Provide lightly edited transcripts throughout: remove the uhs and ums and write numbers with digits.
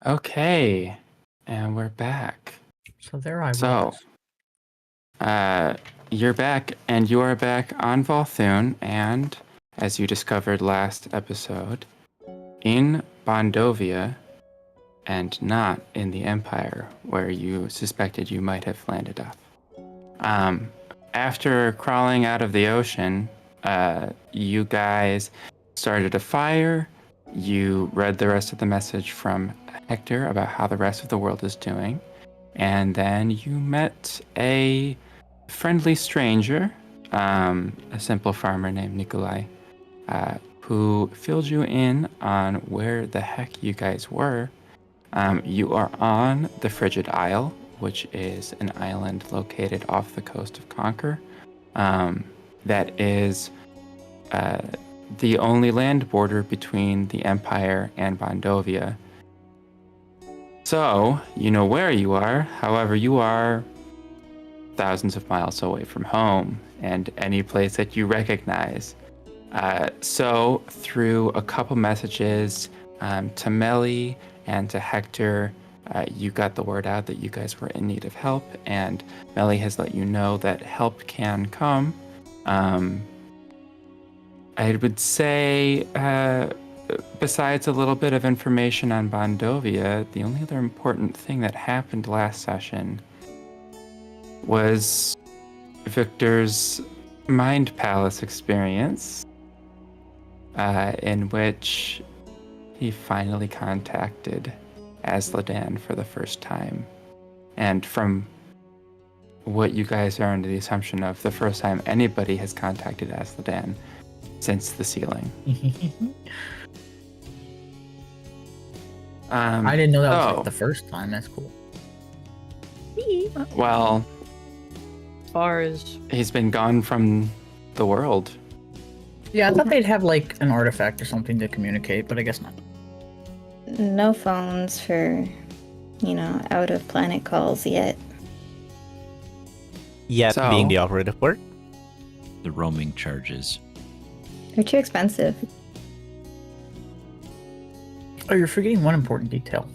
Okay, and we're back. So there I So, was. you're back, and you are back on Volthune, and as you discovered last episode, in Bondovia, and not in the Empire, where you suspected you might have landed up. After crawling out of the ocean, you guys started a fire. You read the rest of the message from Hector about how the rest of the world is doing. And then you met a friendly stranger, a simple farmer named Nikolai, who filled you in on where the heck you guys were. You are on the Frigid Isle, which is an island located off the coast of Conquer. That is the only land border between the Empire and Bondovia. So, you know where you are. However, you are thousands of miles away from home and any place that you recognize. So, through a couple messages to Melly and to Hector, you got the word out that you guys were in need of help, and Melly has let you know that help can come. I would say, besides a little bit of information on Bondovia, the only other important thing that happened last session was Victor's Mind Palace experience, in which he finally contacted Azladan for the first time. And from what you guys are under the assumption of, the first time anybody has contacted Azladan since the sealing. I didn't know that was like the first time. That's cool. Well, as far as he's been gone from the world. Yeah, I thought they'd have like an artifact or something to communicate, but I guess not. No phones for, out of planet calls yet. Yet So- being the operative word. The roaming charges. They're too expensive. Oh, you're forgetting one important detail.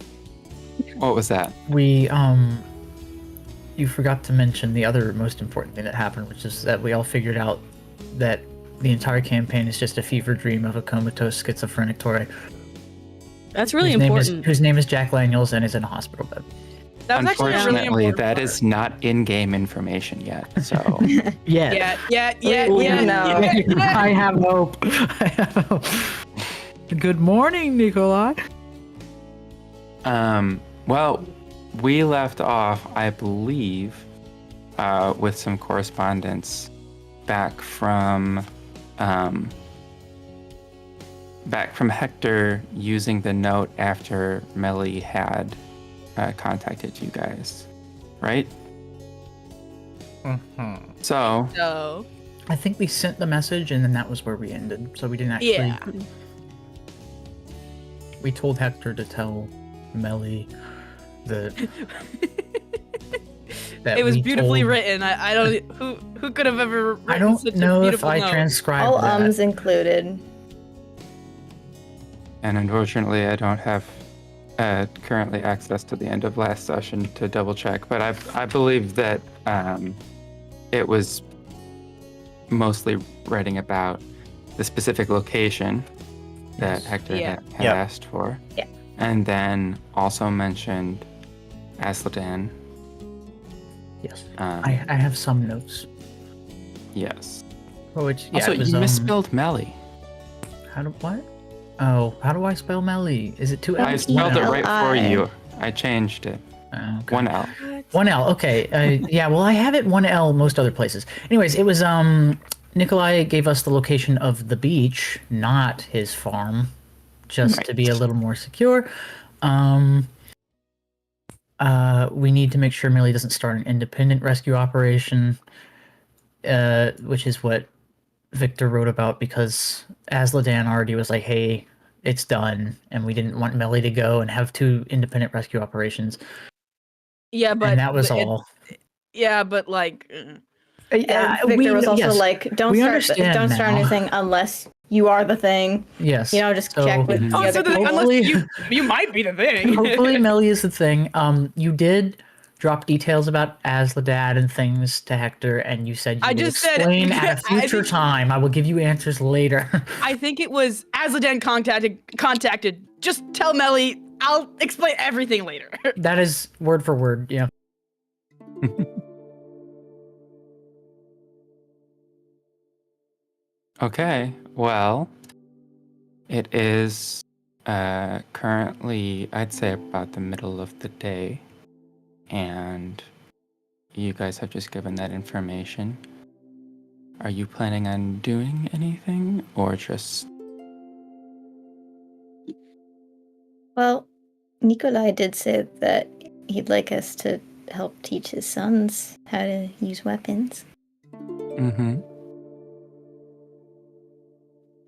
What was that? You forgot to mention the other most important thing that happened, which is that we all figured out that the entire campaign is just a fever dream of a comatose schizophrenic Tauré. that's really important. Whose name is Jack Daniels and is in a hospital bed. That was actually a really Unfortunately, important that part. is not in-game information yet, so... Yeah. Yeah. I have hope. I have hope. Good morning, Nikolai. Well, we left off, I believe, with some correspondence back from Hector using the note after Melly had contacted you guys, right? So, So, I think we sent the message, and then that was where we ended. So we didn't actually. yeah. We told Hector to tell Melly that It was we beautifully told- written. I don't who could have ever written I don't such know a if beautiful I note. transcribed All that. ums included. and unfortunately, I don't have currently access to the end of last session to double check, but I believe that it was mostly writing about the specific location that Hector Yeah. had Yep. asked for. Yeah. And then also mentioned Azladan. Yes, Um, I have some notes. yes. Which yeah, Also, it was, you misspelled Melly. How do what? Oh, how do I spell Melly? Is it two L's? I spelled it right for L-I. you. I changed it. Oh, okay. One L. One L. Okay. Yeah. Well, I have it one L most other places. Anyways, it was Nikolai gave us the location of the beach, not his farm, just to be a little more secure. We need to make sure Millie doesn't start an independent rescue operation, which is what Victor wrote about, because Azladan already was like, hey, it's done, and we didn't want Melly to go and have two independent rescue operations. Yeah, but And that was it- all. Yeah, but like And Victor was also like, don't we start understand anything unless you are the thing. Yes. You know, just So- check with Mhm. the Oh, other so people. Hopefully- you might be the thing. Hopefully, Melly is the thing. You did drop details about Asladad and things to Hector, and you said you I would just said- explain at a I future think- time. I will give you answers later. I think it was Azladan contacted. Just tell Melly. I'll explain everything later. That is word for word. Yeah. Okay, well, it is currently, I'd say, about the middle of the day, and you guys have just given that information. Are you planning on doing anything, or just... Well, Nikolai did say that he'd like us to help teach his sons how to use weapons. Mm-hmm.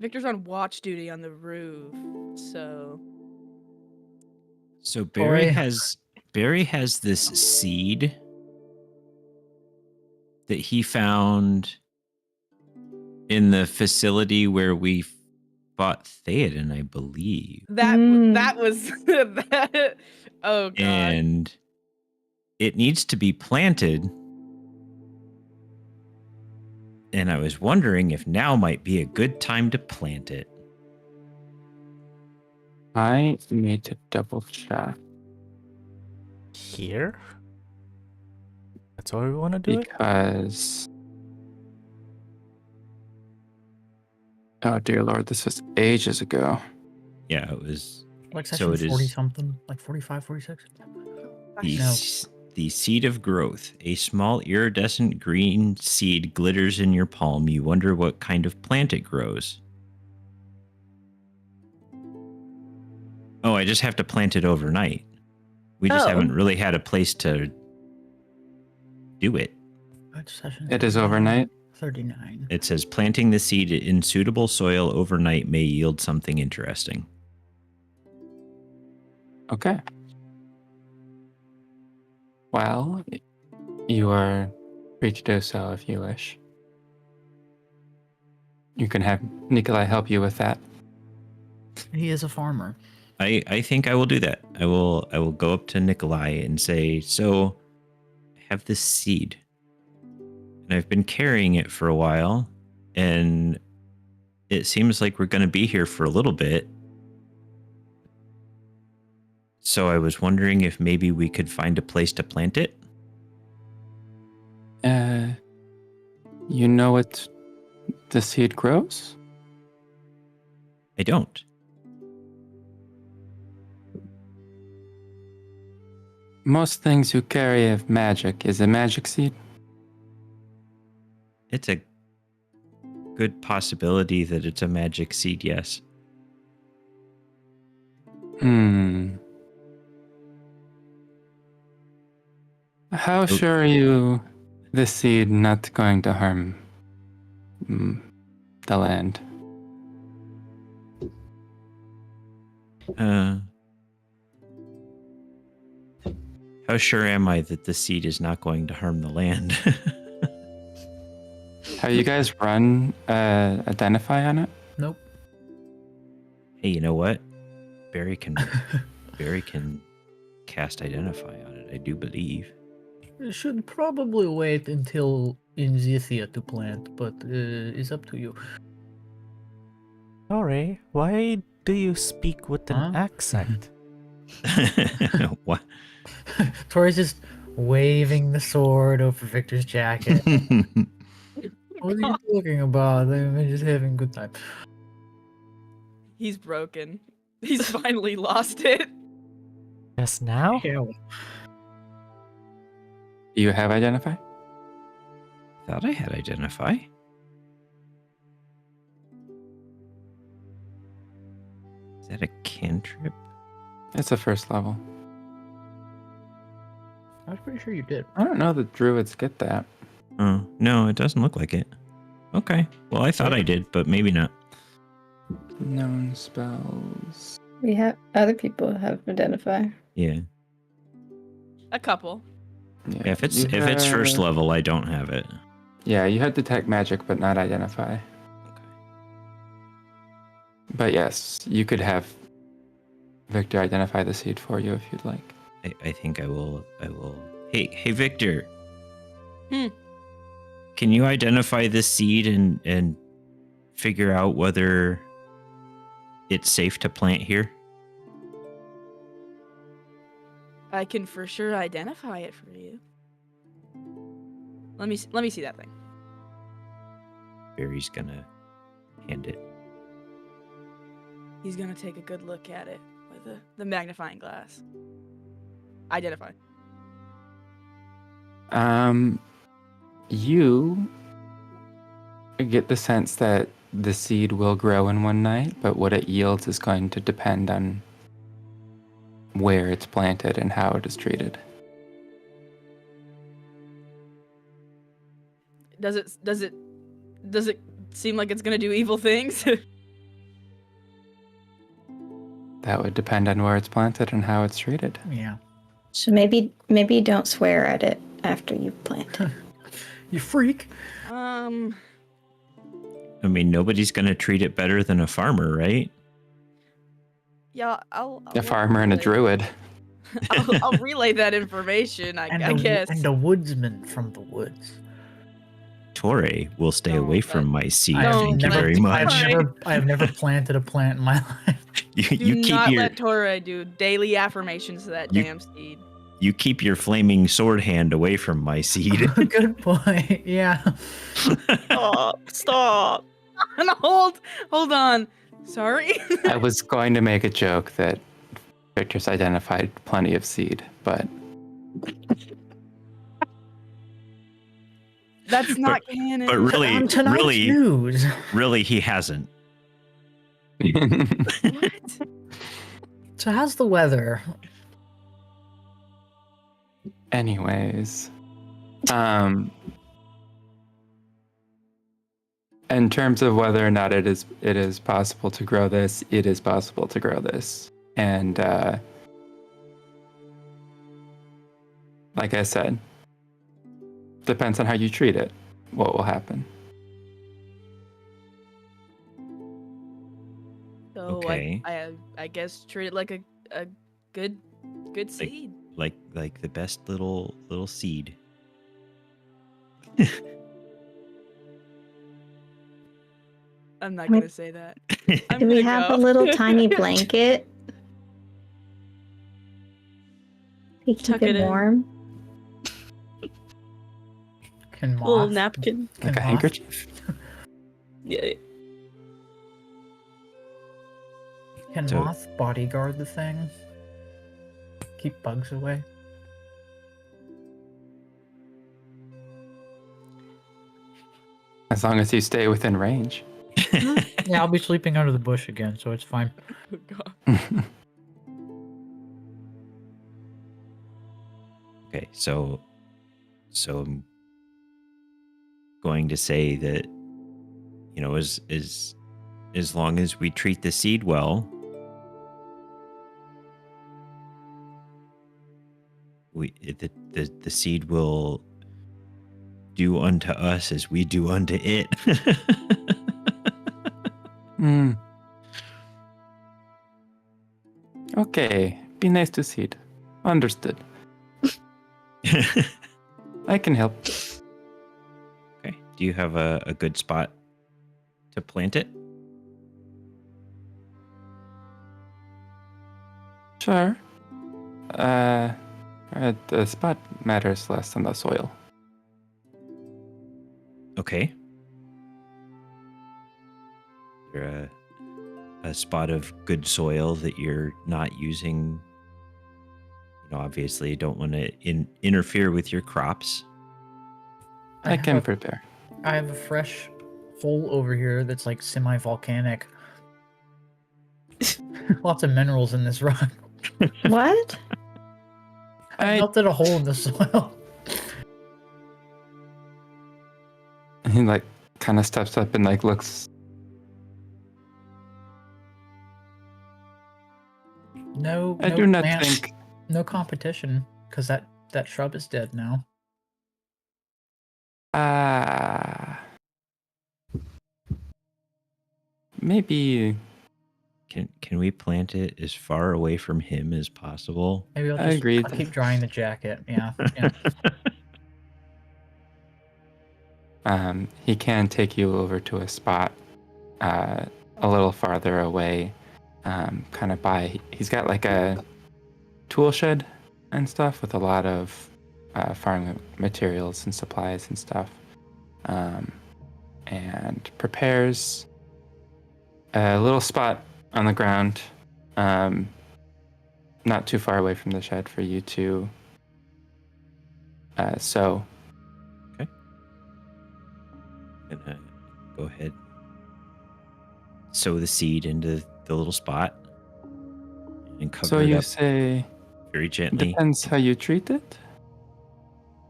Victor's on watch duty on the roof, so So Boy. Barry has this seed that he found in the facility where we fought Theoden, I believe. that was that. Oh god. And it needs to be planted. And I was wondering if now might be a good time to plant it. I need to double check, Here? That's why we want to do it? because... Oh dear lord, this was ages ago. Yeah, it was Like So section it is- 40 something, like 45, 46. the, No. the seed of growth. A small iridescent green seed glitters in your palm. You wonder what kind of plant it grows. Oh, I just have to plant it overnight. We just Oh. haven't really had a place to do it. What session? It is overnight. 39. It says planting the seed in suitable soil overnight may yield something interesting. Okay. Well, you are free to do so if you wish. You can have Nikolai help you with that. He is a farmer. I think I will do that. I will go up to Nikolai and say, so I have this seed. And I've been carrying it for a while, and it seems like we're going to be here for a little bit. So I was wondering if maybe we could find a place to plant it. You know what the seed grows? I don't. Most things you carry have magic. Is a magic seed? It's a good possibility that it's a magic seed, yes. How sure are you this seed not going to harm the land? How sure am I that the seed is not going to harm the land? Have you guys run Identify on it? Nope. Hey, you know what? Barry can cast Identify on it, I do believe. You should probably wait until in Zithia to plant, but it's up to you. Tauré, why do you speak with an Huh? accent? What? Tori's just waving the sword over Victor's jacket. What are you talking about? I'm just having a good time. He's broken. He's finally lost it. Just now? Hell. Do you have Identify? Thought I had Identify. Is that a cantrip? It's a first level. I was pretty sure you did. I don't know that druids get that. Oh, no, it doesn't look like it. Okay. Well, I thought I did, but maybe not. Known spells. We have other people have identify. Yeah. A couple. Yeah, If it's you first had- level, I don't have it. Yeah, you had detect magic, but not identify. But yes, you could have Victor identify the seed for you if you'd like. I think I will. Hey, Victor. Hmm. Can you identify this seed and figure out whether it's safe to plant here? I can for sure identify it for you. Let me see that thing. Barry's gonna hand it. He's gonna take a good look at it with the magnifying glass. Identify. You get the sense that the seed will grow in one night, but what it yields is going to depend on where it's planted and how it is treated. Does it seem like it's gonna do evil things? That would depend on where it's planted and how it's treated. Yeah. So maybe don't swear at it after you plant it. You freak. I mean, nobody's gonna treat it better than a farmer, right? Yeah, I'll A farmer and a relay- druid. I'll relay that information. I guess. And a woodsman from the woods. Tauré will stay No, away from my seed. I have Thank you never- very much. I have never planted a plant in my life. You Do keep not your let Tauré do daily affirmations to that You- damn seed. you keep your flaming sword hand away from my seed. Good point. Yeah. Stop. And hold on. Sorry. I was going to make a joke that Victor's identified plenty of seed, but That's not canon. but really, On tonight's really, news. really, he hasn't. What? So how's the weather? anyways, in terms of whether or not it is possible to grow this, it is possible to grow this. And like I said, depends on how you treat it, what will happen. So Okay. I guess treat it like a good seed. Like the best little seed. I'm not gonna say that. I'm Do we gonna have go. a little tiny blanket to keep Tuck it it in. warm? Can moth, Little napkin. can Like a moth- handkerchief. Yeah. Can So- moth bodyguard the thing? Keep bugs away. As long as you stay within range. Yeah, I'll be sleeping under the bush again, so it's fine. Oh, God. Okay, so I'm going to say that, you know, as long as we treat the seed well, the seed will do unto us as we do unto it. Hmm. Okay, be nice to seed. Understood. I can help. Okay. Do you have a good spot to plant it? Sure. The spot matters less than the soil. Okay. You're a spot of good soil that you're not using. You know, obviously, you don't want to interfere with your crops. I can have, prepare. I have a fresh hole over here that's like semi-volcanic. Lots of minerals in this rock. What? I melted a hole in the soil. He like kind of steps up and like looks. No, I no do not plant, think. no competition, because that shrub is dead now. Maybe Can we plant it as far away from him as possible? Maybe I agreed. I'll keep drying the jacket. Yeah. He can take you over to a spot a little farther away, kind of by. He's got like a tool shed and stuff with a lot of farming materials and supplies and stuff, and prepares a little spot on the ground, not too far away from the shed for you to sow. Gonna go ahead, sow the seed into the little spot, and cover So it you up say very gently. depends how you treat it.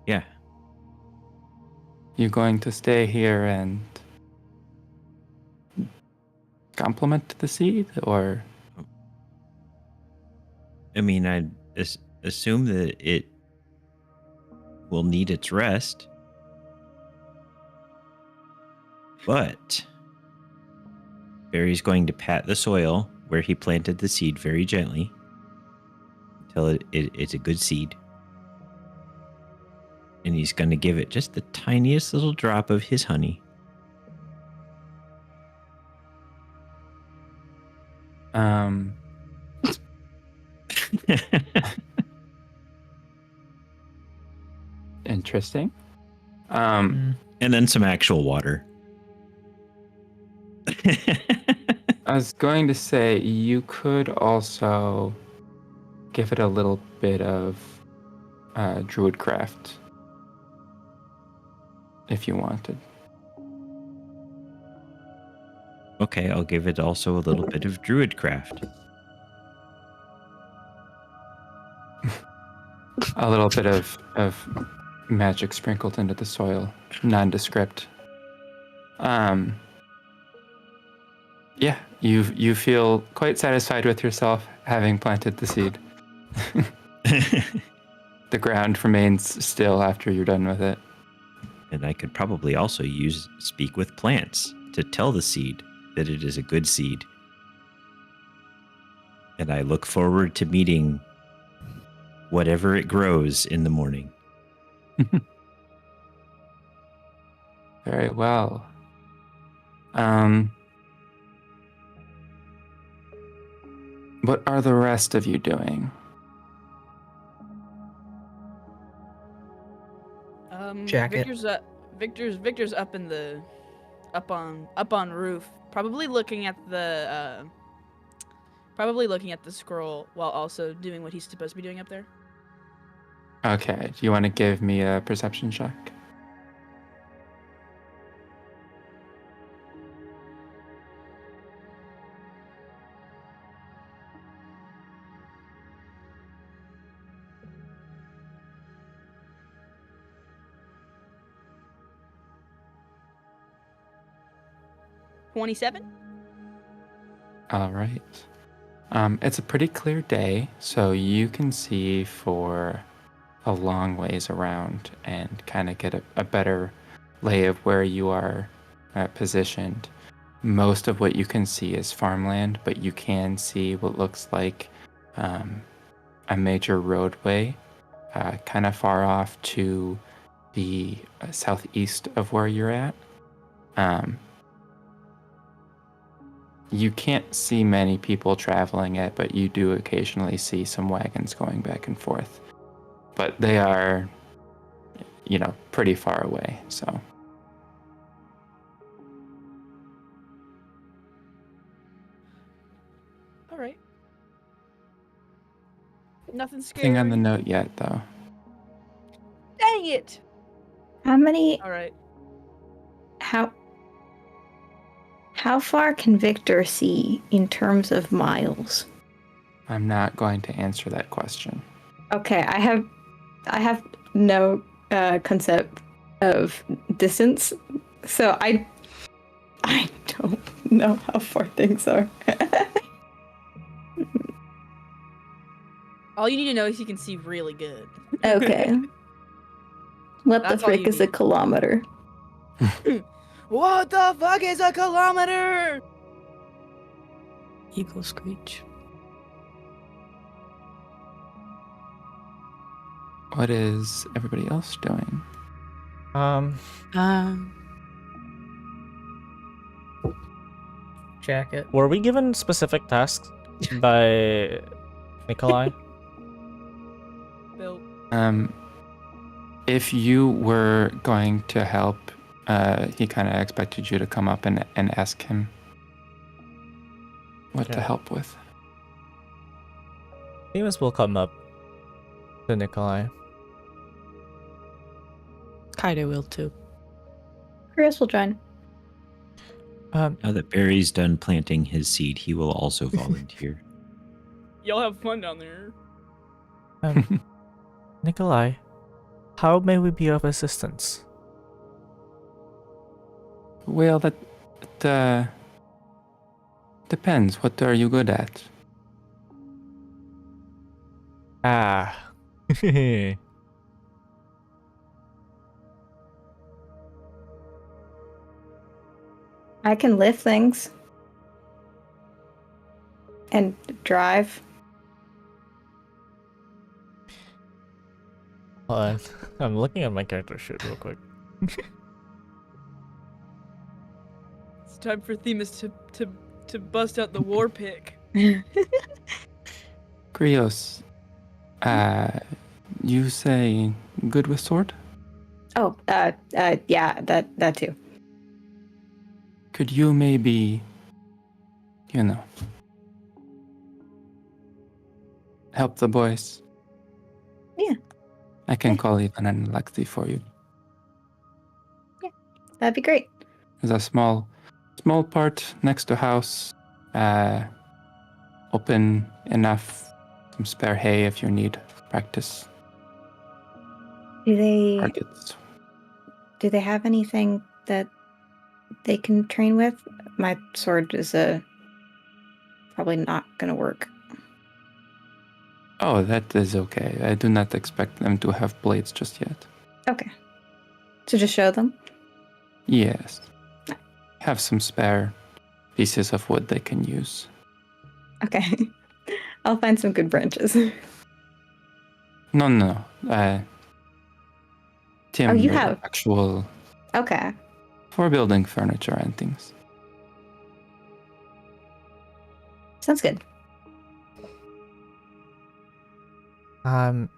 Yeah. You going to stay here and compliment the seed, or I mean, I assume that it will need its rest, but Barry's going to pat the soil where he planted the seed very gently until it's a good seed. And he's going to give it just the tiniest little drop of his honey. Interesting. And then some actual water. I was going to say you could also give it a little bit of druidcraft if you wanted. Okay, I'll give it also a little bit of druidcraft. A little bit of magic sprinkled into the soil, nondescript. Yeah, you feel quite satisfied with yourself having planted the seed. The ground remains still after you're done with it. And I could probably also use Speak with Plants to tell the seed that it is a good seed. And I look forward to meeting whatever it grows in the morning. Very well. What are the rest of you doing? Jacket. Victor's up in the up on roof, probably looking at the scroll while also doing what he's supposed to be doing up there. Okay, do you want to give me a perception check? $27. All right. It's a pretty clear day, so you can see for a long ways around and kind of get a better lay of where you are positioned. Most of what you can see is farmland, but you can see what looks like a major roadway kind of far off to the southeast of where you're at. You can't see many people traveling it, but you do occasionally see some wagons going back and forth. But they are, pretty far away, so. All right. Nothing scary. Nothing on the note yet, though. Dang it! How many? All right. How far can Victor see in terms of miles? I'm not going to answer that question. Okay, I have no concept of distance, so I don't know how far things are. All you need to know is you can see really good. Okay. What That's the all frick you is a need. kilometer? What the fuck is a kilometer? Eagle screech. What is everybody else doing? Jacket. Were we given specific tasks by Nikolai? Bill. If you were going to help, he kind of expected you to come up and ask him what to Okay. help with. Themis will come up to Nikolai. Kaede will too. Krios will join. Now that Barry's done planting his seed, he will also volunteer. Y'all have fun down there. Nikolai, how may we be of assistance? Well, that depends. What are you good at? Ah. I can lift things. And drive. Hold on. I'm looking at my character sheet real quick. It's time for Themis to bust out the war pick. Krios, you say good with sword? Oh, yeah, that too. Could you maybe, help the boys? Yeah. I can call even an Alexi for you. That'd be great. There's a small part next to house, open enough, some spare hay if you need practice Do they have anything that they can train with? My sword is probably not gonna work. Oh, that is okay. I do not expect them to have blades just yet. Okay. So just show them? Yes. Have some spare pieces of wood they can use. Okay. I'll find some good branches. No. Timber, you have? actual Okay. for building furniture and things. Sounds good. I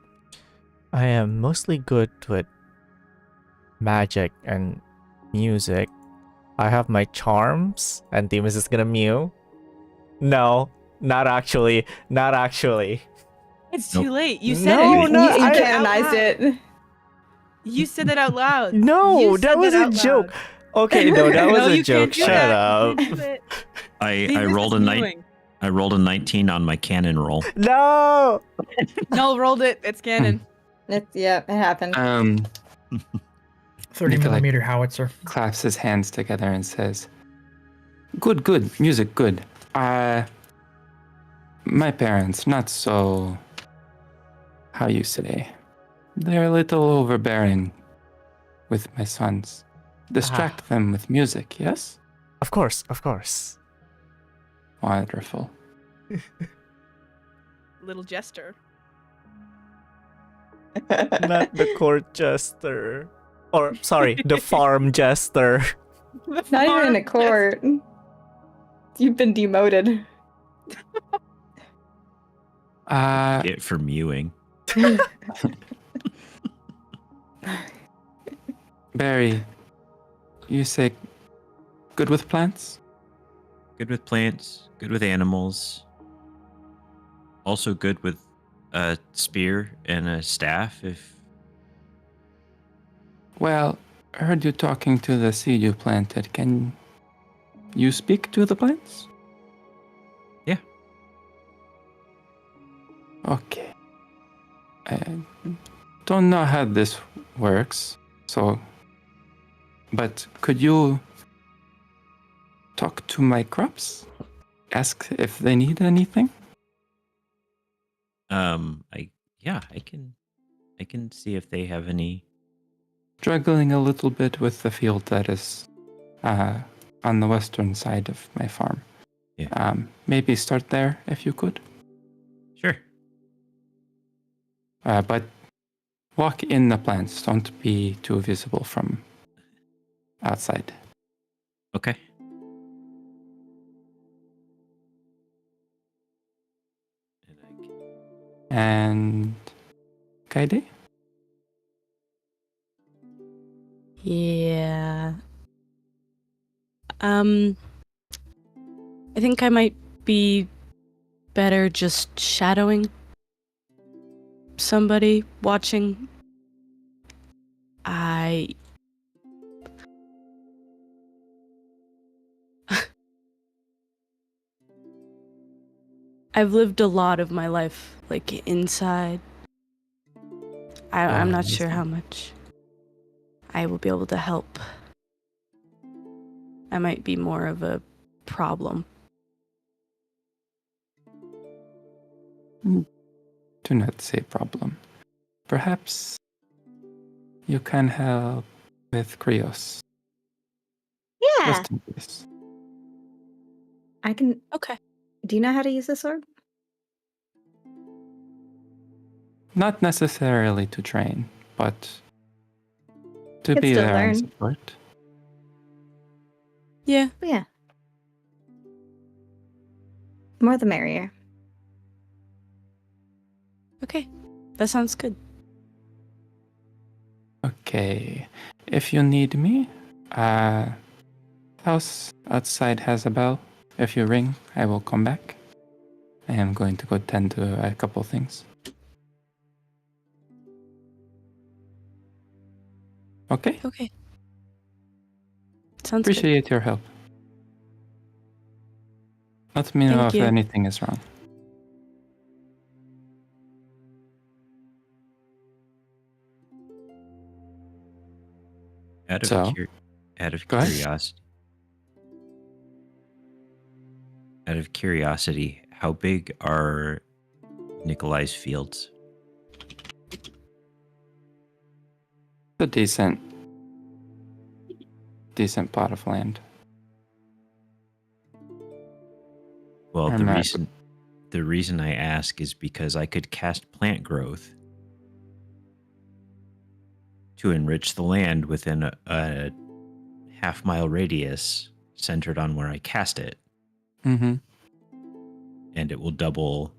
am mostly good with magic and music. I have my charms, and Themis is gonna mew. No, not actually. Not actually. It's Nope. too late. You said No, it. no, You said I- it out canonized loud. it. You said that out loud. No, You said that was a out joke. loud. Okay, no, that was No, a you joke. can't do Shut that. up. You can't do it. I Themis rolled is a mewing. I rolled a 19 on my cannon roll. No. Null rolled it. It's canon. It happened. 30 Nikolai- millimeter howitzer. Claps his hands together and says, Good, music, good. My parents, not so, how you say, they're a little overbearing with my sons. Distract them with music, yes? Of course, of course. Wonderful. Little jester. Not the court jester. Or, sorry, the farm jester. Not even in a court. You've been demoted. It for mewing. Barry, you say good with plants? Good with plants, good with animals. Also good with a spear and a staff if Well, I heard you talking to the seed you planted. Can you speak to the plants? Yeah. Okay. I don't know how this works, but could you talk to my crops? Ask if they need anything? I can see if they have any. Struggling a little bit with the field that is on the western side of my farm. Maybe start there if you could. Sure. But walk in the plants. Don't be too visible from outside. Okay. And Kaede? Yeah. I think I might be better just shadowing somebody, watching. I've lived a lot of my life, like, inside. I'm not sure how much I will be able to help. I might be more of a problem. Do not say problem. Perhaps you can help with Krios. Yeah. Just in case. I can. Okay. Do you know how to use the sword? Not necessarily to train, but to Could be still there learn. and support. Yeah. Yeah. More the merrier. Okay. That sounds good. Okay. If you need me, house outside has a bell. If you ring, I will come back. I am going to go tend to a couple things. Okay? Okay. Sounds good. Appreciate your help. Let me know Thank if you. anything is wrong. Out of So, go ahead. curiosity. Out of curiosity, how big are Nikolai's fields? A decent plot of land. Well, I'm not- the reason I ask is because I could cast plant growth to enrich the land within a half-mile radius centered on where I cast it, Mm-hmm. and it will double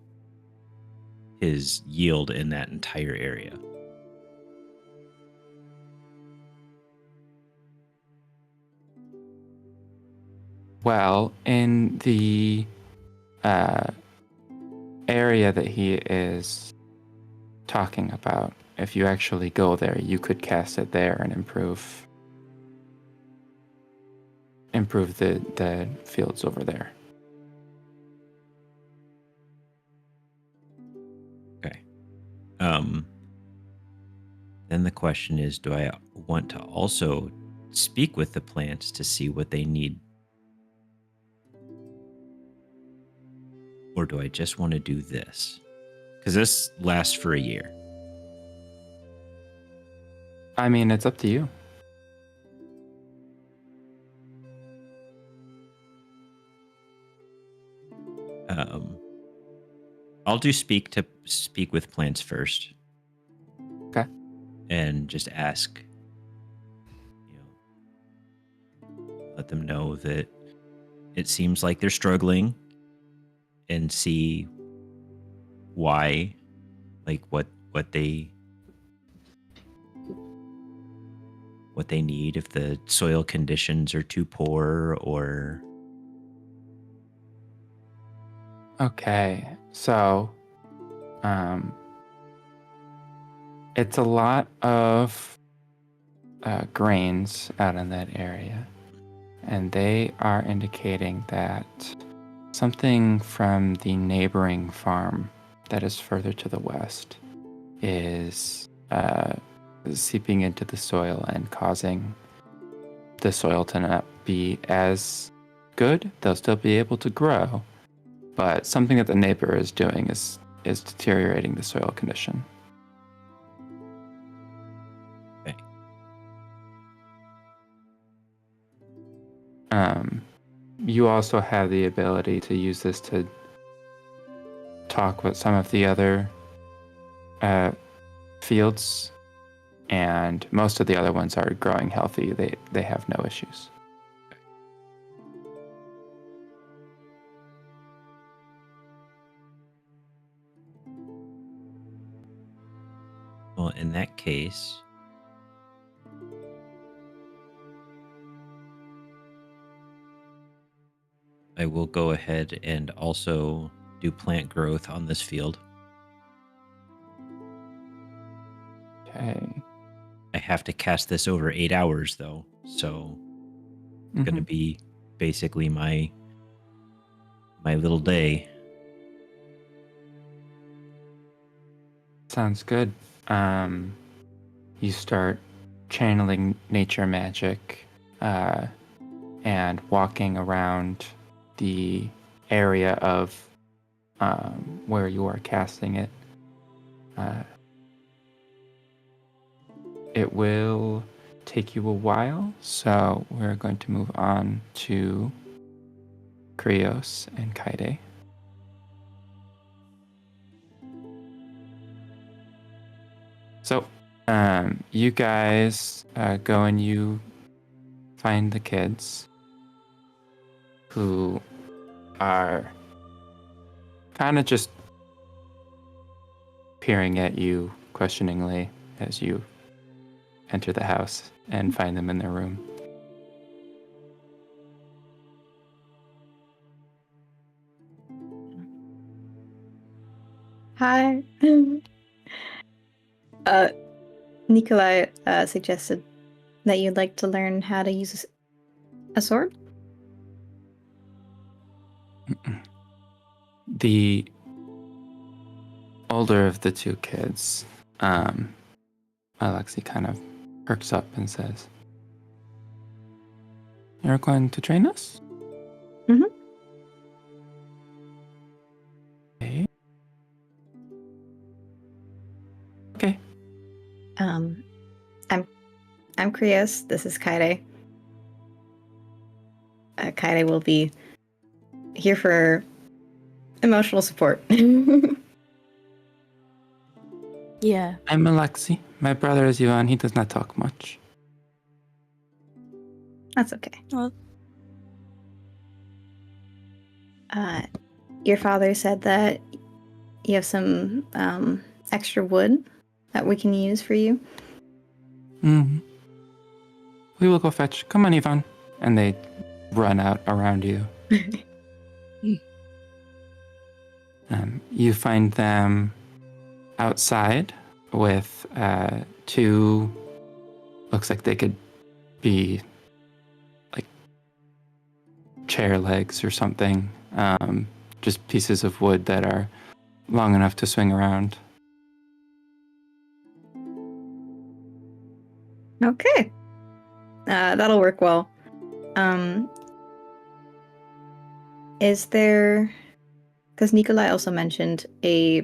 his yield in that entire area. Well, in the area that he is talking about, if you actually go there, you could cast it there and improve the fields over there. Okay. Then the question is, do I want to also speak with the plants to see what they need? Or do I just want to do this? Because this lasts for a year. I mean, it's up to you. I'll do speak with plants first. Okay. And just ask, let them know that it seems like they're struggling, and see why, like what they need, if the soil conditions are too poor or. Okay, so it's a lot of grains out in that area, and they are indicating that something from the neighboring farm that is further to the west is seeping into the soil and causing the soil to not be as good. They'll still be able to grow, but something that the neighbor is doing is deteriorating the soil condition. Okay. you also have the ability to use this to talk with some of the other fields, and most of the other ones are growing healthy. They have no issues. Well, in that case, I will go ahead and also do plant growth on this field. Okay. I have to cast this over 8 hours, though, so it's going to be basically my little day. Sounds good. You start channeling nature magic and walking around the area of where you are casting it. It will take you a while, so we're going to move on to Krios and Kaede. So, you guys go and you find the kids who are kind of just peering at you questioningly as you enter the house and find them in their room. Hi. Nikolai suggested that you'd like to learn how to use a sword. The older of the two kids, Alexei kind of perks up and says, "You're going to train us?" Mhm. Okay. Okay. I'm Krios. This is Kaede. Kaede will be here for emotional support. Yeah. I'm Alexei. My brother is Ivan. He does not talk much. That's okay. Well, Your father said that you have some extra wood that we can use for you. Mm-hmm. We will go fetch. Come on, Ivan. And they run out around you. You find them outside with two, looks like they could be like chair legs or something. Just pieces of wood that are long enough to swing around. Okay. That'll work well. Is there... Because Nikolai also mentioned a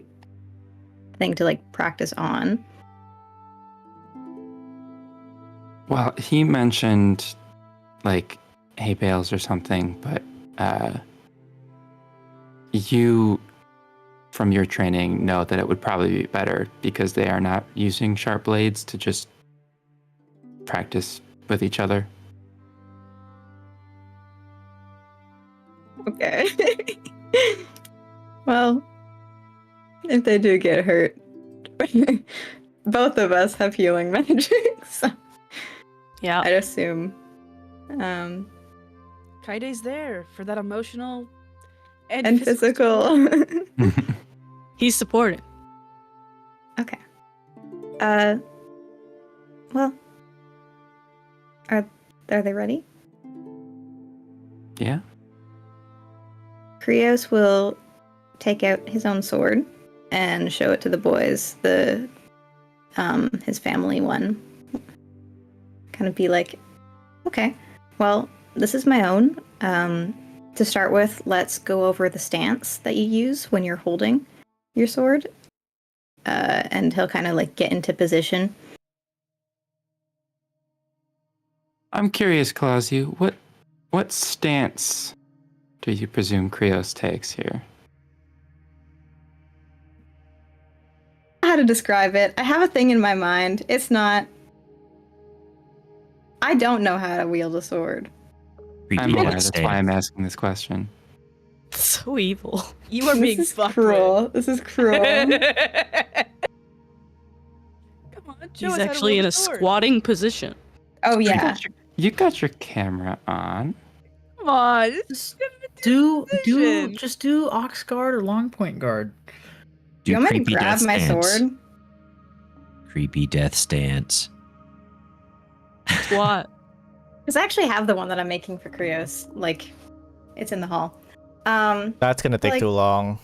thing to, like, practice on. Well, he mentioned like hay bales or something, but you, from your training, know that it would probably be better because they are not using sharp blades to just practice with each other. Okay. Well, if they do get hurt, both of us have healing magic, so yeah. I'd assume. Kaide's there for that emotional And physical. He's supporting. Okay. Well, are they ready? Yeah. Krios will take out his own sword and show it to the boys, his family one. Kind of be like, okay, well, this is my own. To start with, let's go over the stance that you use when you're holding your sword. And he'll kind of like get into position. I'm curious, ClawsieG, what stance do you presume Krios takes here? How to describe it? I have a thing in my mind. It's not. I don't know how to wield a sword. I'm aware. Let's That's say. why I'm asking this question. So evil. You are being This is fucked cruel. This is cruel. with. Come on, show He's us how to actually wield in a sword. squatting position. Oh yeah. You got your camera on. Come on. Just do ox guard or long point guard. Do You want me to creepy grab death my stance. sword? Creepy death stance. Squat. Because I actually have the one that I'm making for Krios. Like, it's in the hall. That's gonna take Like- too long.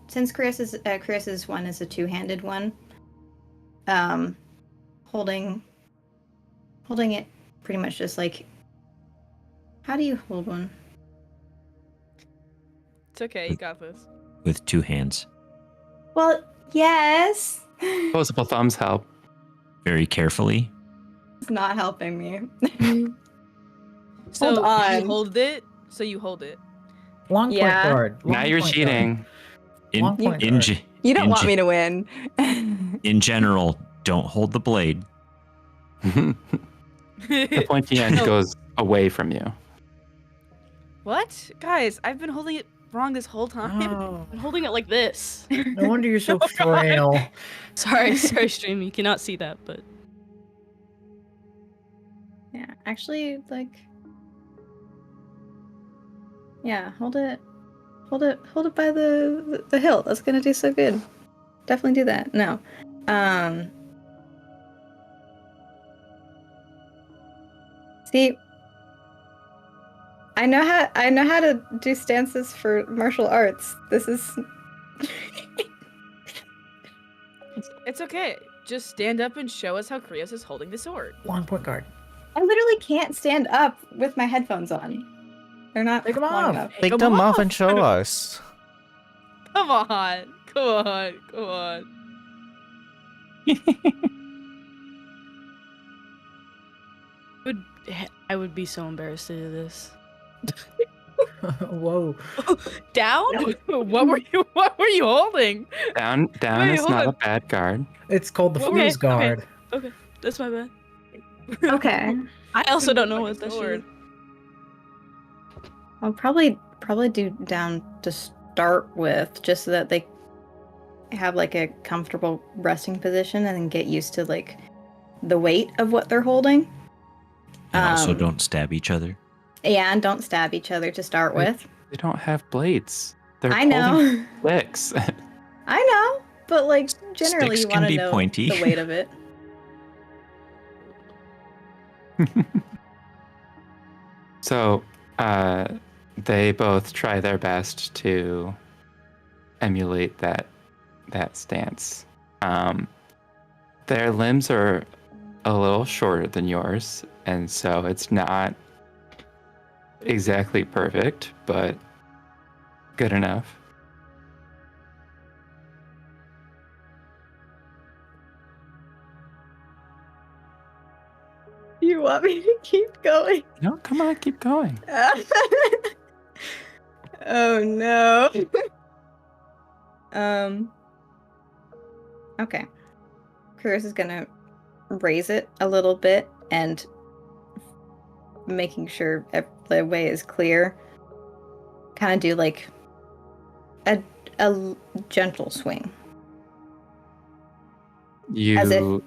Since Krios's one is a two-handed one, holding it pretty much just like. How do you hold one? It's okay, you got this. With 2 hands. Well, yes. Opposable thumbs help. Very carefully. It's not helping me. So Hold on. you hold it. So you hold it. Long point Yeah. guard. Now long you're point cheating. Long point In, guard. ge- You don't in want ge- me to win. in general, don't hold the blade. The pointy end Oh. goes away from you. What? Guys, I've been holding it wrong this whole time. Oh, I'm holding it like this. no wonder you're so Oh, God. frail. Sorry, stream. You cannot see that, but Yeah, actually, like. Yeah, hold it by the hilt. That's gonna do so good. Definitely do that. No, See, I know how to do stances for martial arts. This is. It's okay. Just stand up and show us how Krios is holding the sword. Long point guard. I literally can't stand up with my headphones on. They're not Take 'em long off. enough. Take Come them off on. and show us. Come on. Come on. Come on. I would be so embarrassed to do this. Whoa. Down? What were you holding? Down Wait, is hold not on. a bad guard. It's called the Okay, fool's guard. That's my bad. Okay. I also don't know Like a what that sword. shit is. I'll probably do down to start with, just so that they have like a comfortable resting position and then get used to like the weight of what they're holding. And also Um, don't stab each other. Yeah, and don't stab each other to start Wait. with. They don't have blades. They're I holding know. sticks. I know, but like generally Sticks you can want to be know pointy. the weight of it. So, they both try their best to emulate that stance. Their limbs are a little shorter than yours, and so it's not exactly perfect, but good enough. You want me to keep going? No, come on, keep going. Oh no. Okay. Krios is gonna raise it a little bit and making sure the way is clear. Kind of do like a gentle swing, You as if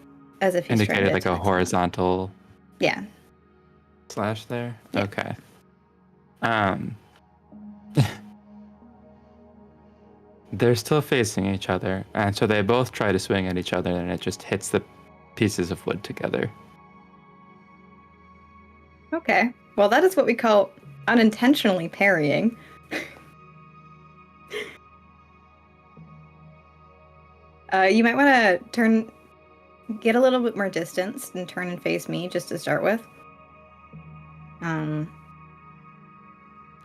he's trying indicated to like a attack horizontal Yeah. slash there. Yeah. Okay. They're still facing each other, and so they both try to swing at each other, and it just hits the pieces of wood together. Okay. Well, that is what we call unintentionally parrying. You might want to get a little bit more distance and turn and face me just to start with. And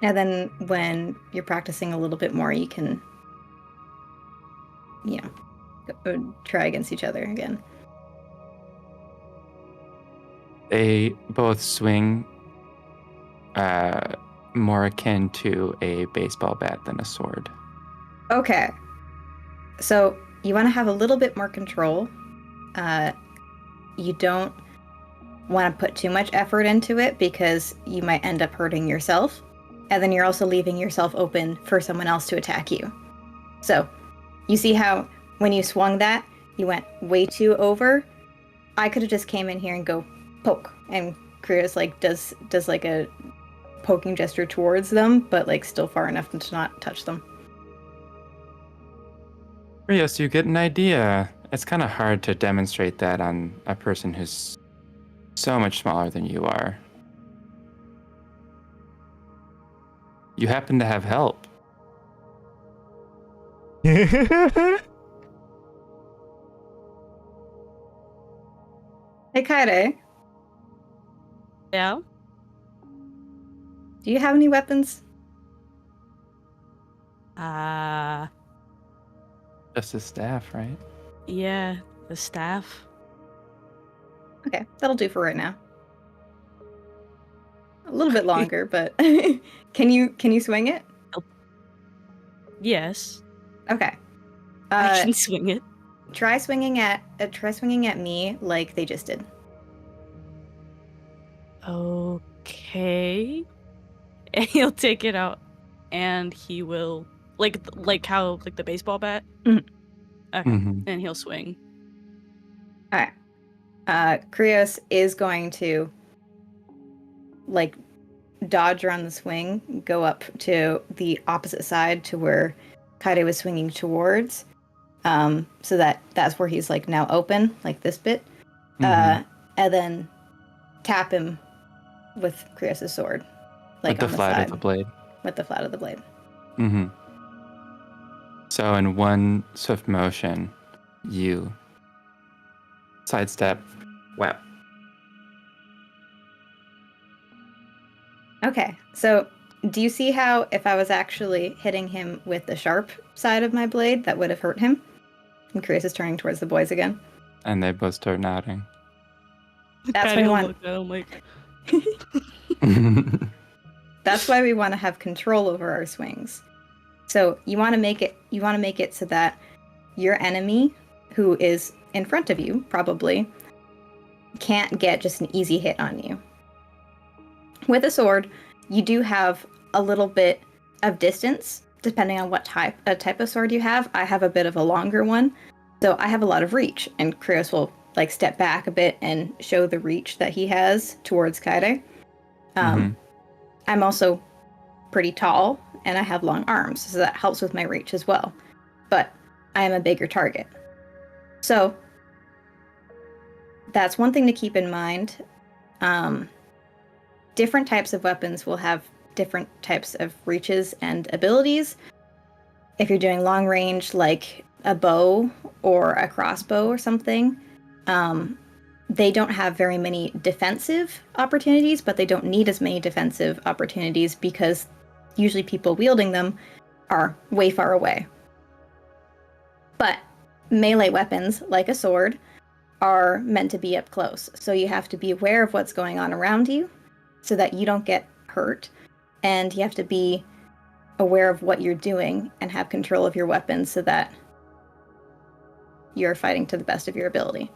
then when you're practicing a little bit more, you can, try against each other again. They both swing more akin to a baseball bat than a sword. Okay. So you want to have a little bit more control. You don't want to put too much effort into it because you might end up hurting yourself. And then you're also leaving yourself open for someone else to attack you. So you see how when you swung that, you went way too over. I could have just came in here and go poke. And Krios like does like a poking gesture towards them, but like still far enough to not touch them. Yes, you get an idea. It's kind of hard to demonstrate that on a person who's so much smaller than you are. You happen to have help. Hey, Kaede, Yeah. do you have any weapons? Just a staff, right? Yeah, the staff. Okay, that'll do for right now. A little bit longer, but can you swing it? Yes. Okay. I can swing it. Try swinging at me like they just did. Okay. And he'll take it out and he will like how like the baseball bat? Mhm. Okay. Mhm. And he'll swing. All right. Krios is going to like dodge around the swing, go up to the opposite side to where Kaede was swinging towards. So that's where he's like now open, like this bit. Mhm. And then tap him with Krios' sword. Like With the on the flat side. of the blade. With the flat of the blade. Mm-hmm. So in one swift motion, you sidestep. Wow. Okay, so do you see how if I was actually hitting him with the sharp side of my blade, that would have hurt him? And Krios is turning towards the boys again. And they both start nodding. That's Kinda why I want. look at him like, That's why we want to have control over our swings. So you want to make it so that your enemy, who is in front of you, probably, can't get just an easy hit on you. With a sword, you do have a little bit of distance, depending on what type of sword you have. I have a bit of a longer one, so I have a lot of reach, and Krios will like step back a bit and show the reach that he has towards Kaede. Mhm. I'm also pretty tall, and I have long arms, so that helps with my reach as well. But I am a bigger target. So that's one thing to keep in mind. Different types of weapons will have different types of reaches and abilities. If you're doing long range, like a bow or a crossbow or something, they don't have very many defensive opportunities, but they don't need as many defensive opportunities because usually people wielding them are way far away. But melee weapons, like a sword, are meant to be up close. So you have to be aware of what's going on around you so that you don't get hurt. And you have to be aware of what you're doing and have control of your weapons so that you're fighting to the best of your ability.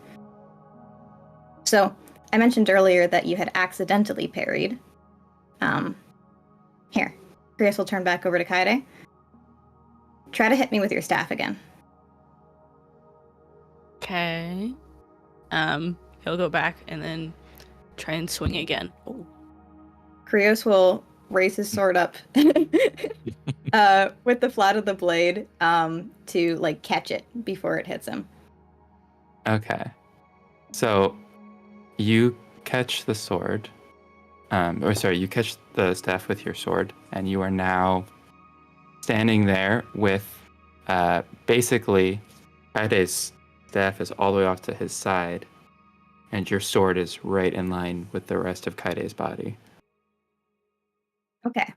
So I mentioned earlier that you had accidentally parried. Here, Krios will turn back over to Kaede. Try to hit me with your staff again. okay. He'll go back and then try and swing again. Oh. Krios will raise his sword up with the flat of the blade to like catch it before it hits him. Okay. So you catch the sword. You catch the staff with your sword, and you are now standing there with basically Kaede's staff is all the way off to his side, and your sword is right in line with the rest of Kaede's body. Okay.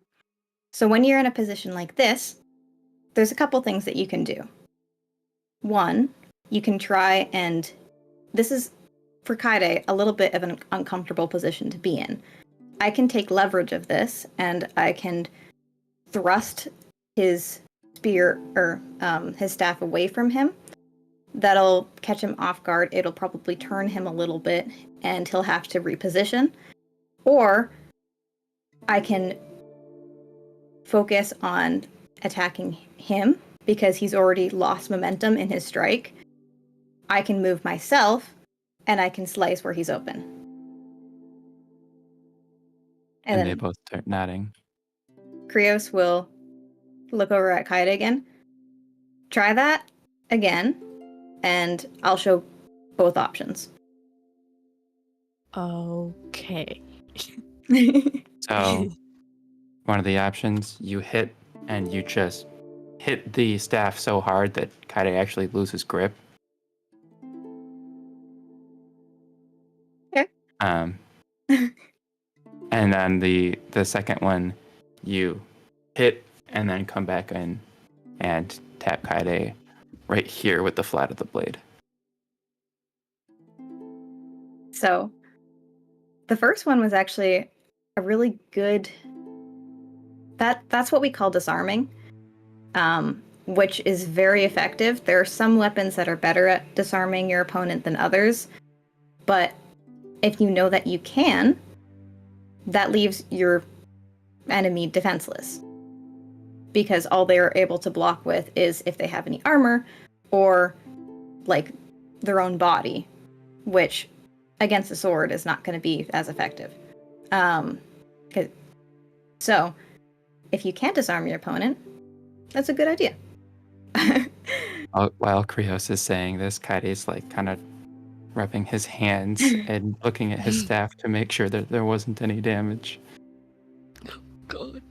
So when you're in a position like this, there's a couple things that you can do. One, you can try and... This is, for Kaede, a little bit of an uncomfortable position to be in. I can take leverage of this, and I can thrust his spear or his staff away from him. That'll catch him off guard. It'll probably turn him a little bit, and he'll have to reposition. Or I can focus on attacking him because he's already lost momentum in his strike. I can move myself, and I can slice where he's open. And then they both start nodding. Krios will look over at Kaede again. Try that again, and I'll show both options. Okay. So, one of the options, you hit, and you just hit the staff so hard that Kaede actually loses grip. Okay. And then the second one, you hit and then come back in and tap Kaede right here with the flat of the blade. So, the first one was actually a really good. That's what we call disarming, which is very effective. There are some weapons that are better at disarming your opponent than others, but if you know that you can, that leaves your enemy defenseless. Because all they are able to block with is if they have any armor or like their own body, which against a sword is not going to be as effective. So if you can't disarm your opponent, that's a good idea. While Krios is saying this, Kaide's like kind of rubbing his hands and looking at his staff to make sure that there wasn't any damage. God.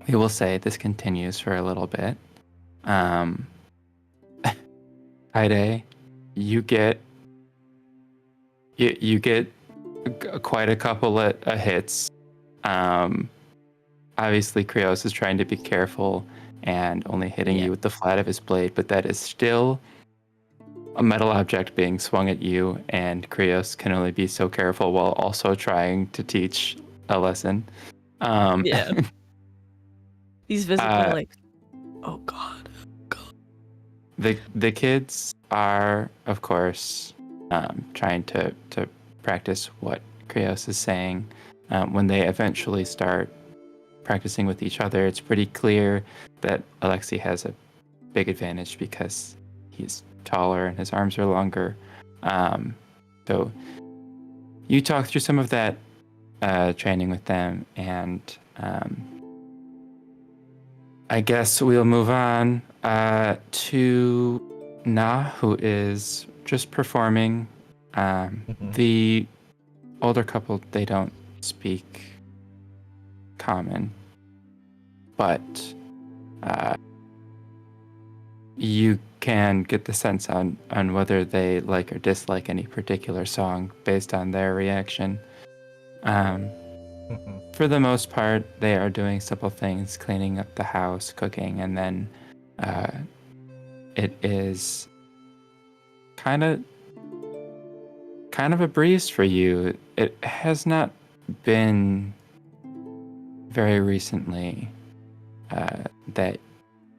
We will say this continues for a little bit. Kaede, you get quite a couple of hits. Obviously, Krios is trying to be careful and only hitting you with the flat of his blade, but that is still a metal object being swung at you, and Krios can only be so careful while also trying to teach a lesson. Yeah. He's visibly like, oh God. The kids are, of course, trying to practice what Krios is saying. When they eventually start practicing with each other, it's pretty clear that Alexei has a big advantage because he's taller and his arms are longer. So you talk through some of that training with them, and I guess we'll move on to Na, who is just performing. The older couple, they don't speak Common, but you can get the sense on whether they like or dislike any particular song based on their reaction. For the most part, they are doing simple things, cleaning up the house, cooking, and then it is kind of a breeze for you. It has not been very recently that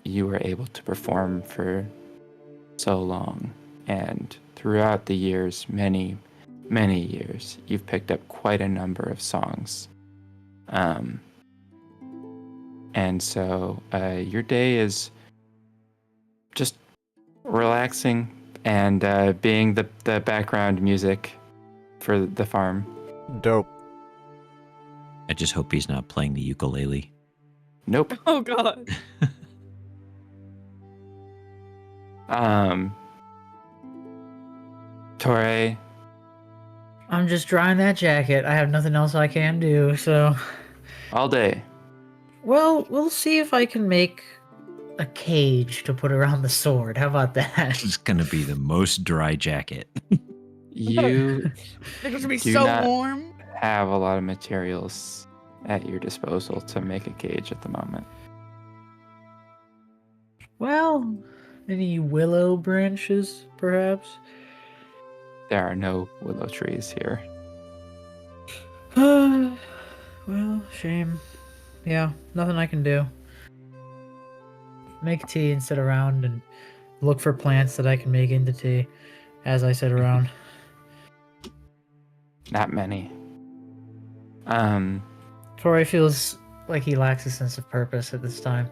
you were able to perform for so long, and throughout the years, many years, you've picked up quite a number of songs. And so your day is just relaxing and being the background music for the farm. Dope. I just hope he's not playing the ukulele. Nope. Oh God. Tauré, I'm just drying that jacket. I have nothing else I can do, so... all day. Well, we'll see if I can make a cage to put around the sword. How about that? It's gonna be the most dry jacket. You It's gonna be Do so not- warm. have a lot of materials at your disposal to make a cage at the moment. Well, any willow branches, perhaps? there are no willow trees here. Well, shame. Yeah, nothing I can do. Make tea and sit around and look for plants that I can make into tea as I sit around. Not many. Tauré feels like he lacks a sense of purpose at this time.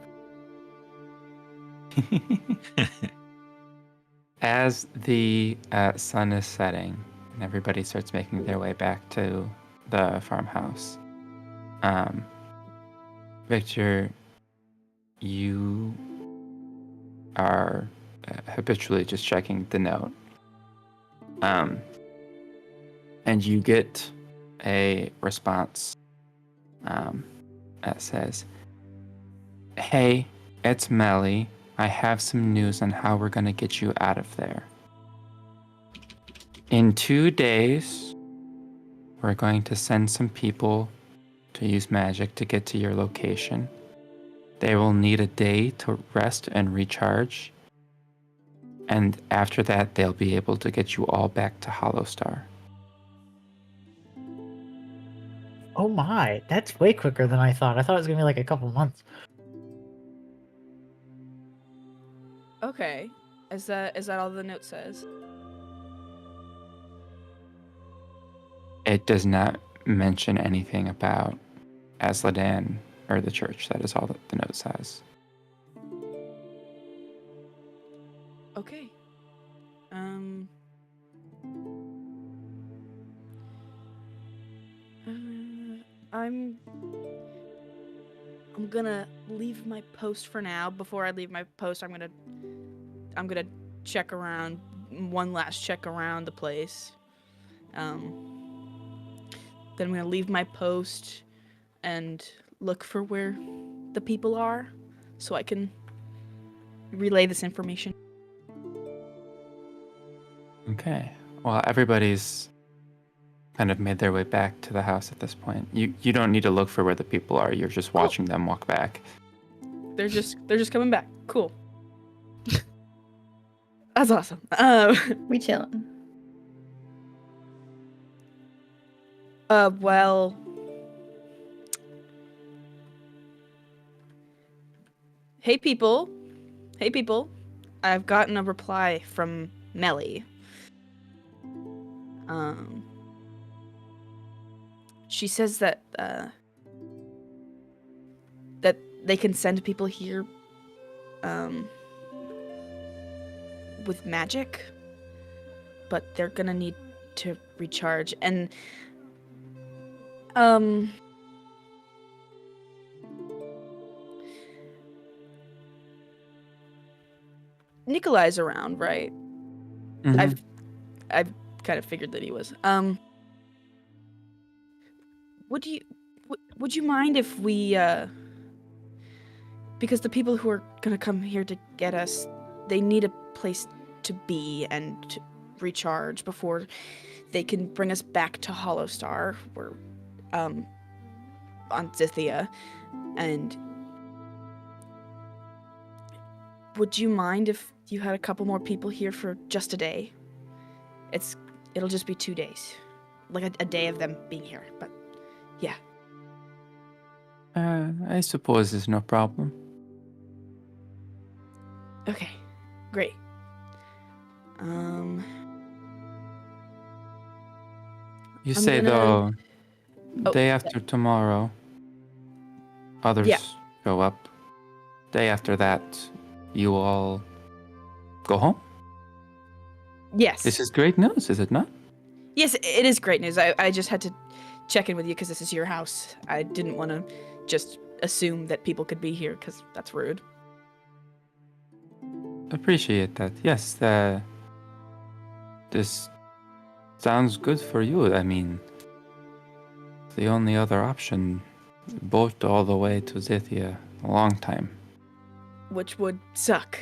As the sun is setting and everybody starts making their way back to the farmhouse, Victor, you are habitually just checking the note. And you get a response that says, "Hey, it's Melly. I have some news on how we're going to get you out of there. In 2 days, we're going to send some people to use magic to get to your location. They will need a day to rest and recharge. And after that, they'll be able to get you all back to Hollowstar." Oh my, that's way quicker than I thought. I thought it was gonna be like a couple months. Okay. Is that all the note says? It does not mention anything about Asladan or the church. That is all that the note says. Okay. I'm gonna leave my post for now. Before I leave my post, I'm gonna check around, one last check around the place. Then I'm gonna leave my post and look for where the people are, so I can relay this information. Okay. Well, everybody's kind of made their way back to the house at this point. You don't need to look for where the people are. You're just watching them walk back. They're just coming back. Cool. That's awesome. We chillin'. Well, hey people, I've gotten a reply from Melly. She says that that they can send people here with magic, but they're gonna need to recharge. And Nikolai's around, right? Mhm. I've kind of figured that he was. Would you mind if we because the people who are gonna come here to get us, they need a place to be and to recharge before they can bring us back to Hollowstar. We're on Zithia, and would you mind if you had a couple more people here for just a day? It'll just be 2 days, like a day of them being here. But yeah. I suppose there's no problem. Okay, great. You I'm say, gonna- though, Oh, day after tomorrow, others Yeah. go up. Day after that, you all go home? Yes. This is great news, is it not? Yes, it is great news. I just had to check in with you because this is your house. I didn't want to just assume that people could be here because that's rude. Appreciate that. Yes, this sounds good for you. I mean, the only other option, boat all the way to Zithia, a long time. Which would suck.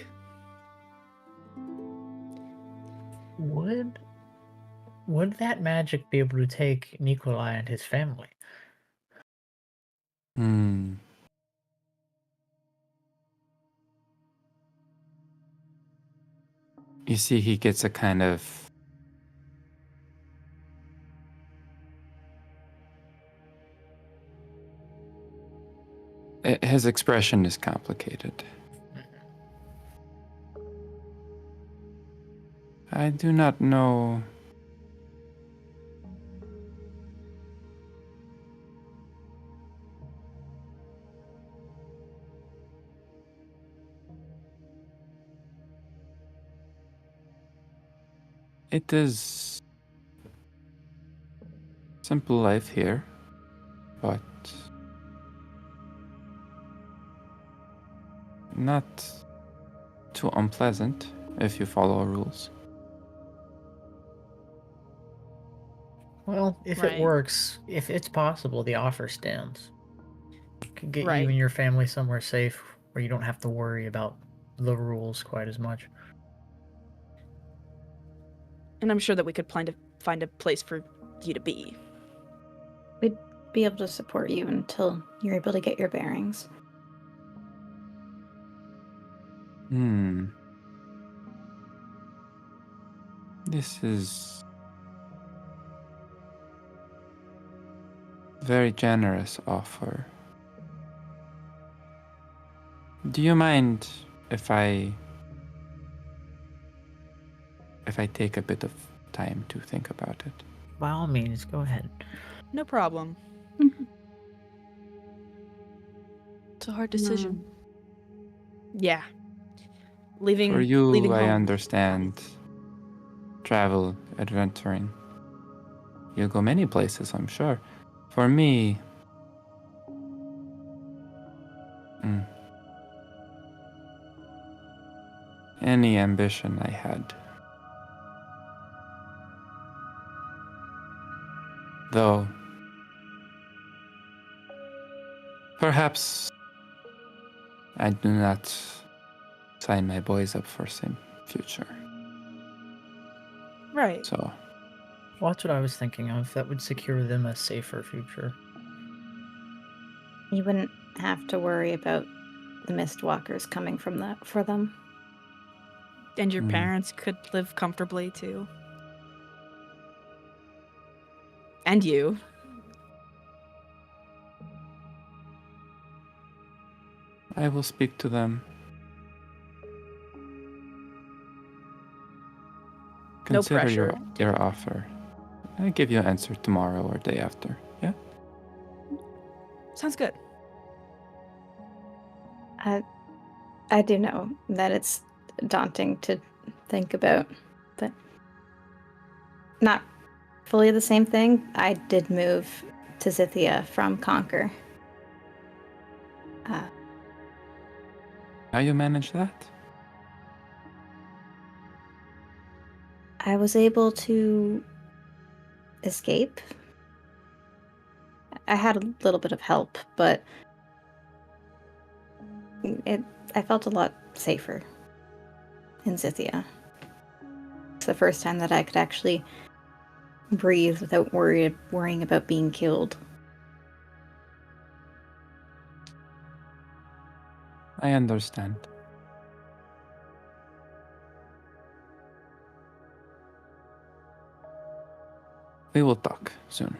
Would that magic be able to take Nikolai and his family? You see, he gets a kind of His expression is complicated. I do not know. It is simple life here, but not too unpleasant if you follow rules. Well, if Right. it works, if it's possible, the offer stands. Could get Right. you and your family somewhere safe where you don't have to worry about the rules quite as much. And I'm sure that we could find a place for you to be. We'd be able to support you until you're able to get your bearings. This is very generous offer. Do you mind if I take a bit of time to think about it? By all means, go ahead. No problem. It's a hard decision. Yeah. Leaving For you, leaving I home. understand travel, adventuring. You go many places, I'm sure. For me, any ambition I had. Though, perhaps I do not sign my boys up for same future. Right. So, Well, that's what I was thinking of. That would secure them a safer future. You wouldn't have to worry about the Mistwalkers coming from that for them. And your Mm. parents could live comfortably too. And you. I will speak to them. No Consider pressure. your offer. I'll give you an answer tomorrow or day after. Yeah? Sounds good. I do know that it's daunting to think about, but not fully the same thing. I did move to Zithia from Conquer. How you manage that? I was able to escape. I had a little bit of help, but I felt a lot safer in Zithia. It's the first time that I could actually breathe without worrying about being killed. I understand. We will talk soon.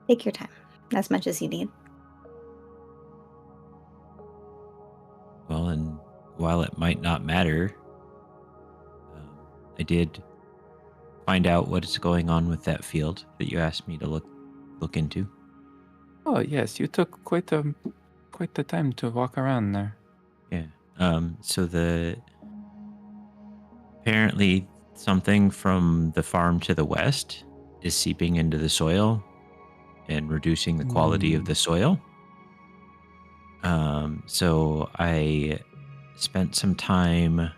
Take your time, as much as you need. Well, and while it might not matter, I did find out what is going on with that field that you asked me to look into. Oh yes, you took quite the time to walk around there. Yeah. So apparently something from the farm to the west is seeping into the soil and reducing the quality of the soil. So I spent some time.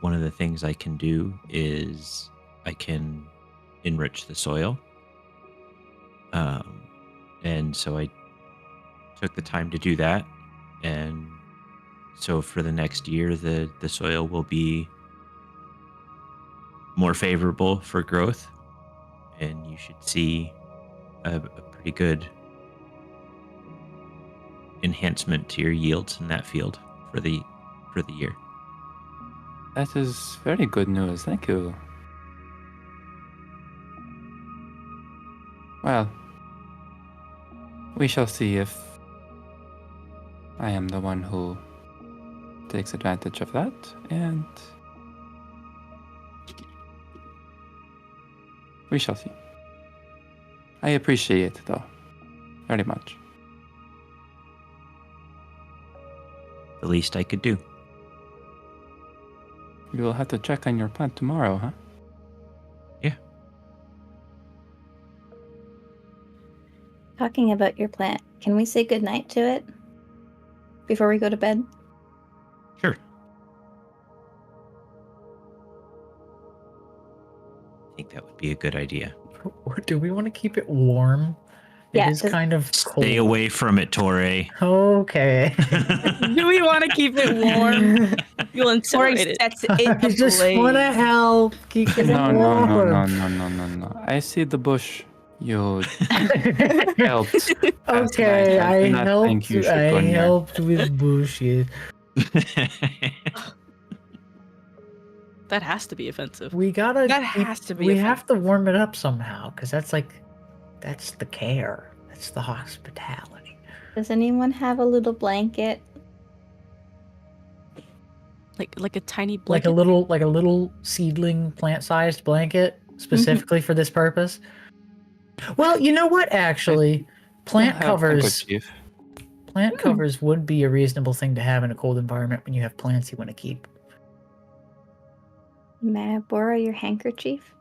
One of the things I can do is I can enrich the soil. And so I took the time to do that. And so for the next year, the soil will be more favorable for growth. And you should see a pretty good enhancement to your yields in that field for the year. That is very good news. Thank you. Well, we shall see if I am the one who takes advantage of that, and we shall see. I appreciate it, though, very much. The least I could do. You will have to check on your plant tomorrow, huh? Yeah. Talking about your plant, can we say goodnight to it before we go to bed? Sure. I think that would be a good idea. Do we want to keep it warm? Yeah, It is 'cause- kind of cold. Stay away from it, Tauré. Okay. Do we want to keep it warm? You'll Tori incinerate it. sets it I in just want to ablaze. help keep it No, no, no, warm. no. I see the bush you helped. last Okay, night. I do not think helped. you should I go near. helped with bullshit. That has to be offensive. We gotta. That has to be We have to warm it up somehow, because that's the care. That's the hospitality. Does anyone have a little blanket? Like a tiny Like blanket. a little seedling plant-sized blanket specifically for this purpose. Well, you know what? Actually, plant We'll have banquet covers. chief. Plant covers would be a reasonable thing to have in a cold environment when you have plants you want to keep. May I borrow your handkerchief?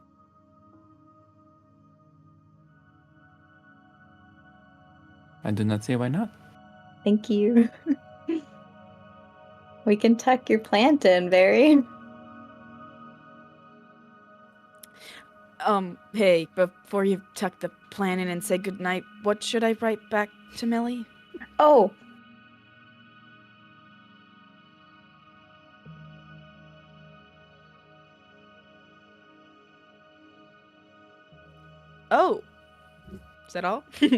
I do not see why not. Thank you. We can tuck your plant in, Barry. Hey, before you tuck the plan in and say goodnight, what should I write back to Millie? Oh, Oh. Is that all? Got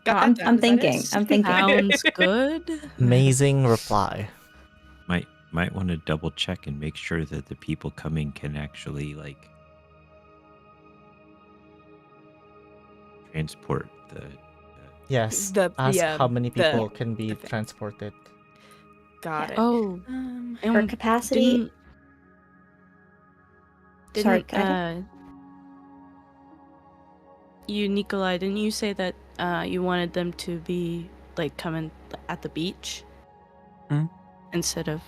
I'm that down. I'm Is that thinking. it? I'm thinking. Sounds good. Amazing reply. Might want to double check and make sure that the people coming can actually transport the Yes. The- Ask yeah, how many the- people can be the thing. transported. Got it. Oh, For and capacity. Sorry, didn't Kaede? you, Nikolai, didn't you say that you wanted them to be coming at the beach instead of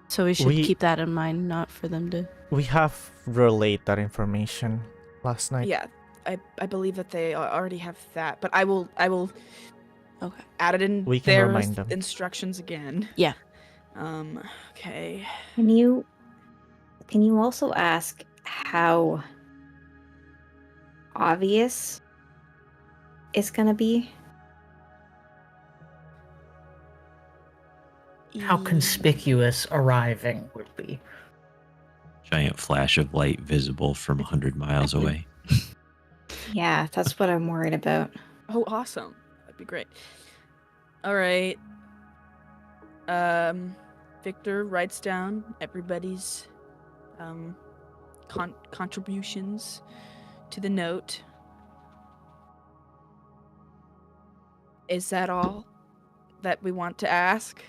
so we should keep that in mind, not for them to We have relayed that information last night. Yeah, I believe that they already have that, but I will okay. add it in We can their remind them. instructions again. Yeah. Okay. Can you also ask how obvious it's gonna be? How conspicuous arriving would be. giant flash of light visible from 100 miles away. Yeah, that's what I'm worried about. Oh, awesome. That'd be great. All right. Victor writes down everybody's contributions to the note. Is that all that we want to ask?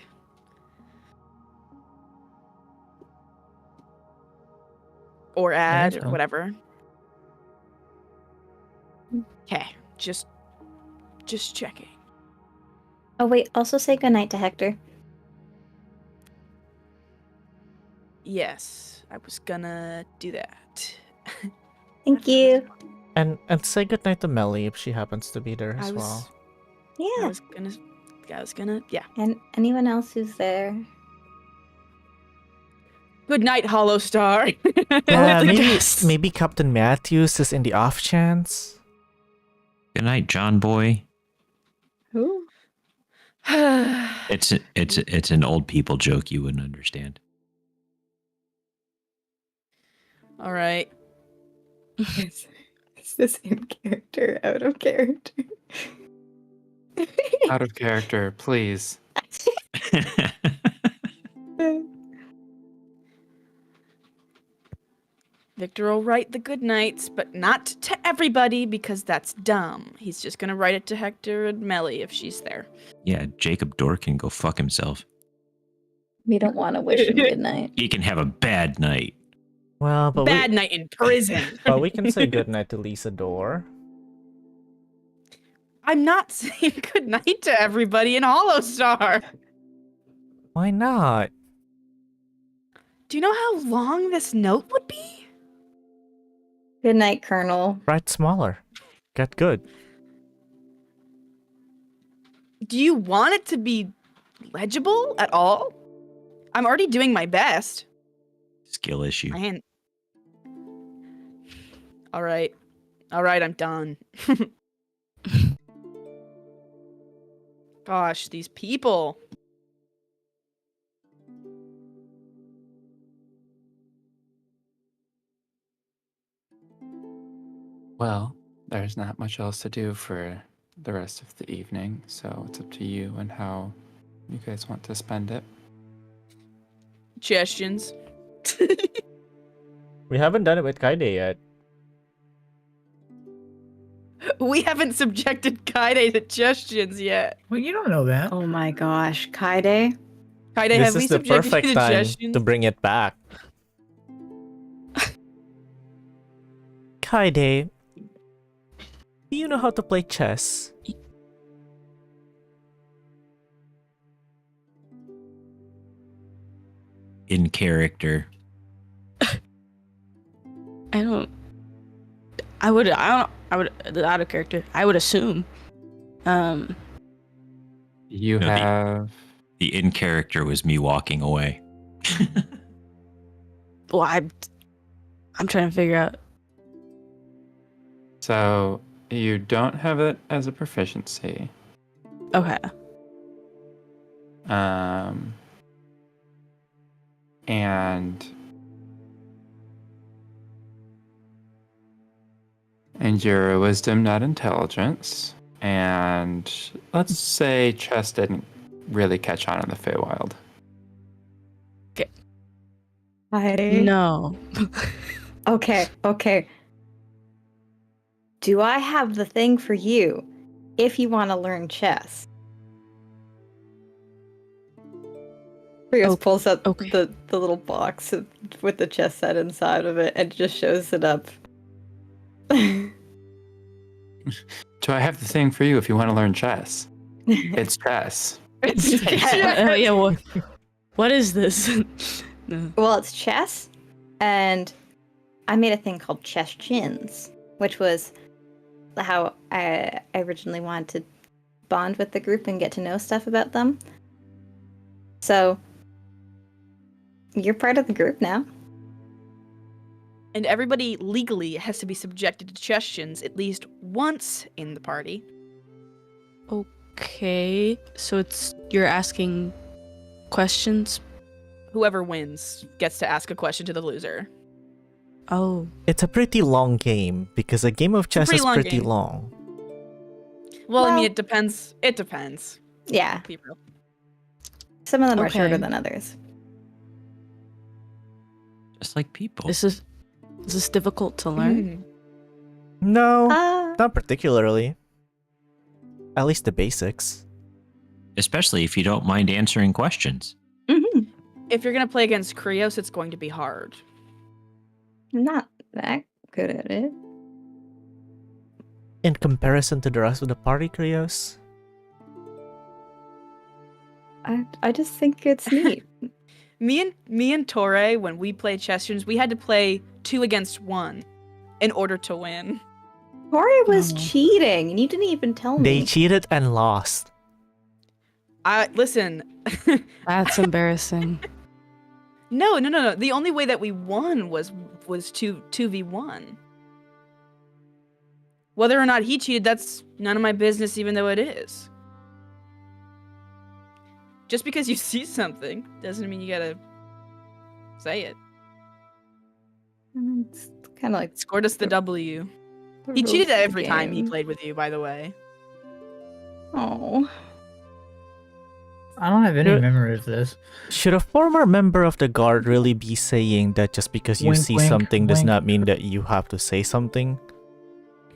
Or add, think or so. whatever. Okay, just checking. Oh wait, also say goodnight to Hector. Yes, I was gonna do that. Thank you. And say goodnight to Melly if she happens to be there as well. I Yeah. was gonna, yeah. And anyone else who's there. Good night, Hollow Star. Yeah, The maybe guests. maybe Captain Matthews is in the off chance. Good night, John boy. Who? It's an old people joke you wouldn't understand. All right. It's the same character out of character. Out of character, please. Victor will write the good nights, but not to everybody because that's dumb. He's just gonna write it to Hector and Melly if she's there. Yeah, Jacob Dorr can go fuck himself. We don't want to wish him good night. He can have a bad night. Well, but Bad night in prison. but we can say goodnight to Lisa Dorr. I'm not saying good night to everybody in Hollow Star. Why not? Do you know how long this note would be? Good night, Colonel. Write smaller. Get good. Do you want it to be legible at all? I'm already doing my best. Skill issue. Man. All right, I'm done. Gosh, these people. Well, there's not much else to do for the rest of the evening, so it's up to you and how you guys want to spend it. Suggestions. We haven't done it with Kaede yet. We haven't subjected Kaede to suggestions yet. Well, you don't know that. Oh my gosh, Kaede. Kaede, This have we is the subjected you perfect to time suggestions? to bring it back. Kaede, do you know how to play chess? In character. I would out of character. I would assume. You No, have The in character was me walking away. Well, I'm trying to figure out. so you don't have it as a proficiency. Okay. And your wisdom, not intelligence. And let's say chess didn't really catch on in the Feywild. Kaede. No. Okay. Do I have the thing for you if you want to learn chess? Krios pulls out the little box with the chess set inside of it and just shows it up. Do I have the thing for you if you want to learn chess? It's chess. It's Yeah. What is this? No. Well, it's chess, and I made a thing called chess chins, which was how I originally wanted to bond with the group and get to know stuff about them. So, you're part of the group now. And everybody legally has to be subjected to suggestions at least once in the party. Okay. So you're asking questions. Whoever wins gets to ask a question to the loser. Oh. It's a pretty long game because a game of chess pretty is long pretty game. long. Well, I Well- mean, it depends. It depends. Yeah, Be real. some of them are Okay. shorter than others. Just like people. Is this difficult to learn? Mm. No, Ah, not particularly. At least the basics. Especially if you don't mind answering questions. mhm. If you're gonna play against Krios, it's going to be hard. I'm not that good at it. In comparison to the rest of the party, Krios. I just think it's neat. Me and Tauré, when we played Chesterns, we had to play 2 against 1 in order to win. Tori was Oh. cheating, and you didn't even tell me. They cheated and lost. Listen. That's embarrassing. No. The only way that we won was 2v1. Whether or not he cheated, that's none of my business, even though it is. Just because you see something doesn't mean you gotta say it. It's kind of like Scored us the W. the He rules cheated of the every time he game. played with you, by the way. Oh, I don't have any Sure. memory of this. Should a former member of the guard really be saying that just because you Wink, see wink, something does wink. not mean that you have to say something?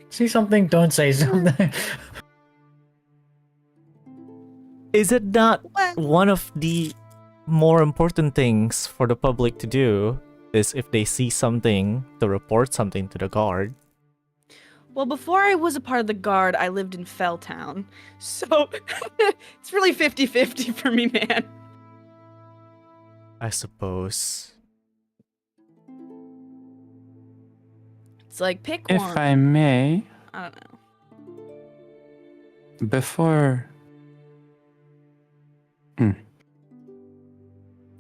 See something, don't say something. Is it not Well, one of the more important things for the public to do is if they see something to report something to the guard? well, before I was a part of the guard, I lived in Felltown. So it's really 50-50 for me, man. I suppose. It's like, pick If one. I may, I don't know.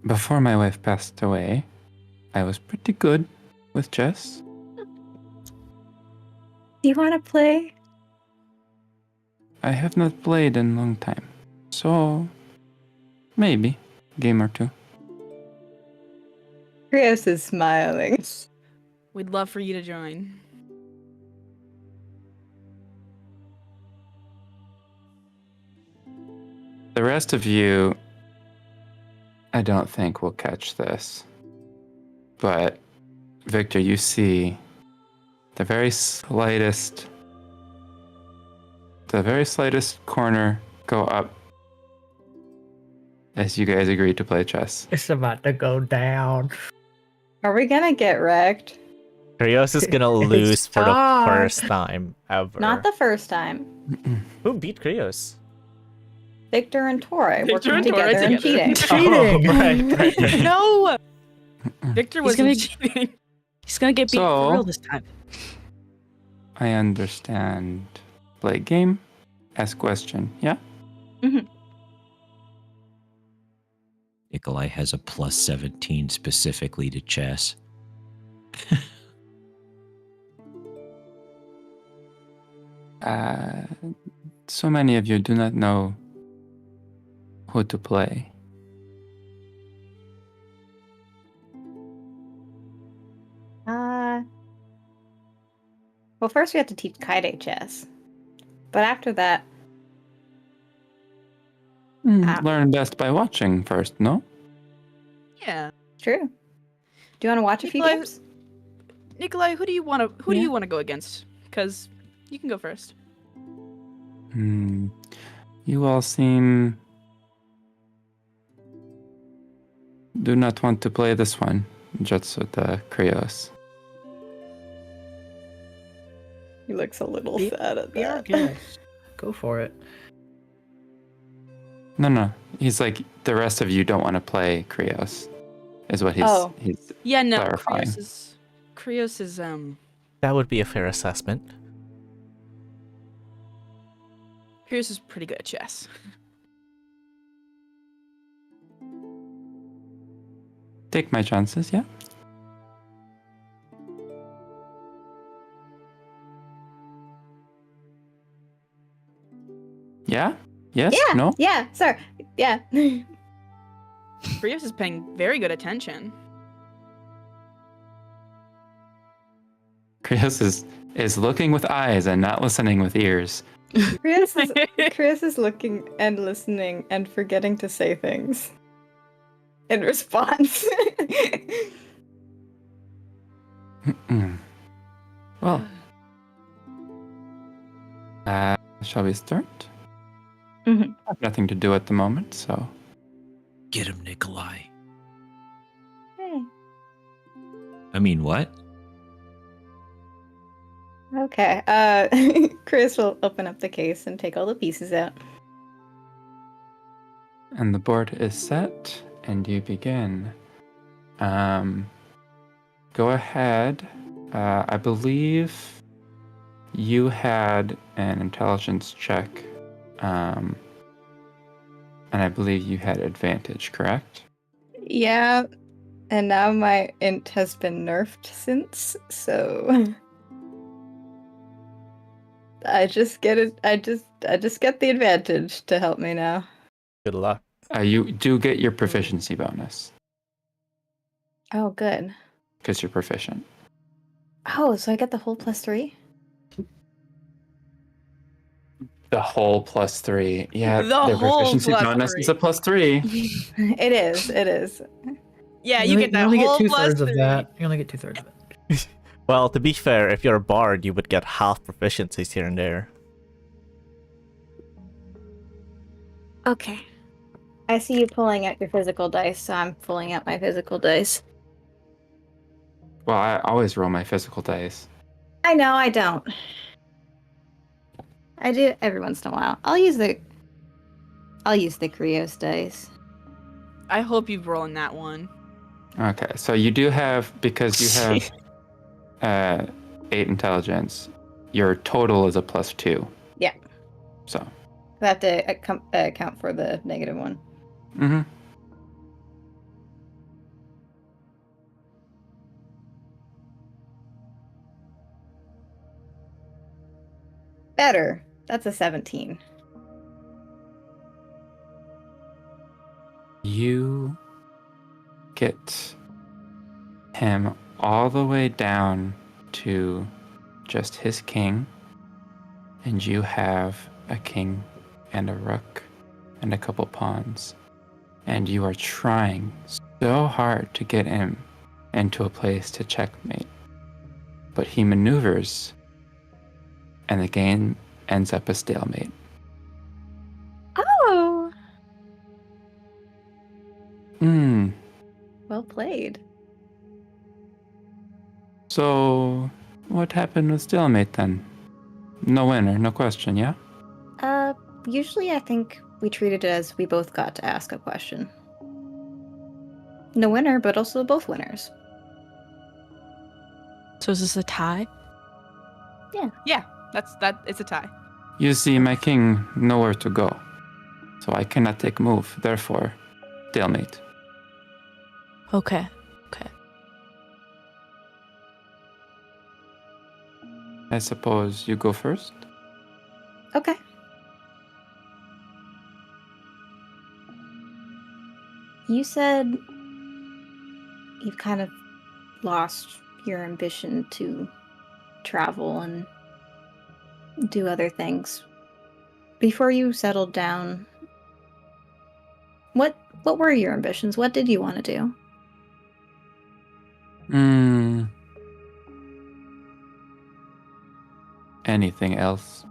before my wife passed away, I was pretty good with chess. Do you want to play? I have not played in a long time, so maybe game or two. Krios is smiling. We'd love for you to join. The rest of you, I don't think will catch this. But Victor, you see the very slightest corner go up as you guys agreed to play chess. It's about to go down. Are we gonna get wrecked? Krios is gonna lose for the Stop. first time ever. Not the first time. Who beat Krios? Victor and Tauré Victor working and Tauré together and cheating. Cheating. Oh, right. No! Victor was gonna- cheating. He's gonna get beat So- for real this time. I understand. Play game, ask question. Yeah? Nikolai has a plus 17 specifically to chess. So many of you do not know who to play. Well, first we have to teach Kaede chess. But after that, Learn best by watching first, no? Yeah. it's true. Do you want to watch a few Nikolai- games? Nikolai, who do you want to Yeah. go against? Because you can go first. You all seem do not want to play this one, Jutsu the Krios. He looks a little Be- sad at Be our that. guest. Go for it. No. He's like the rest of you don't want to play Krios, is what Oh. he's Yeah, no. Clarifying. Krios is That would be a fair assessment. Krios is pretty good at chess. take my chances, yeah? Yeah? Yes? Yeah, No? yeah, sir. Yeah. Krios is paying very good attention. Krios is looking with eyes and not listening with ears. Krios is looking and listening and forgetting to say things in response. Well, shall we start? Mhm. I have nothing to do at the moment, so Get him, Nikolai. Hey. I mean, what? Okay. Chris will open up the case and take all the pieces out. and the board is set, and you begin. Go ahead. I believe you had an intelligence check, and I believe you had advantage, correct? Yeah. And now my int has been nerfed since, so I just get it. I just get the advantage to help me now. Good luck. You do get your proficiency bonus Oh, good. because you're proficient. Oh, so I get the whole +3? The whole +3. Yeah, The their whole proficiency bonus is a +3. It is. It is. Yeah, you get that only whole get plus 2/3 of 3. that. You only get 2/3 of it. Well, to be fair, if you're a bard, you would get half proficiencies here and there. Okay. I see you pulling out your physical dice, so I'm pulling out my physical dice. Well, I always roll my physical dice. I know I don't. I do every once in a while. I'll use the Krios dice. I hope you've rolling that one. Okay, so you do have, because you have 8 intelligence, your total is a +2. Yeah. So. I have to account for the negative one. Mm-hmm. Better. That's a 17. You get him all the way down to just his king, and you have a king and a rook and a couple pawns, and you are trying so hard to get him into a place to checkmate, but he maneuvers and the game ends up a stalemate. Oh! Well played. So what happened with stalemate then? No winner, no question, yeah? Usually I think we treated it as we both got to ask a question. No winner, but also both winners. So is this a tie? Yeah, it's a tie. You see, my king nowhere to go, so I cannot take move. Therefore, stalemate. Okay. I suppose you go first. Okay. You said you've kind of lost your ambition to travel and do other things. Before you settled down, what were your ambitions? What did you want to do? Anything else?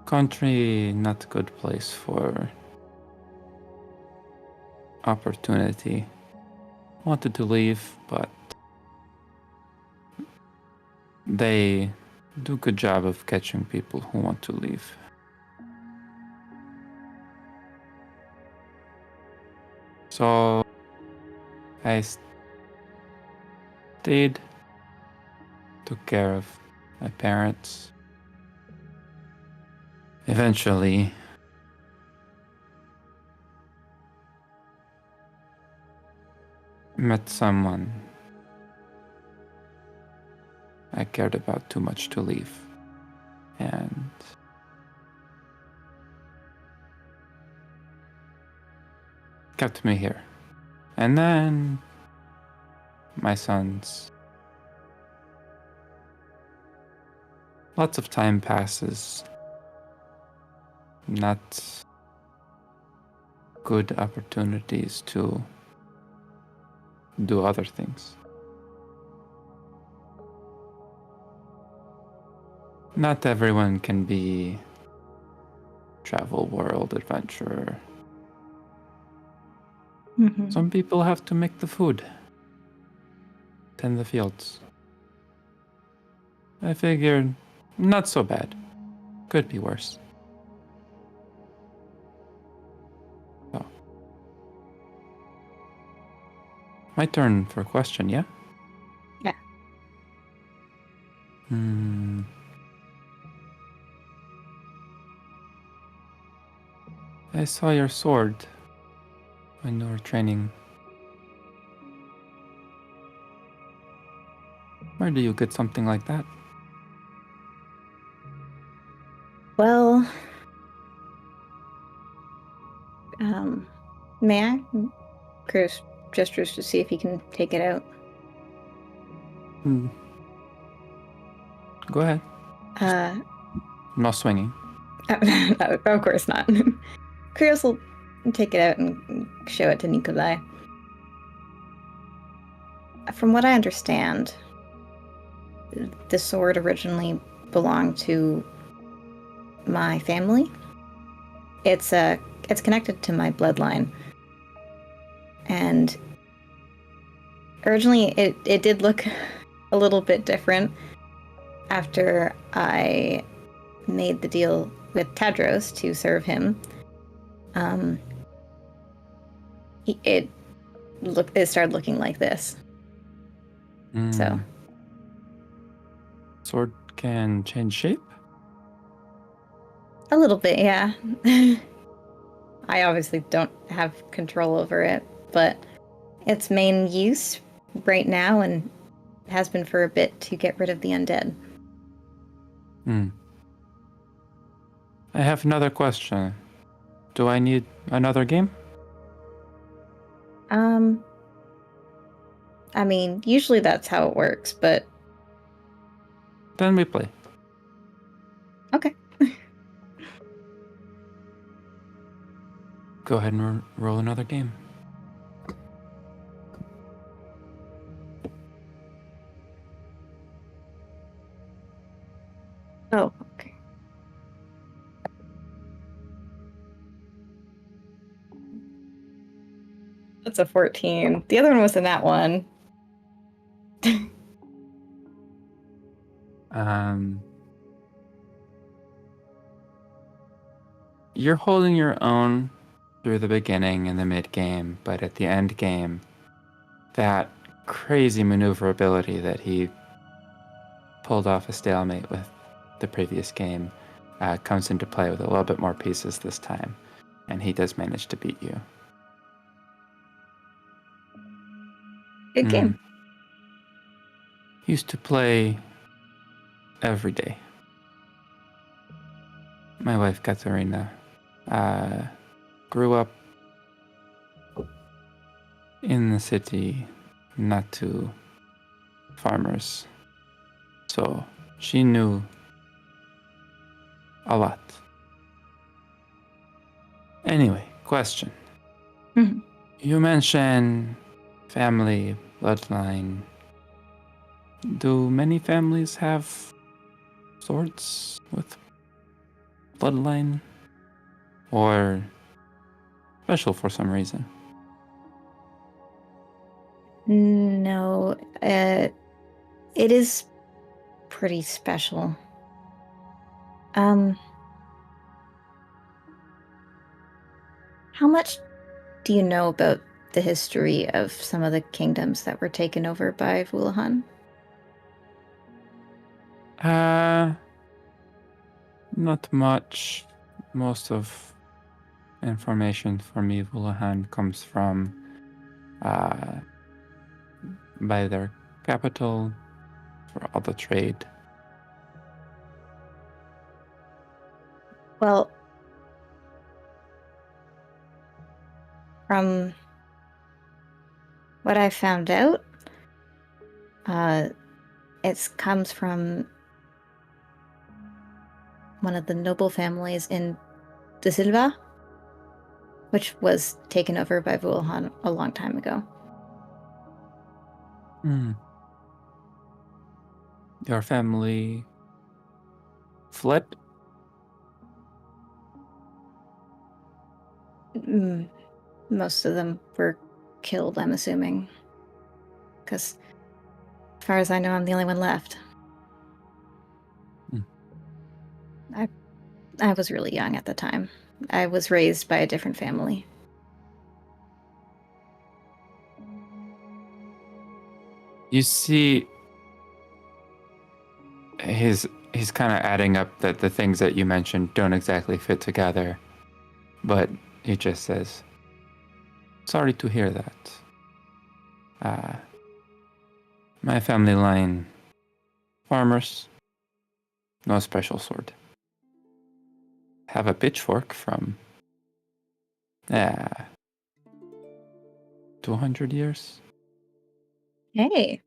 Country, not good place for opportunity. Wanted to leave, but they do a good job of catching people who want to leave. So I stayed, took care of my parents. Eventually, met someone I cared about too much to leave, and kept me here. And then my sons. Lots of time passes. Not good opportunities to do other things. Not everyone can be travel world adventurer. Mm-hmm. Some people have to make the food, tend the fields. I figured, not so bad. Could be worse. So. My turn for a question, yeah? Yeah. I saw your sword when you were training. Where do you get something like that? Well, may I? Krios gestures to see if he can take it out. Go ahead. No swinging. No, of course not. Krios will take it out and show it to Nikolai. From what I understand, the sword originally belonged to my family. It's connected to my bloodline. And originally it did look a little bit different after I made the deal with Tadros to serve him. It started looking like this. So sword can change shape? a little bit, yeah. I obviously don't have control over it, but its main use right now and has been for a bit to get rid of the undead. I have another question. Do I need another game? I mean, usually that's how it works, but Then we play. okay. Go ahead and roll another game. Oh, okay. That's a 14. The other one was in that one. You're holding your own through the beginning and the mid game, but at the end game, that crazy maneuverability that he pulled off a stalemate with the previous game comes into play with a little bit more pieces this time, and he does manage to beat you. Good game. Used to play every day. My wife Katarina grew up in the city, not to farmers, so she knew a lot. Anyway, question. Mhm. You mentioned family, bloodline. Do many families have swords with bloodline? Or special for some reason? No, it is pretty special. How much do you know about the history of some of the kingdoms that were taken over by Volthune? Not much. Most of information from Volthune comes from by their capital for all the trade. Well, from what I found out, it comes from one of the noble families in De Silva, which was taken over by Volthune a long time ago. Your family fled? Most of them were killed, I'm assuming. Because, as far as I know, I'm the only one left. I was really young at the time. I was raised by a different family. You see, he's kind of adding up that the things that you mentioned don't exactly fit together, but he just says, "Sorry to hear that. My family line, farmers, no special sword. Have a pitchfork from 200 years. Hey,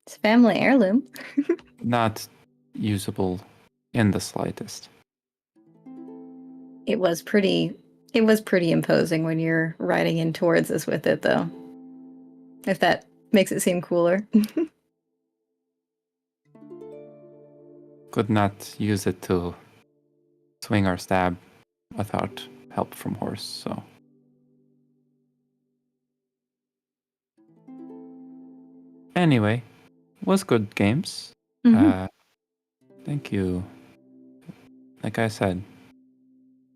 it's a family heirloom. Not usable in the slightest. It was pretty imposing when you're riding in towards us with it, though. If that makes it seem cooler. Could not use it to swing or stab without help from horse, so. Anyway, was good games. Thank you. Like I said,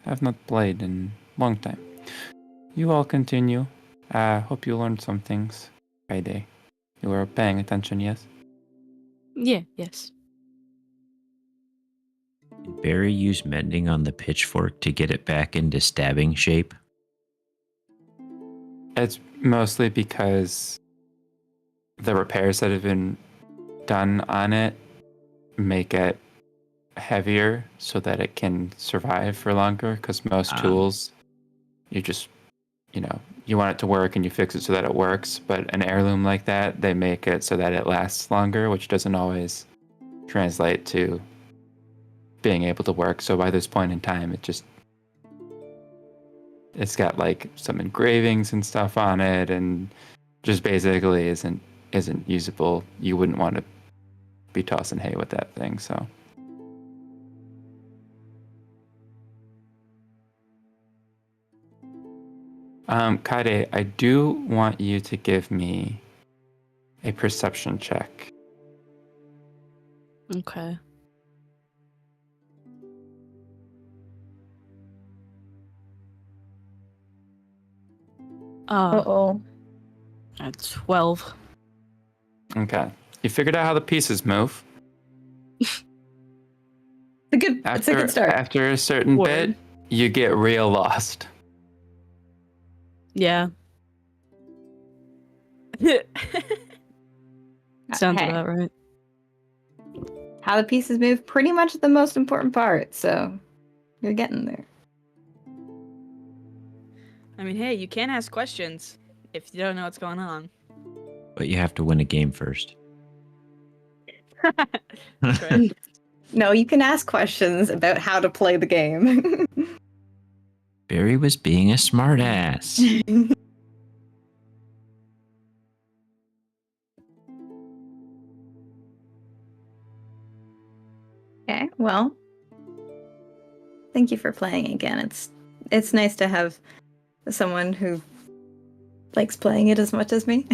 have not played in a long time. You all continue. Hope you learned some things. Kaede. You were paying attention, yes? Yeah, yes. Did Barry use mending on the pitchfork to get it back into stabbing shape? It's mostly because the repairs that have been done on it make it heavier so that it can survive for longer, because most tools, you just, you want it to work and you fix it so that it works, but an heirloom like that, they make it so that it lasts longer, which doesn't always translate to being able to work. So by this point in time, it's got like some engravings and stuff on it, and just basically isn't usable. You wouldn't want to be tossing hay with that thing, so. Kaede, I do want you to give me a perception check. Okay. Uh-oh. At 12. Okay. You figured out how the pieces move. It's a good start. After a certain bit, you get real lost. Yeah. Sounds Hey, about right. how the pieces move, pretty much the most important part, so you're getting there. I mean, hey, you can ask questions if you don't know what's going on. But you have to win a game first. That's right. No, you can ask questions about how to play the game. Barry was being a smartass. Okay, well, thank you for playing again. It's nice to have someone who likes playing it as much as me.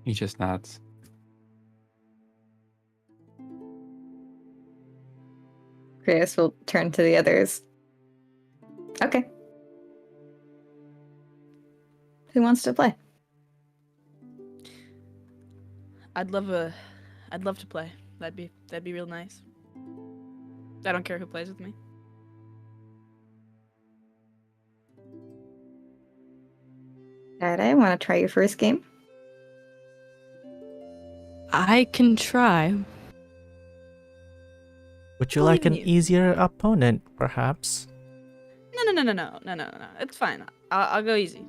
He just nods. Krios will turn to the others. Okay. Who wants to play? I'd love to play. That'd be real nice. I don't care who plays with me. Kaede, want to try your first game? I can try. Would you Believe like in an you. easier opponent, perhaps? No. It's fine. I'll go easy.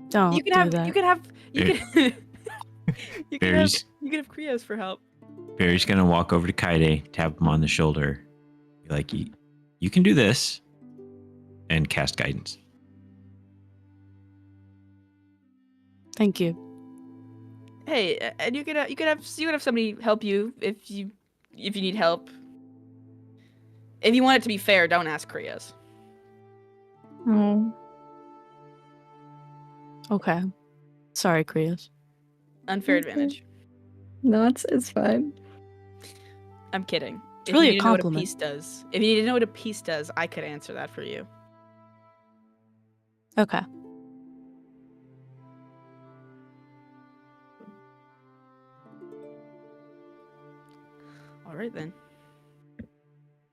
Don't You can do have. that. You can have. You can. You can have. Barry's, You can have Krios for help. Barry's gonna walk over to Kaede, tap him on the shoulder, be like, you can do this, and cast guidance. Thank you. Hey, and you could have somebody help you if you need help. If you want it to be fair, don't ask Krios. Oh. Okay. Sorry, Krios. Unfair Okay. advantage. No, it's fine. I'm kidding. It's really if a you need to know what a compliment. piece does, if you need to know what a piece does, I could answer that for you. Okay. All right then.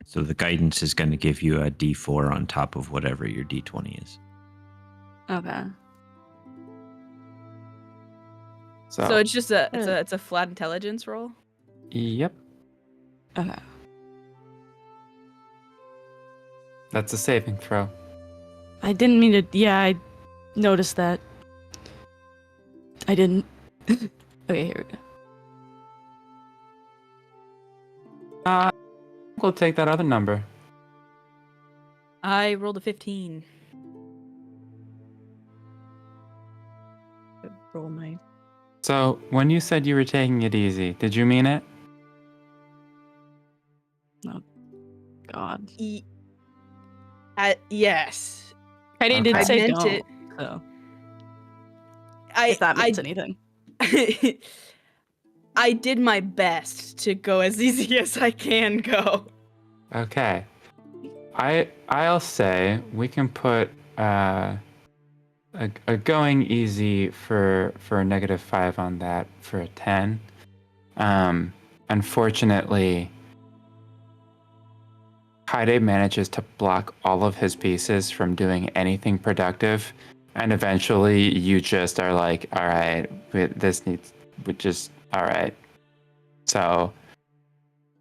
So the guidance is going to give you a D4 on top of whatever your D20 is. Okay. So it's just it's a flat intelligence roll. Yep. Okay. That's a saving throw. I didn't mean to. Yeah, I noticed that. I didn't. Okay, here we go. We'll take that other number. I rolled a 15. Roll my. So, when you said you were taking it easy, did you mean it? God. Yes. Kaede did Okay. say I meant don't. it. So, I, if that means I, anything. I did my best to go as easy as I can go. Okay. I'll say we can put a going easy for a -5 on that for a 10. Unfortunately, Kaede manages to block all of his pieces from doing anything productive, and eventually you just are like, all right, all right. So,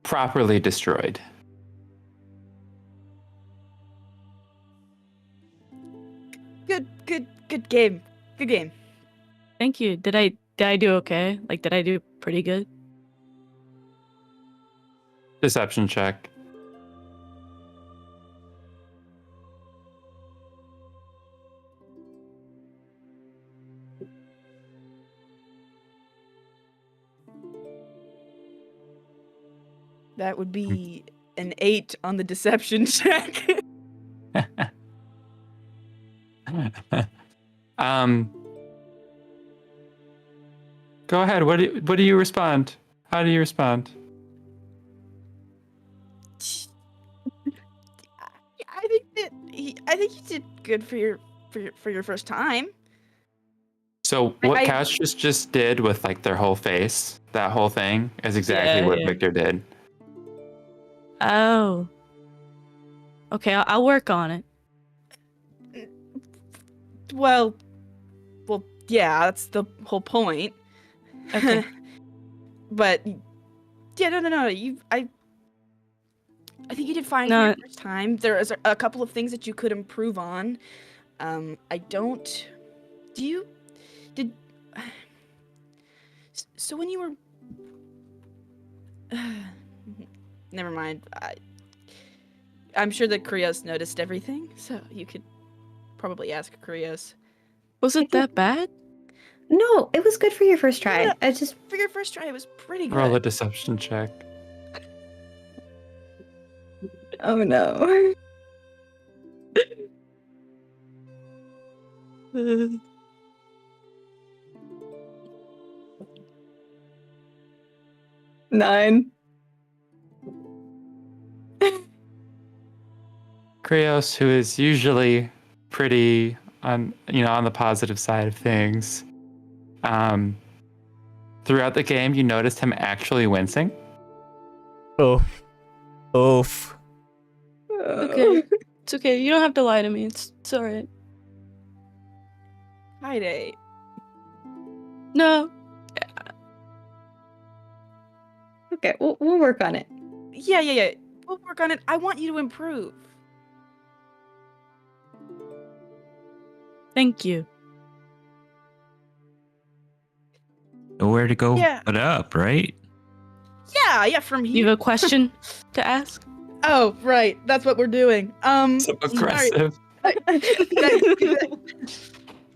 properly destroyed. Good game. Good game. Thank you. Did I do okay? Like, did I do pretty good? Deception check. That would be an 8 on the deception check. Go ahead. What do you respond? How do you respond? I think you did good for your first time. So what I- Couch just did with like their whole face, that whole thing, is exactly Yeah, what yeah. Victor did. Oh. Okay, I'll work on it. Well, yeah, that's the whole point. Okay. But yeah, no. I think you did fine No. for your first time. There is a couple of things that you could improve on. So when you were, never mind. I'm sure that Krios noticed everything, so you could probably ask Krios. Was it that bad? No, it was good for your first try. No. I just For your first try, it was pretty good. Roll a deception check. oh no. Nine. Krios, who is usually pretty on the positive side of things, throughout the game you noticed him actually wincing. Oof. Oof. Okay. It's okay. You don't have to lie to me. It's alright. Kaede. No. Okay, we'll work on it. Yeah. We'll work on it. I want you to improve. Thank you. Nowhere to go Yeah. but up, right? Yeah, from here. You have a question to ask? Oh, right. That's what we're doing. So sorry. aggressive.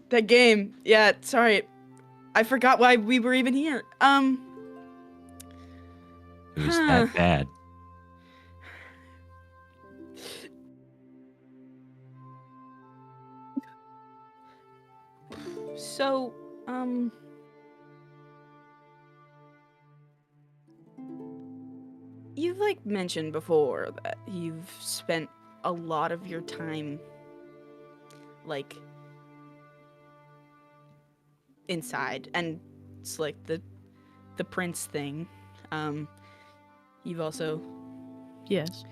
That game. Yeah, sorry. I forgot why we were even here. It was Huh. that bad. So, you've like mentioned before that you've spent a lot of your time like inside, and it's like the prince thing. You've also, Yes.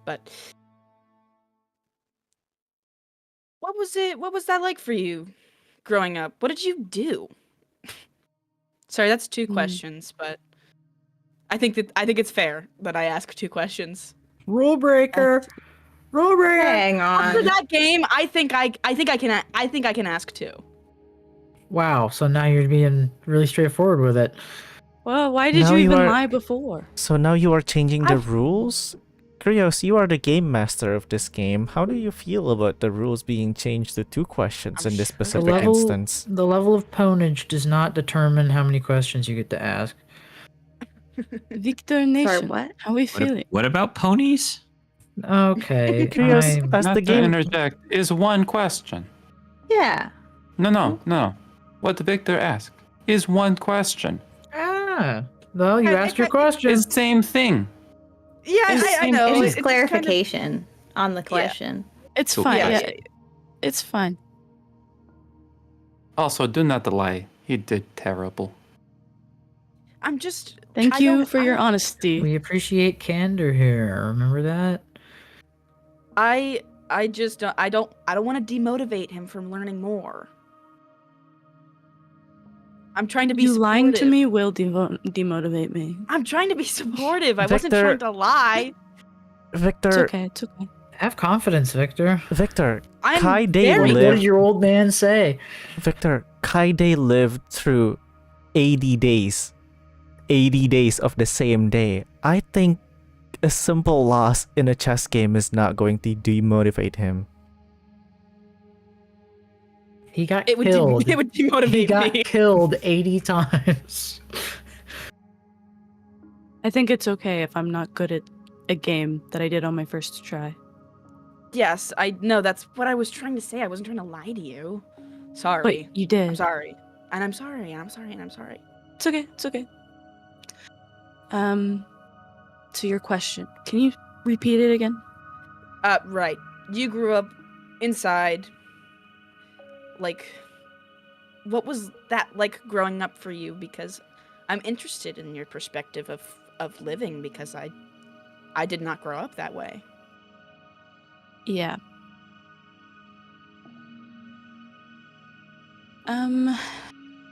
but what was that like for you growing up? What did you do? Sorry, that's 2 questions, but I think it's fair that I ask 2 questions. Rule breaker. Rule breaker. Hang After on. that game, I think I can ask 2. Wow, so now you're being really straightforward with it. Well, why did Now you you even are- lie before? So now you are changing the I've- rules? Krios, you are the game master of this game. How do you feel about the rules being changed to 2 questions I'm in this sure The specific level, instance? the level of ponage does not determine how many questions you get to ask. Victor Nation. what? How are we feeling? What about ponies? Okay, Krios, I'm... as Not the to game interject, is one question. Yeah. No. What Victor asked is one question. Ah, well, you I- asked your I- question. It's the same thing. Yeah, I know. It's just kind of- clarification on the question. It's Cool. fine. Yeah, Yeah, yeah. it's fine. Also, do not lie. He did terrible. I'm just. Thank I you don't- for I your don't- honesty. We appreciate candor here. Remember that? I just don't. I don't want to demotivate him from learning more. I'm trying to be You lying to supportive. me will demotivate me. I'm trying to be supportive. I wasn't Victor- trying to lie. It's Victor, okay. It's okay. Have confidence, Victor. Victor, I'm Kaede very. What lived- did your old man say? Victor, Kaede lived through 80 days. 80 days of the same day. I think a simple loss in a chess game is not going to demotivate him. He got It would. killed. It would demotivate He got me. killed 80 times. I think it's okay if I'm not good at a game that I did on my first try. Yes, I know. That's what I was trying to say. I wasn't trying to lie to you. Sorry. But you did. I'm sorry. And I'm sorry. And I'm sorry. And I'm sorry. It's okay. It's okay. To your question, can you repeat it again? Right. You grew up inside. Like, what was that like growing up for you? Because I'm interested in your perspective of living, because I did not grow up that way. Yeah.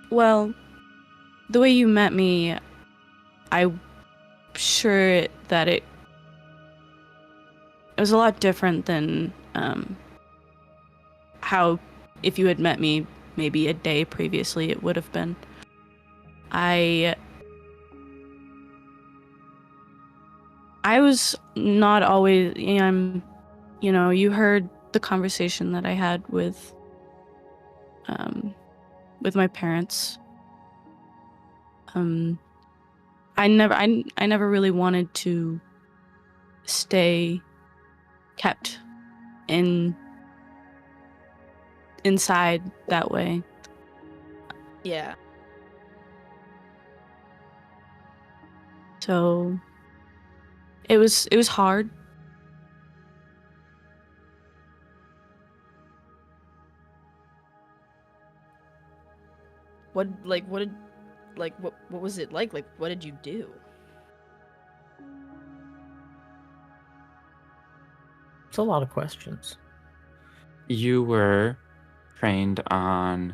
Well, the way you met me, I'm sure that it was a lot different than how if you had met me maybe a day previously it would have been. I was not always, you know, you heard the conversation that I had with my parents. I never really wanted to stay kept inside that way. Yeah. So it was hard. What was it like? Like, what did you do? It's a lot of questions. You were trained on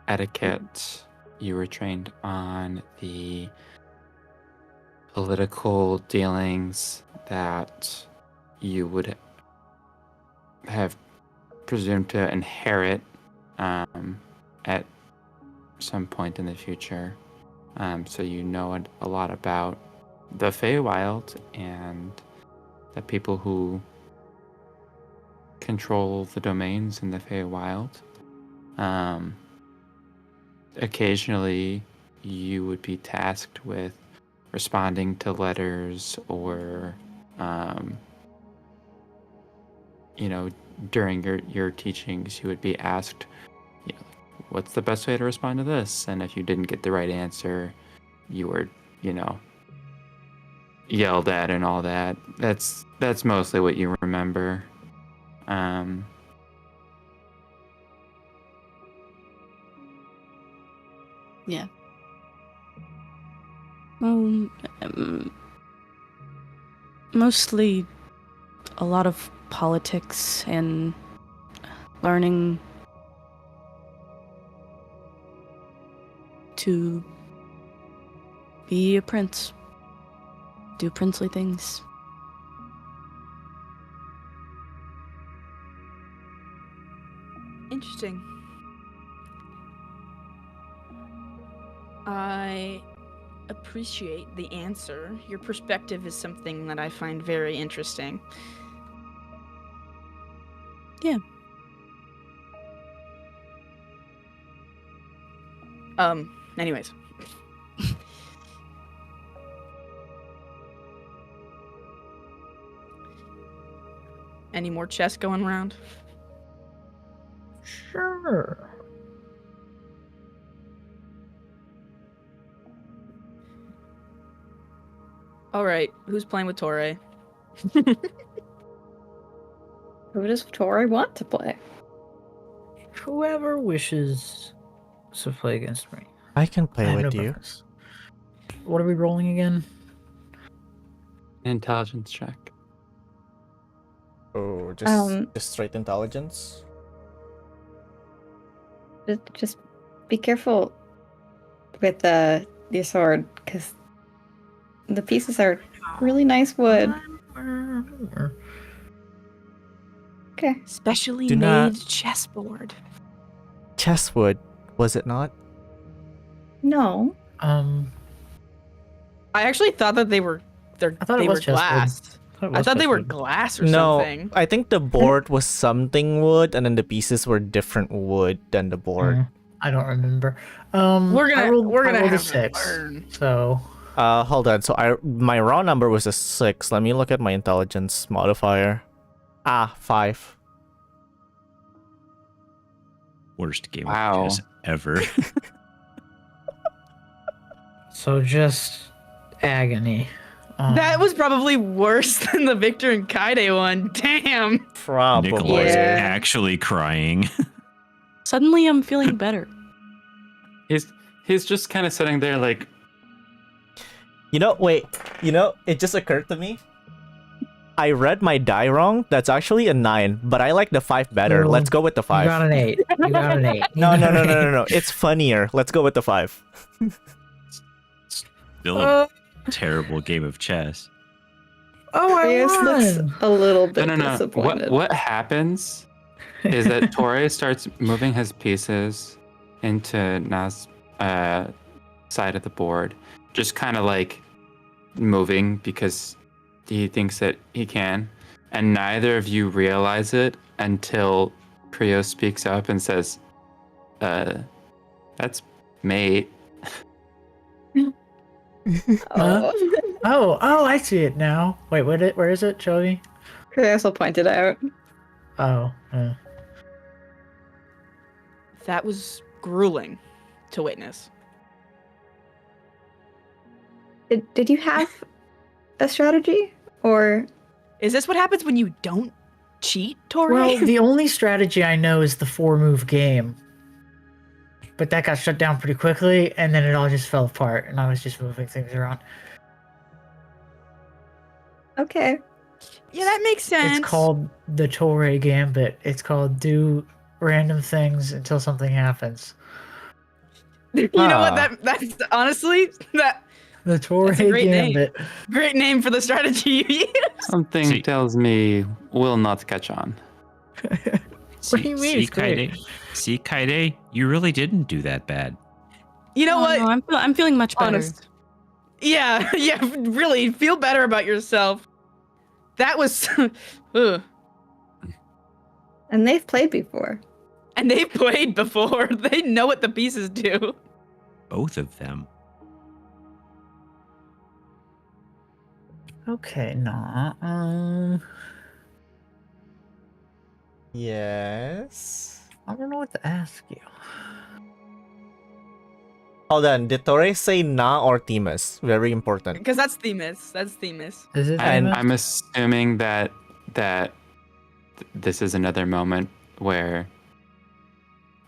etiquette. You were trained on the political dealings that you would have presumed to inherit at some point in the future. So you know a lot about the Feywild and the people who control the domains in the Feywild. Occasionally, you would be tasked with responding to letters or, during your teachings, you would be asked, what's the best way to respond to this? And if you didn't get the right answer, you were, yelled at and all that. That's mostly what you remember. Yeah. Mostly a lot of politics and learning to be a prince, do princely things. Interesting. I appreciate the answer. Your perspective is something that I find very interesting. Yeah. Anyways. Any more chess going around? Sure. All right, who's playing with Tauré? Who does Tauré want to play? Whoever wishes to play against me. I can I play have with no you. preference. What are we rolling again? Intelligence check. Oh, Um, just straight intelligence. Just be careful with your sword, because the pieces are really nice wood. Okay. Specially Do made not- chessboard. Chesswood, was it not? No. Um, I actually thought that they were I thought it they was were chessboard. glass. I thought they were glass or No, something. I think the board was something wood, and then the pieces were different wood than the board. I don't remember. We're I gonna rolled a have to 6. learn. So Hold on. So my raw number was a 6. Let me look at my intelligence modifier. 5. Worst game Wow. of chess ever. just agony. That was probably worse than the Victor and Kaede one. Damn. Probably. Nikolai's Yeah. actually crying. Suddenly I'm feeling better. He's just kind of sitting there like, Wait. It just occurred to me. I read my die wrong. That's actually a 9, but I like the 5 better. Well, Let's go with the 5. You got an 8. You got an 8. No. It's funnier. Let's go with the 5. Still a terrible game of chess. Oh, I Krios looks won. a little bit no. disappointed. What happens is that Tauré starts moving his pieces into Na's side of the board, just kind of like moving because he thinks that he can, and neither of you realize it until Krios speaks up and says, that's mate. Oh. Oh, I see it now. Wait, where is it, Joey? Krios will point it out. Oh, That was grueling to witness. Did you have a strategy? Or Is this what happens when you don't cheat, Tauré? well, the only strategy I know is the 4-move game. But that got shut down pretty quickly, and then it all just fell apart, and I was just moving things around. okay. Yeah, that makes sense. It's called the Tauré Gambit. It's called do random things until something happens. You know what? That's honestly The That's a Tauré great name. Gambit. great name for the strategy you use. Something See- tells me will not catch on. What do you mean? It's great. Kaede, you really didn't do that bad. You know what? No, I'm feeling much better. Honest. Yeah, really feel better about yourself. That was ugh. And they've played before. And they've played before. They know what the pieces do. Both of them. Okay, nah. Yes. I don't know what to ask you. Hold on. Did Tauré say Na or Themis? Very important. Because that's Themis. That's Themis. Is it? And Themis? I'm assuming that this is another moment where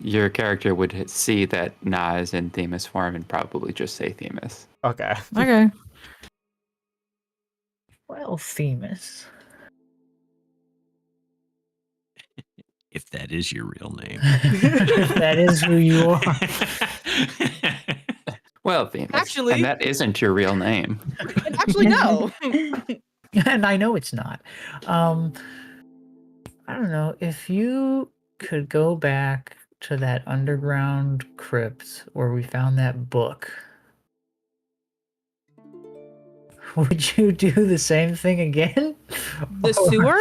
your character would see that Na is in Themis form and probably just say Themis. Okay. Okay. Well, Themis. If that is your real name. That is who you are. Well, Themis. Actually- and that isn't your real name. Actually, no. And I know it's not. I don't know if you could go back to that underground crypt where we found that book, would you do the same thing again? The Or sewer?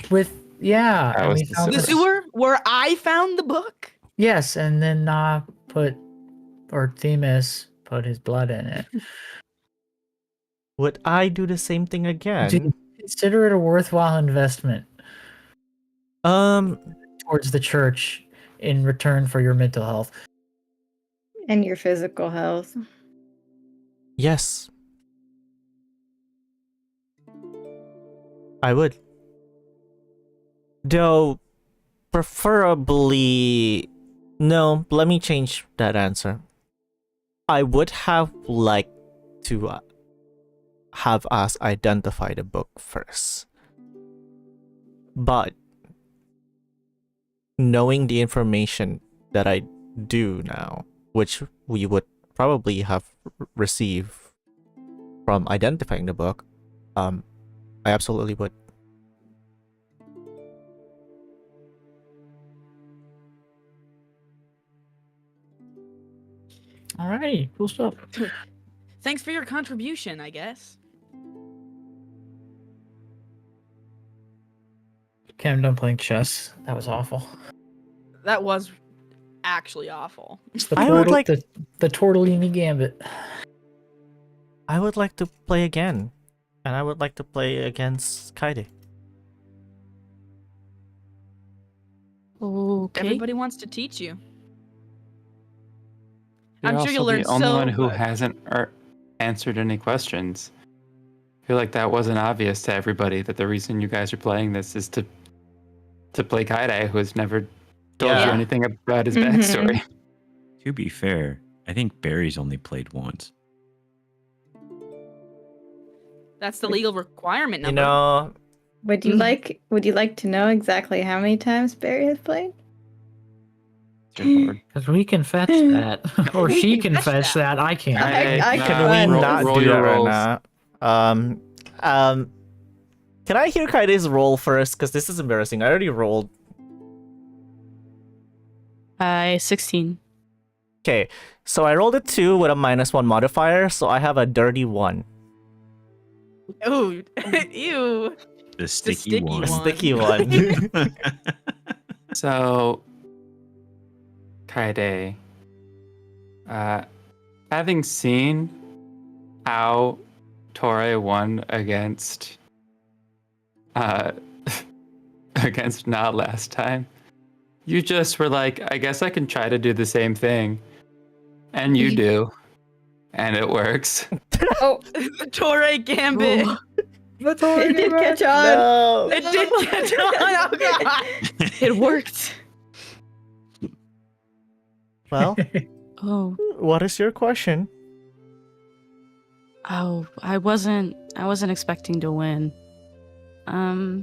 With yeah, That and was we the found The sewer. sewer where I found the book? Yes, and then Themis put his blood in it. Would I do the same thing Do again? you consider it a worthwhile investment Um, towards the church in return for your mental health? And your physical health. yes. I would. Though, preferably... No, let me change that answer. I would have liked to have us identify the book first. But, knowing the information that I do now, which we would probably have received from identifying the book, I absolutely would. Alrighty, cool stuff. Thanks for your contribution, I guess. Okay, I'm done playing chess. That was awful. That was actually awful. The I would like- the Tortellini Gambit. I would like to play again. And I would like to play against Kaede. Okay. Everybody wants to teach you. You're I'm sure also you'll learn the only so one who much. hasn't answered any questions. I feel like that wasn't obvious to everybody that the reason you guys are playing this is to play Kaede, who has never told you Yeah. anything about his Mhm. backstory. To be fair, I think Barry's only played once. That's the legal requirement You number. know, Would you like to know exactly how many times Barry has played? Straightforward. Because we can fetch that. Or We she can can fetch fetch that. I can't. I Nah, can can we run. not roll do your that right rolls. now? Can I hear Kaede's roll first? Because this is embarrassing. I already rolled. 16. Okay, so I rolled a 2 with a -1 modifier, so I have a dirty 1. Ooh, ew. The sticky, sticky one. A one. sticky one. So, Kaede, having seen how Tauré won against against Na last time, you just were like, I guess I can try to do the same thing, and you do, and it works. Oh, The Tauré Gambit. Ooh. it did catch on. No. It did catch on. Oh, God. It worked. Well, Oh. what is your question? Oh, I wasn't expecting to win. Hmm.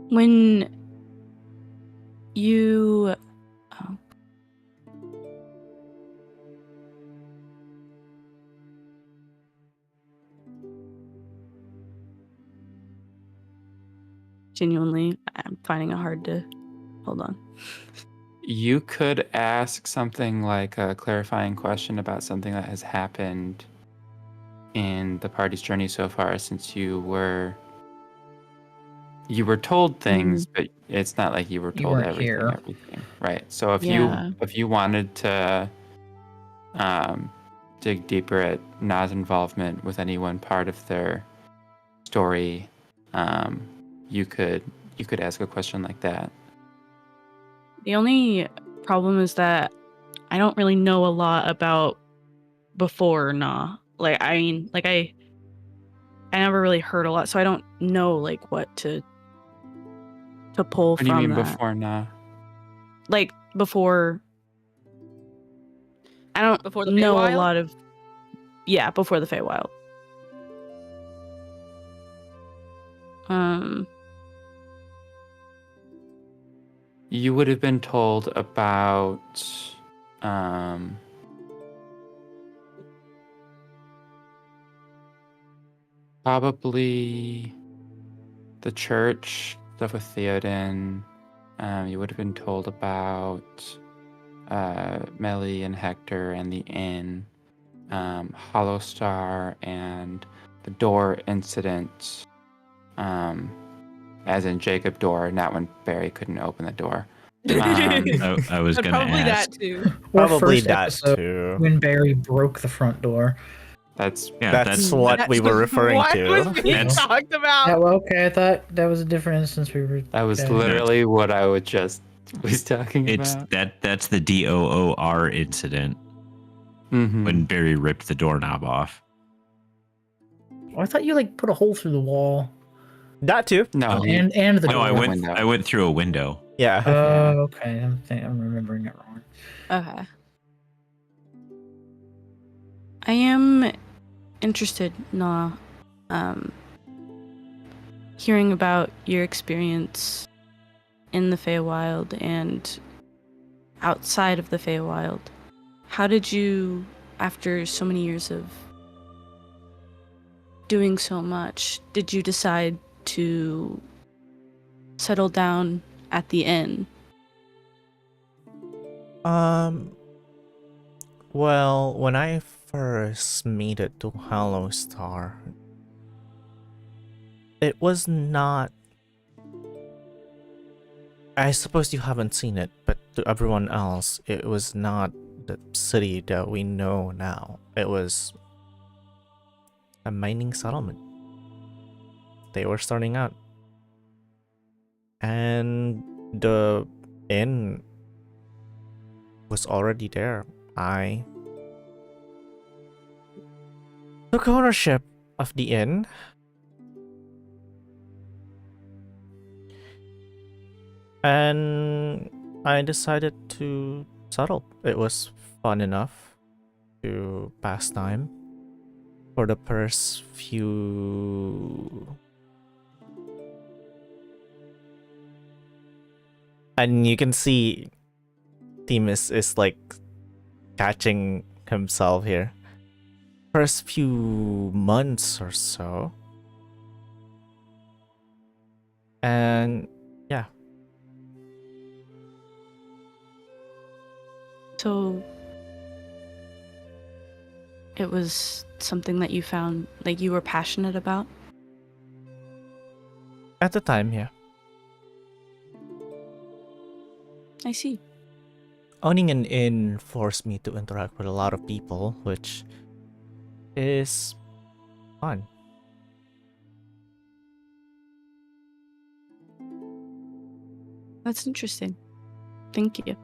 When you genuinely, I'm finding it hard to hold on. You could ask something like a clarifying question about something that has happened in the party's journey so far, since you were told things, but it's not like you were You told weren't everything, here. right? So if Yeah. you wanted to dig deeper at Na's involvement with any one part of their story, you could ask a question like that. The only problem is that I don't really know a lot about before Nah. Like, I mean, like I never really heard a lot, so I don't know like what to pull What do you from mean that. before Na? Like before, I don't Before the know a Feywild? lot of. Yeah, before the Feywild. You would have been told about Probably the church stuff with Theoden. You would have been told about Melly and Hector and the inn, Hollow Star and the door incident, as in Jacob door, not when Barry couldn't open the door. I was But gonna probably ask. that too. Or Probably first that episode, too. when Barry broke the front door. That's Yeah, That's what we were referring what to. was being That's- talked about. Yeah, well, okay, I thought that was a different instance we were. that was okay. literally what I was just talking It's about. that's the DOOR incident Mhm. when Barry ripped the doorknob off. Oh, I thought you like put a hole through the wall That too. No, he- and the No, door. window. I went through a window. Yeah. Oh, okay. I'm remembering it wrong. Okay. I am interested, hearing about your experience in the Feywild and outside of the Feywild. How did you, after so many years of doing so much, did you decide to settle down at the inn? Well, when I first made it to Hollow Star, it was not. I suppose you haven't seen it, but to everyone else, it was not the city that we know now. It was a mining settlement. They were starting out. And the inn was already there. I took ownership of the inn. And I decided to settle. It was fun enough to pass time for the first few. And you can see Themis is like catching himself here. First few months or so. And yeah. So it was something that you found, like, you were passionate about? At the time, yeah. I see. Owning an inn forced me to interact with a lot of people, which is fun. That's interesting. Thank you.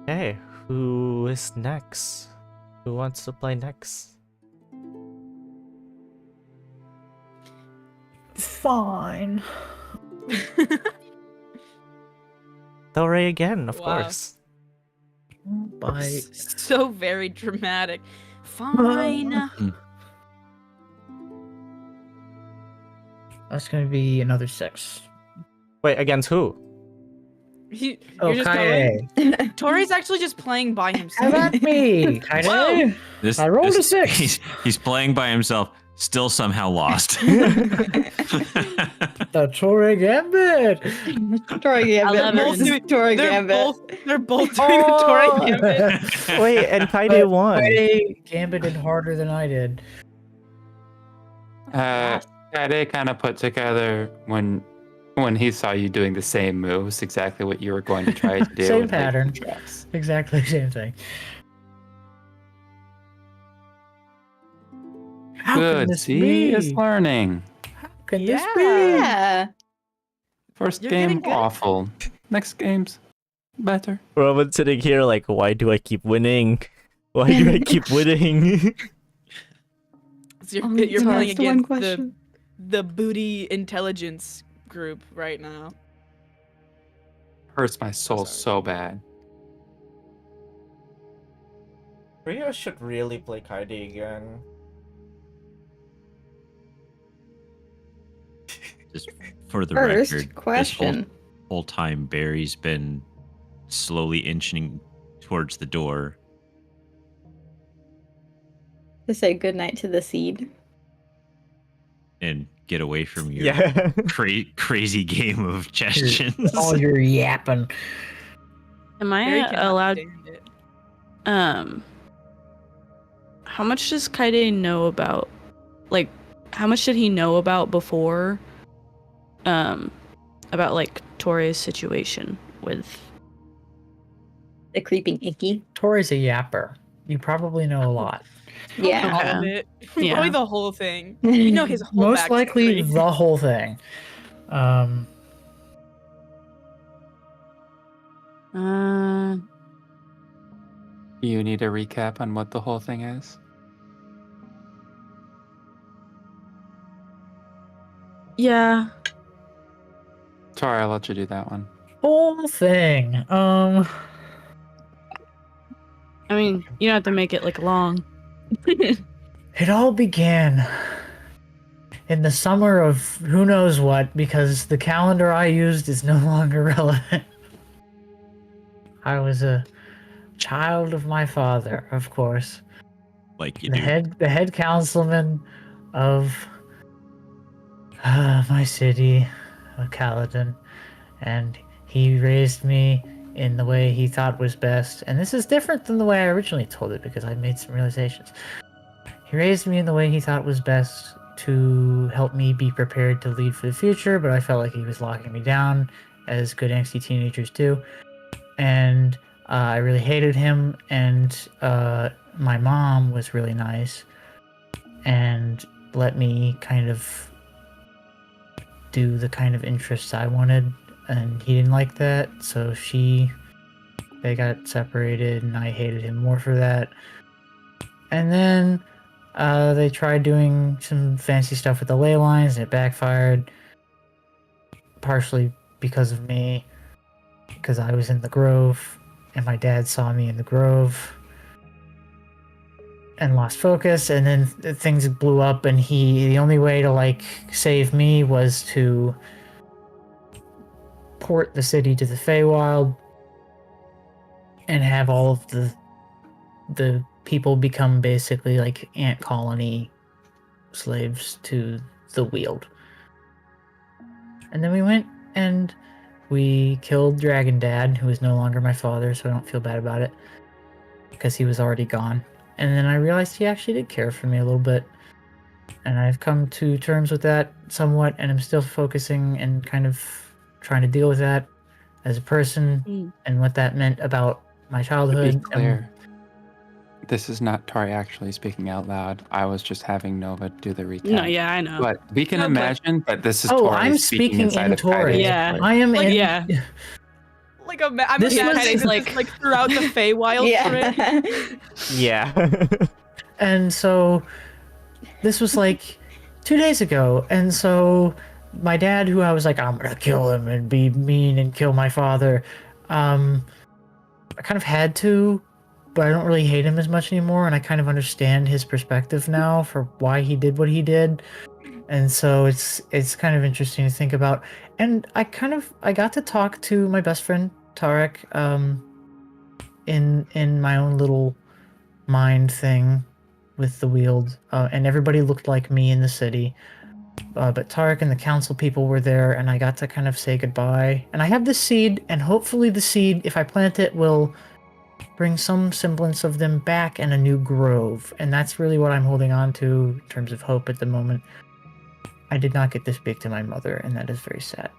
Hey, who is next? Who wants to play next? Fine. Tauré again, of Wow. course. Bye. So very dramatic. Fine. That's gonna be another 6. Wait, against who? Oh, You're just going. Kaede. Tori's actually just playing by How himself. about me? Kaede? This, I rolled a this- 6. He's playing by himself, still somehow lost. The Tauré Gambit. Tory Gambit. 11. Tory They're Gambit. they're both doing the Tori Gambit. Wait, and Kaede won. Kaede gambited harder than I did. Kaede kind of put together when he saw you doing the same moves, exactly what you were going to try to do. Same with, like, pattern. tracks. Exactly the same thing. How can Good. this See, be? it's learning. How can this Yeah. be? Yeah. First You're game getting good. awful. Next game's better. Roman sitting here like, why do I keep winning? Why do I keep winning? So Oh, you're sorry, playing it's the one against question. the booty intelligence group right now. Hurts my soul Sorry. so bad. Krios should really play Kaede again. Just for the First record, question. this whole time Barry's been slowly inching towards the door. To say goodnight to the seed. And get away from your Yeah. crazy game of gestions. All your yapping. Am Barry I cannot allowed? stand it. How much does Kaede know about? Like, how much did he know about before? About like Tauré's situation with. The creeping icky. Tori's a yapper. You probably know a lot. Yeah. All of Okay. it. Yeah. Probably the whole thing. You know his whole Most likely backstory. the whole thing. You need a recap on what the whole thing is? Yeah. Sorry, I'll let you do that one. Whole thing. I mean, you don't have to make it like long. It all began in the summer of who knows what, because the calendar I used is no longer relevant. I was a child of my father, of course. Like you The do. head councilman of my city of Caledon, and he raised me in the way he thought was best. And this is different than the way I originally told it, because I made some realizations. He raised me in the way he thought was best to help me be prepared to lead for the future, but I felt like he was locking me down, as good angsty teenagers do. And I really hated him, and my mom was really nice and let me kind of do the kind of interests I wanted, and he didn't like that, so they got separated, and I hated him more for that. And then they tried doing some fancy stuff with the ley lines, and it backfired, partially because of me, because I was in the grove, and my dad saw me in the grove and lost focus, and then things blew up, and the only way to like save me was to port the city to the Feywild and have all of the people become basically like ant colony slaves to the Weald. And then we went and we killed Dragon Dad, who is no longer my father, so I don't feel bad about it, because he was already gone. And then I realized he actually did care for me a little bit. And I've come to terms with that somewhat, and I'm still focusing and kind of trying to deal with that as a person and what that meant about my To childhood. be clear, this is not Tauré actually speaking out loud. I was just having Nova do the recap. No, yeah, I know. But we can No, but- imagine that this is Oh, Tauré I'm speaking speaking inside in of Kaede. Tauré. Yeah. I am Like, in. yeah. Like I'm This imagining was- this is, like throughout the Feywild trip. Yeah. Yeah. And so this was like 2 days ago. And so my dad, who I was like, I'm going to kill him and be mean and kill my father, I kind of had to, but I don't really hate him as much anymore. And I kind of understand his perspective now for why he did what he did. And so it's kind of interesting to think about. And I got to talk to my best friend, Tarek, in my own little mind thing with the Weald, and everybody looked like me in the city, but Tarek and the council people were there, and I got to kind of say goodbye. And I have the seed, and hopefully the seed, if I plant it, will bring some semblance of them back and a new grove. And that's really what I'm holding on to in terms of hope at the moment. I did not get to speak to my mother, and that is very sad.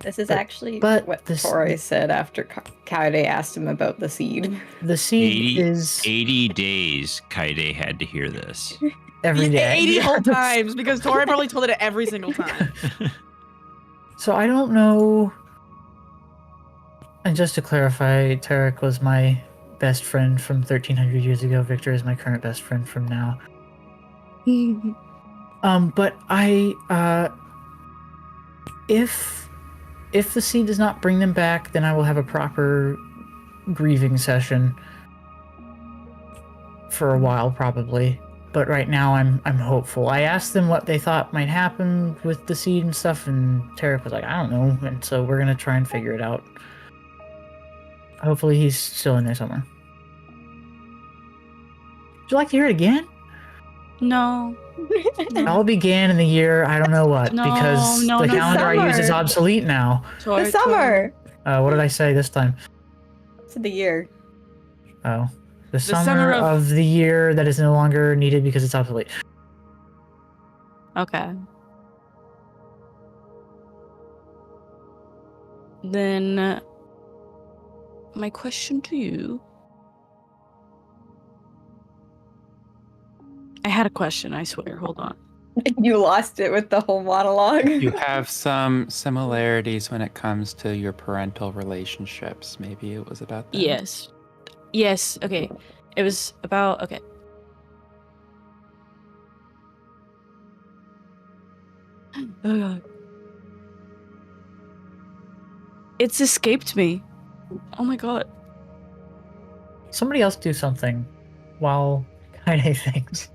This is But- actually but what this- Tauré said after Kaede asked him about the seed. The seed is 80 days Kaede had to hear this. every day. 80 whole times, because Tauré probably told it every single time. So I don't know. And just to clarify, Tarek was my best friend from 1300 years ago. Victor is my current best friend from now. But if the seed does not bring them back, then I will have a proper grieving session. for a while probably, but right now I'm hopeful. I asked them what they thought might happen with the seed and stuff, and Tarek was like, I don't know, and so we're gonna try and figure it out. Hopefully he's still in there somewhere. Would you like to hear it again? No. It all began in the year I don't know what, No, because no, the no. calendar I use is Summer. obsolete now. The summer. What did I say this time? To the year. Oh, the summer summer of- of the year that is no longer needed because it's obsolete. Okay. Then my question to you. I had a question, I swear. Hold on. You lost it with the whole monologue. You have some similarities when it comes to your parental relationships. Maybe it was about that. Yes. Yes, okay. It was about okay. Oh god. It's escaped me. Oh my god. Somebody else do something while Kaede thinks.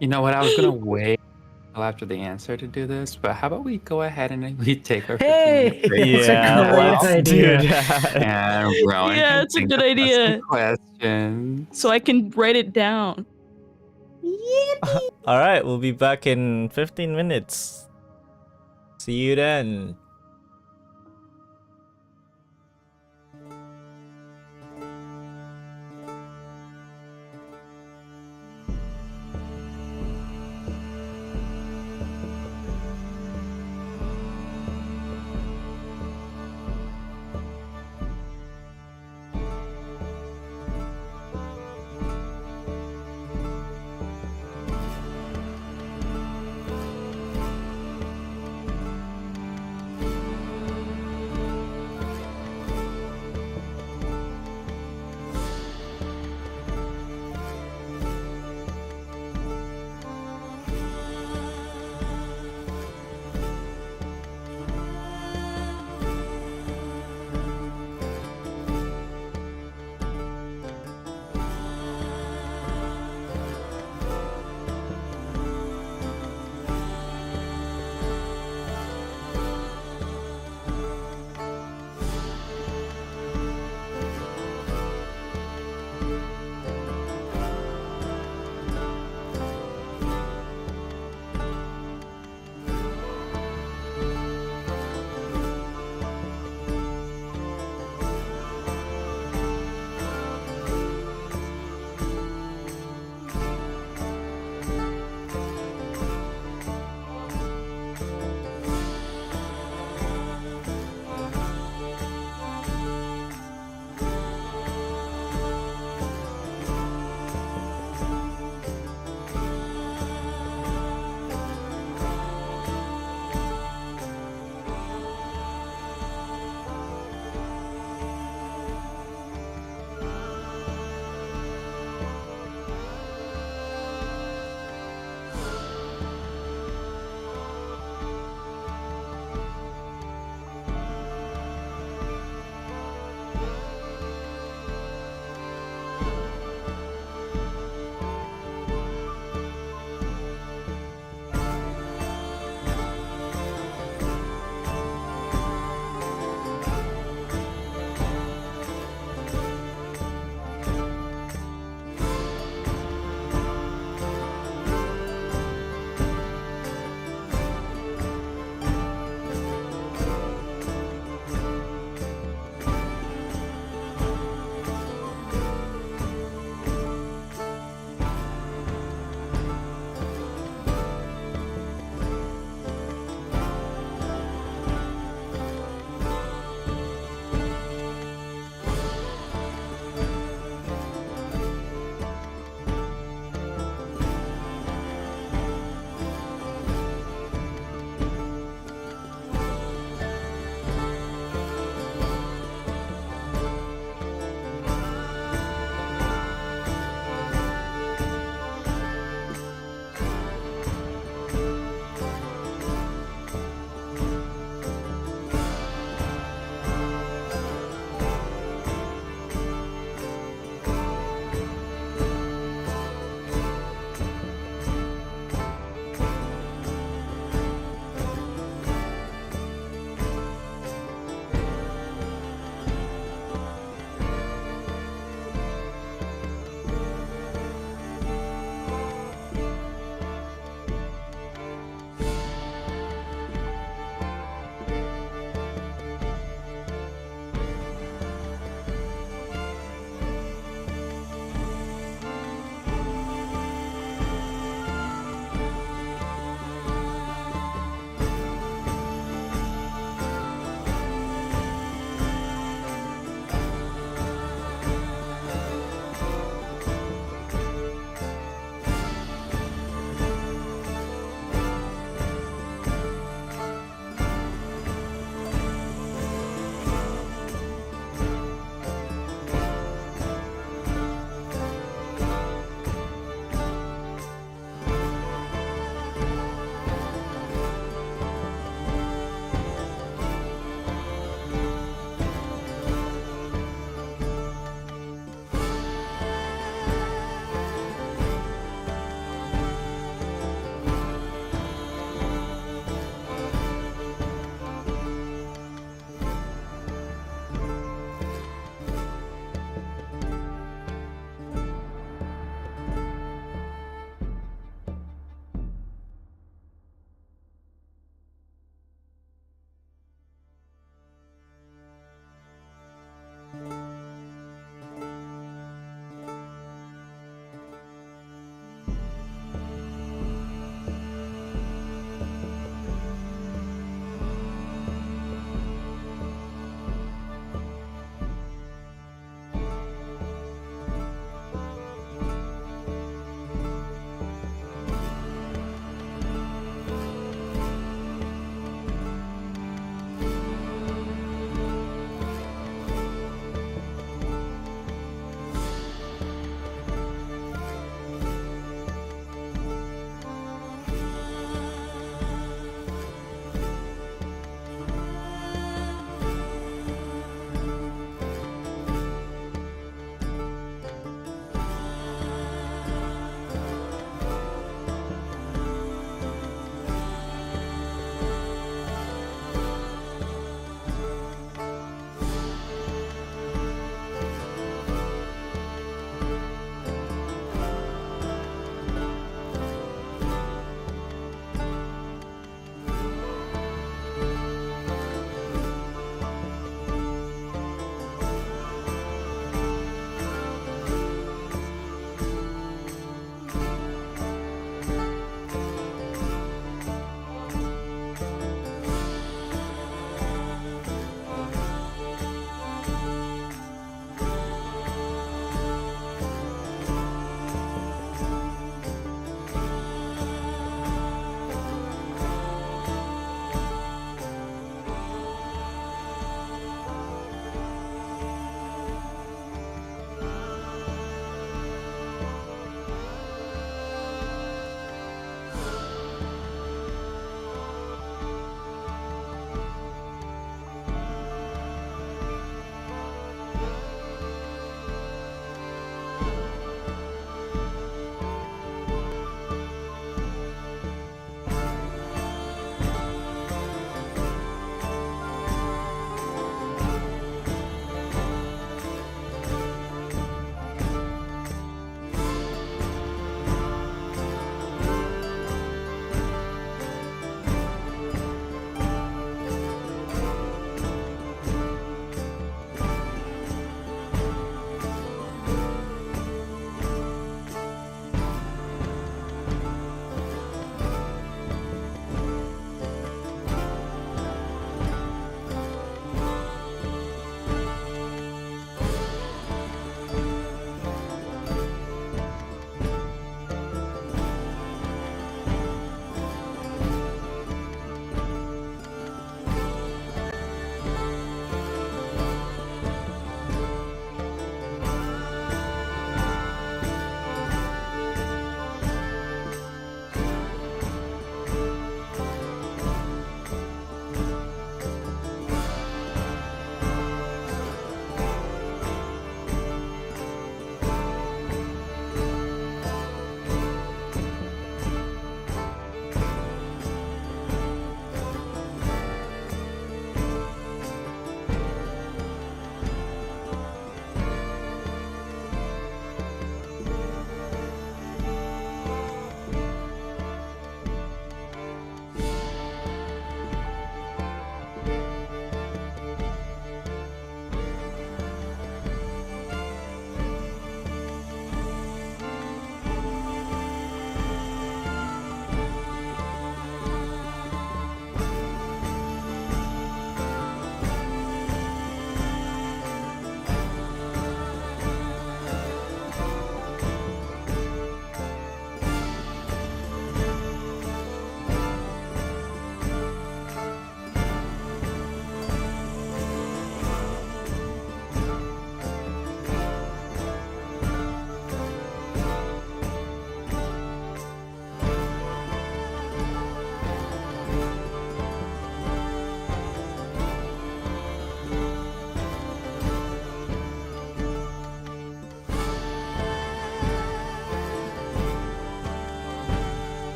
You know what? I was gonna wait until after the answer to do this, but how about we go ahead and we take our 15-minute Hey! break? It's a Yeah, great let's idea. do that. And Rowan Yeah, can it's a think good of us some idea. questions. So I can write it down. All right, we'll be back in 15 minutes. See you then.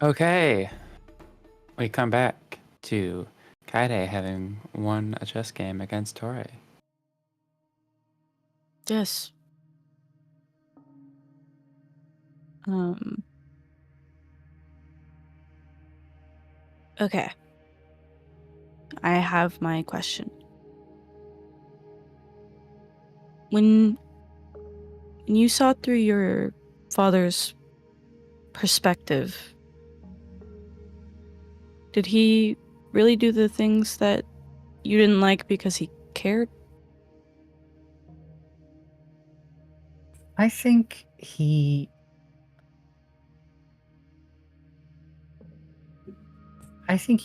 Okay. We come back to Kaede having won a chess game against Tauré. Yes. Okay. I have my question. When you saw through your father's perspective, did he really do the things that you didn't like because he cared? I think he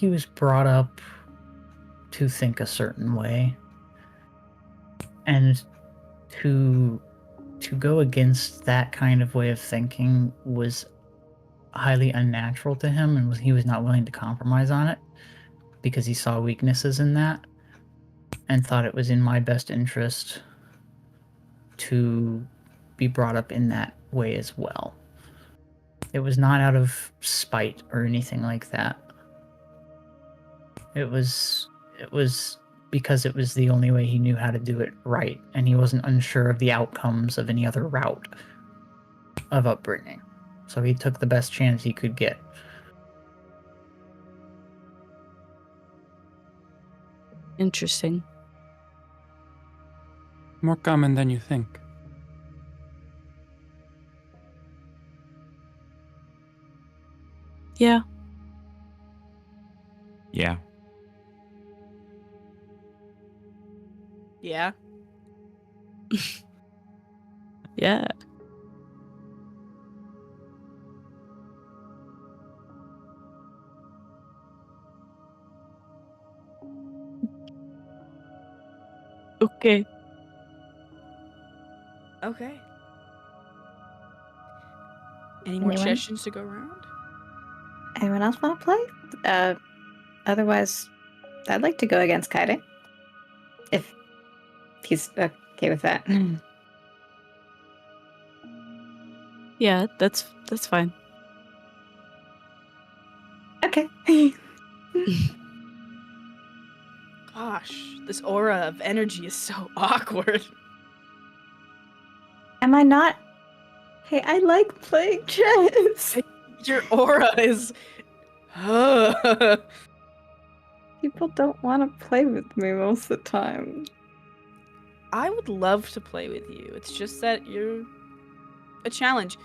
was brought up to think a certain way, and to go against that kind of way of thinking was highly unnatural to him, and he was not willing to compromise on it because he saw weaknesses in that and thought it was in my best interest to be brought up in that way as well. It was not out of spite or anything like that. It was because it was the only way he knew how to do it right, and he wasn't unsure of the outcomes of any other route of upbringing. So he took the best chance he could get. Interesting. More common than you think. Yeah. Yeah. Yeah. Yeah. Okay. Okay. Any more Anyone? questions to go around? Anyone else want to play? Otherwise, I'd like to go against Kaede. If he's okay with that. Yeah, that's fine. Okay. Gosh, this aura of energy is so awkward. Am I not? Hey, I like playing chess. Your aura is. People don't want to play with me most of the time. I would love to play with you. It's just that you're a challenge.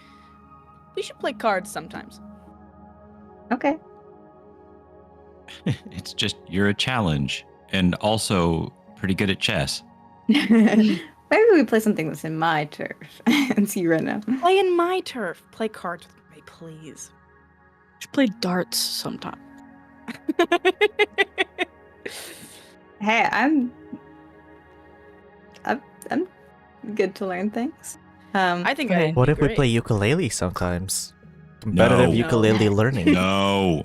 We should play cards sometimes. Okay. It's just you're a challenge and also pretty good at chess. Maybe we play something that's in my turf and see right now. Play in my turf. Play cards with me, please. Should play darts sometime. Hey, I'm good to learn things. I think Okay. I'd What be if we great. play ukulele sometimes? Competitive No. ukulele learning. No.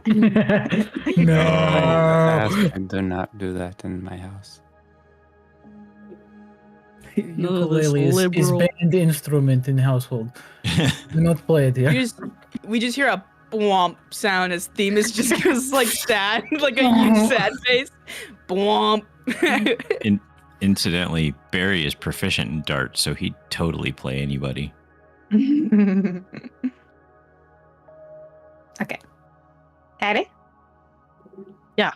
Ask and do not do that in my house. Ukulele is liberal- banned instrument in household. Do not play it here. We just hear a blomp sound as Themis just goes like sad, like a huge sad face. Blomp. Incidentally, Barry is proficient in darts, so he'd totally play anybody. Okay. Kaede? Yeah.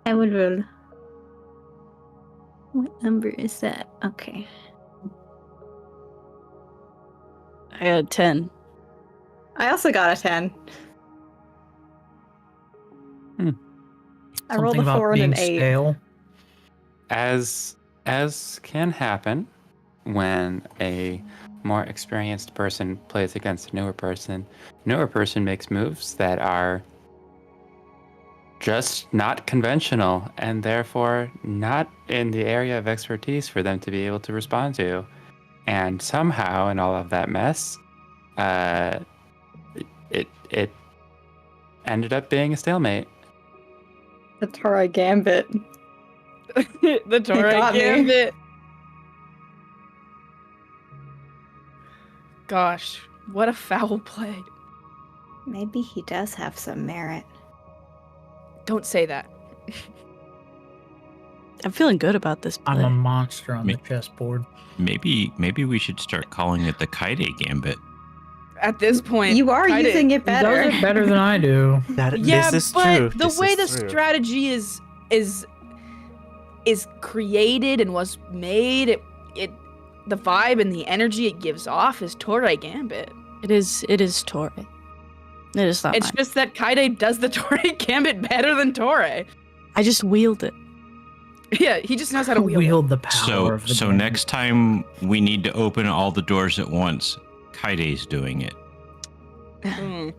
I would roll. What number is that? Okay. I had 10. I also got a 10. I rolled Something a about 4 and being an 8. stale. As can happen when a more experienced person plays against a newer person makes moves that are just not conventional and therefore not in the area of expertise for them to be able to respond to. And somehow in all of that mess, it ended up being a stalemate. The Tauré Gambit. The Tauré got me. Gambit. Gosh, What a foul play. Maybe he does have some merit. Don't say that. I'm feeling good about this play. I'm a monster on Me- the chessboard. Maybe we should start calling it the Kaede Gambit. At this point, You are Kaede- using it He does better. it better than I do. Yeah, This is but true. the This way is the true. strategy is created and was made, it the vibe and the energy it gives off is Tauré Gambit. It is Tauré. It is not It's mine. just that Kaede does the Tauré Gambit better than Tauré. I just wield it. Yeah, he just knows how to wield it. Wield the power of the So game. next time we need to open all the doors at once, Kaide's doing it. Mm.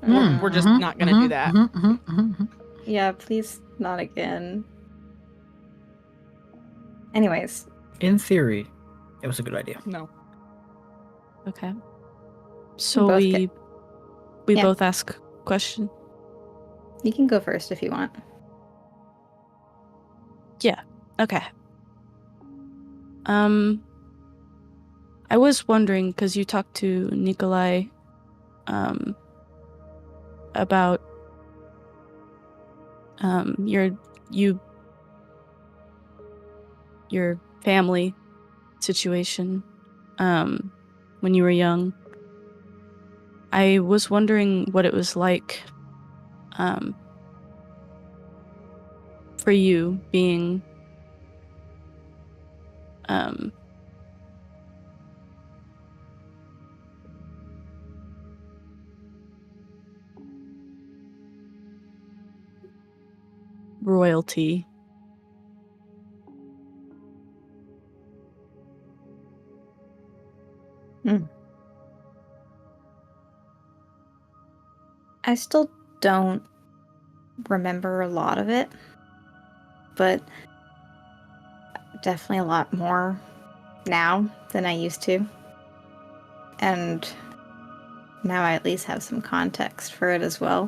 Mm, We're just mhm, not gonna do mhm, that. mhm, mhm, mhm. Yeah, please not again. Anyways, In theory, it was a good idea. No. Okay. So both we Yeah. both ask question. you can go first if you want. Okay. I was wondering because you talked to Nikolai, about your family situation, when you were young. I was wondering what it was like, for you being, royalty. I still don't remember a lot of it, but definitely a lot more now than I used to. And now I at least have some context for it as well.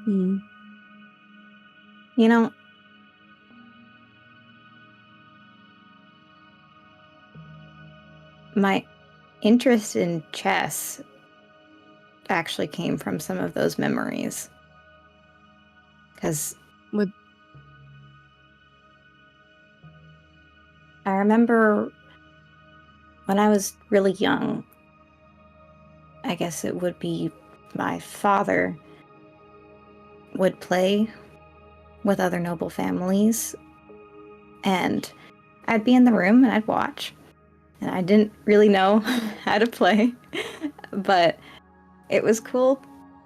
Hmm. You know, my interest in chess actually came from some of those memories. Because With I remember when I was really young, I guess it would be my father would play with other noble families, and I'd be in the room and I'd watch. And I didn't really know how to play, but it was cool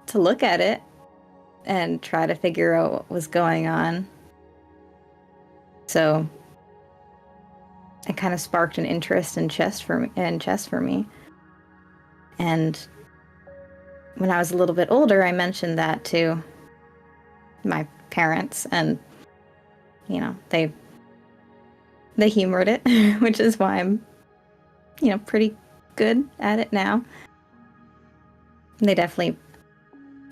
to look at it and try to figure out what was going on. So it kind of sparked an interest in chess for me. And when I was a little bit older, I mentioned that to my parents, and they humored it, which is why I'm pretty good at it now. They definitely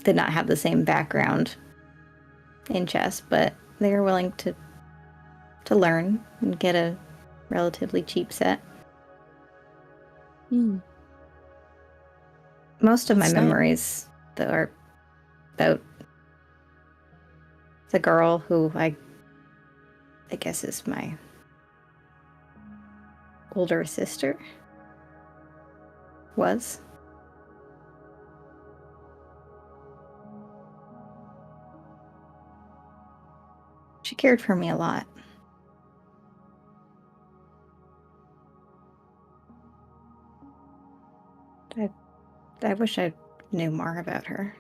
did not have the same background in chess, but they were willing to learn and get a relatively cheap set. Most of my That's nice. memories that are about the girl who I guess is my older sister was. She cared for me a lot. I wish I knew more about her.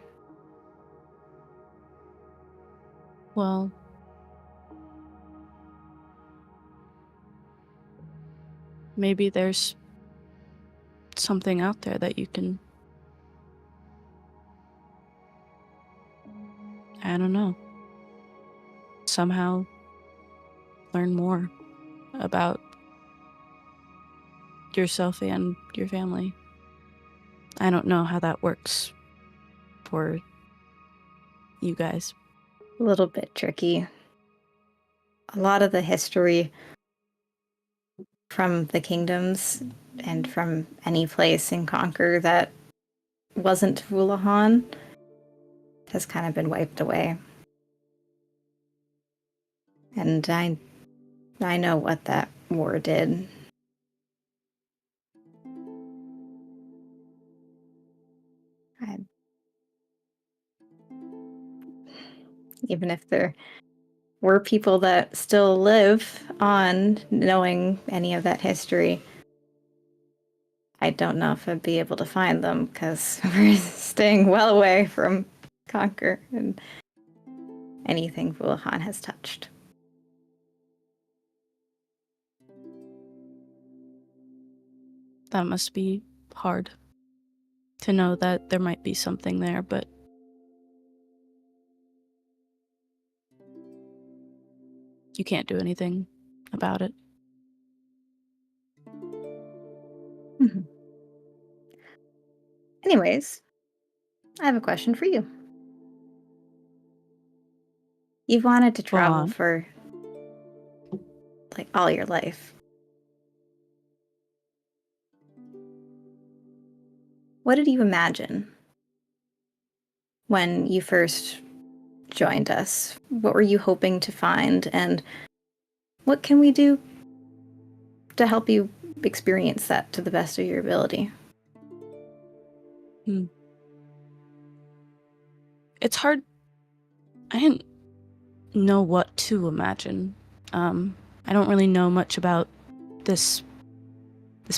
Well, maybe there's something out there that you can, I don't know, somehow learn more about yourself and your family. I don't know how that works for you guys. A little bit tricky. A lot of the history from the kingdoms and from any place in Conquer that wasn't Vulahan has kind of been wiped away. And I know what that war did. Even if there were people that still live on knowing any of that history, I don't know if I'd be able to find them because we're staying well away from Conquer and anything Vulahan has touched. That must be hard to know that there might be something there, but you can't do anything about it. Mm-hmm. Anyways, I have a question for you. You've wanted to travel on. for like all your life. What did you imagine when you first joined us? What were you hoping to find, and what can we do to help you experience that to the best of your ability? It's hard. I didn't know what to imagine. I don't really know much about this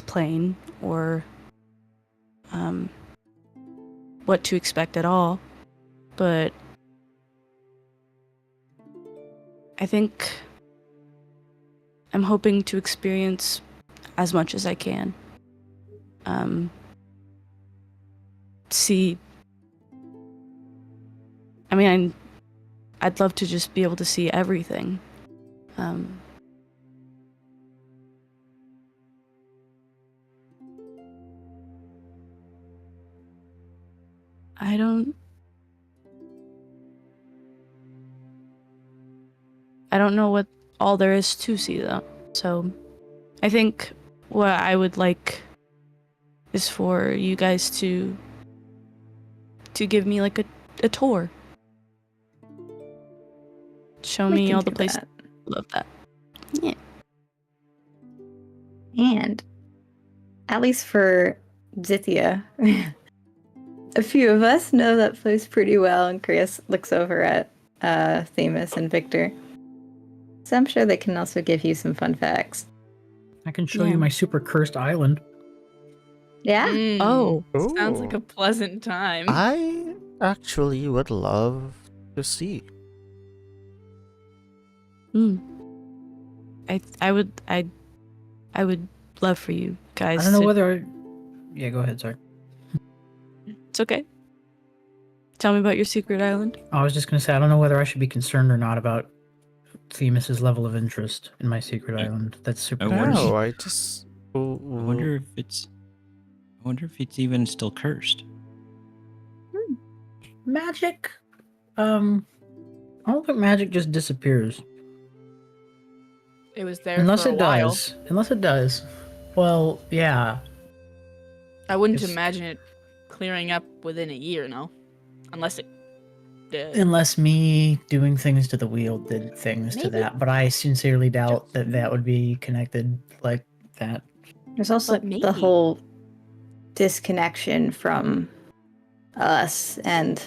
plane or what to expect at all, but I think I'm hoping to experience as much as I can. See, I mean, I'd love to just be able to see everything. I don't know what all there is to see, though. So I think what I would like is for you guys to give me like a tour. Show We me can all the do places. that. Love that. Yeah. And at least for Zithia, a few of us know that place pretty well, and Krios looks over at Themis and Victor. So I'm sure they can also give you some fun facts. I can show Yeah. you my super cursed island. Yeah? Oh. Sounds like Ooh. a pleasant time. I actually would love to see. I would love for you guys. I don't know to... whether Yeah, go ahead, sorry. It's okay. Tell me about your secret island. I was just going to say, I don't know whether I should be concerned or not about Themis's level of interest in my secret island. That's super I wonder- cursed. No, I just. I wonder if it's even still cursed. Magic? I don't think magic just disappears. It was there Unless for a it while. does. Unless it does. Well, yeah. I wouldn't It's- imagine it clearing up within a year, no? Unless it did. Unless me doing things to the wheel did things to Maybe. that. But I sincerely doubt that that would be connected like that. There's also But maybe. the whole disconnection from us, and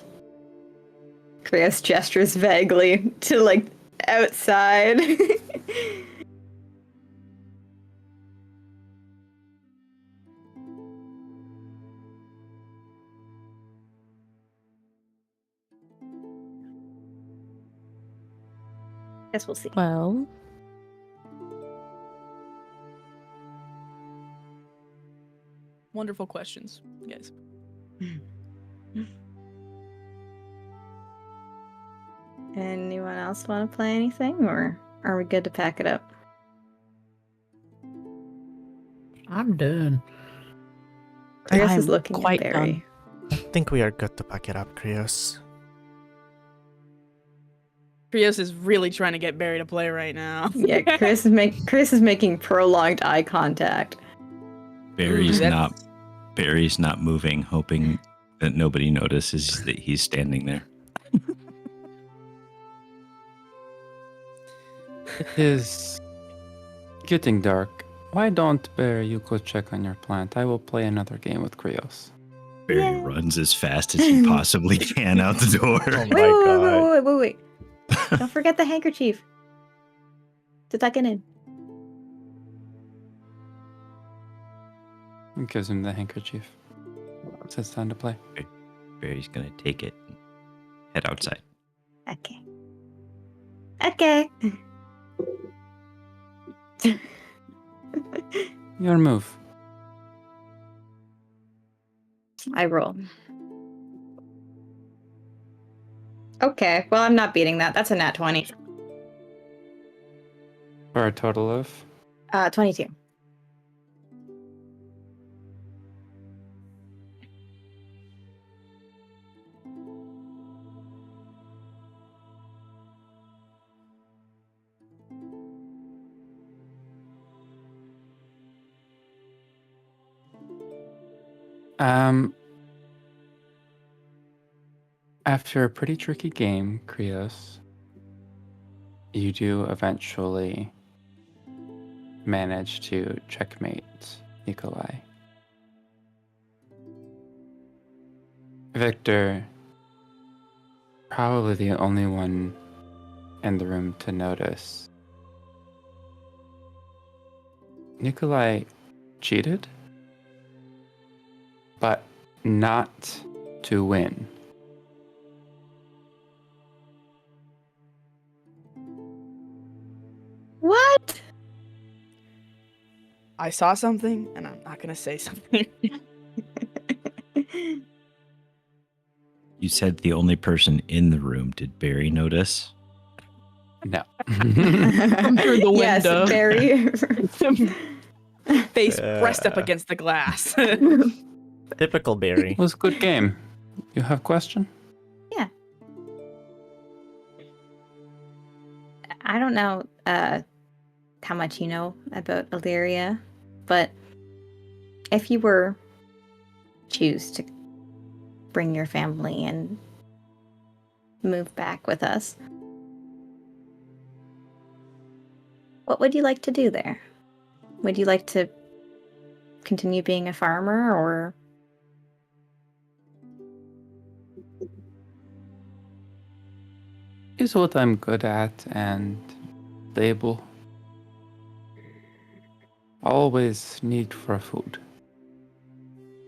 Krios gestures vaguely to like outside. Guess we'll see. Well, Wonderful questions, guys. Anyone else want to play anything, or are we good to pack it up? I'm done. Krios is I'm looking quite at Barry. I think we are good to pack it up, Krios. Krios is really trying to get Barry to play right now. Yeah, Chris is making prolonged eye contact. Barry's that's- not moving, hoping that nobody notices that he's standing there. It is getting dark. Why don't, Barry, you go check on your plant? I will play another game with Krios. Barry Yay. runs as fast as he possibly can out the door. Oh Wait, my wait, god. wait, wait, wait, wait, wait. Don't forget the handkerchief to tuck it in. He gives him the handkerchief. Sits down to play. Barry's gonna take it and head outside. Okay. Okay. Your move. I roll. Okay, well, I'm not beating that. That's a nat 20. For a total of 22. After a pretty tricky game, Krios, you do eventually manage to checkmate Nikolai. Victor, probably the only one in the room to notice. Nikolai cheated, but not to win. What? I saw something, and I'm not gonna say something. You said the only person in the room. Did Barry notice? No. From through the Yes, window. very. Face pressed up against the glass. Typical Barry. It was a good game. You have question? I don't know how much you know about Illyria, but if you were choose to bring your family and move back with us, what would you like to do there? Would you like to continue being a farmer, or Is what I'm good at and stable. Always need for food.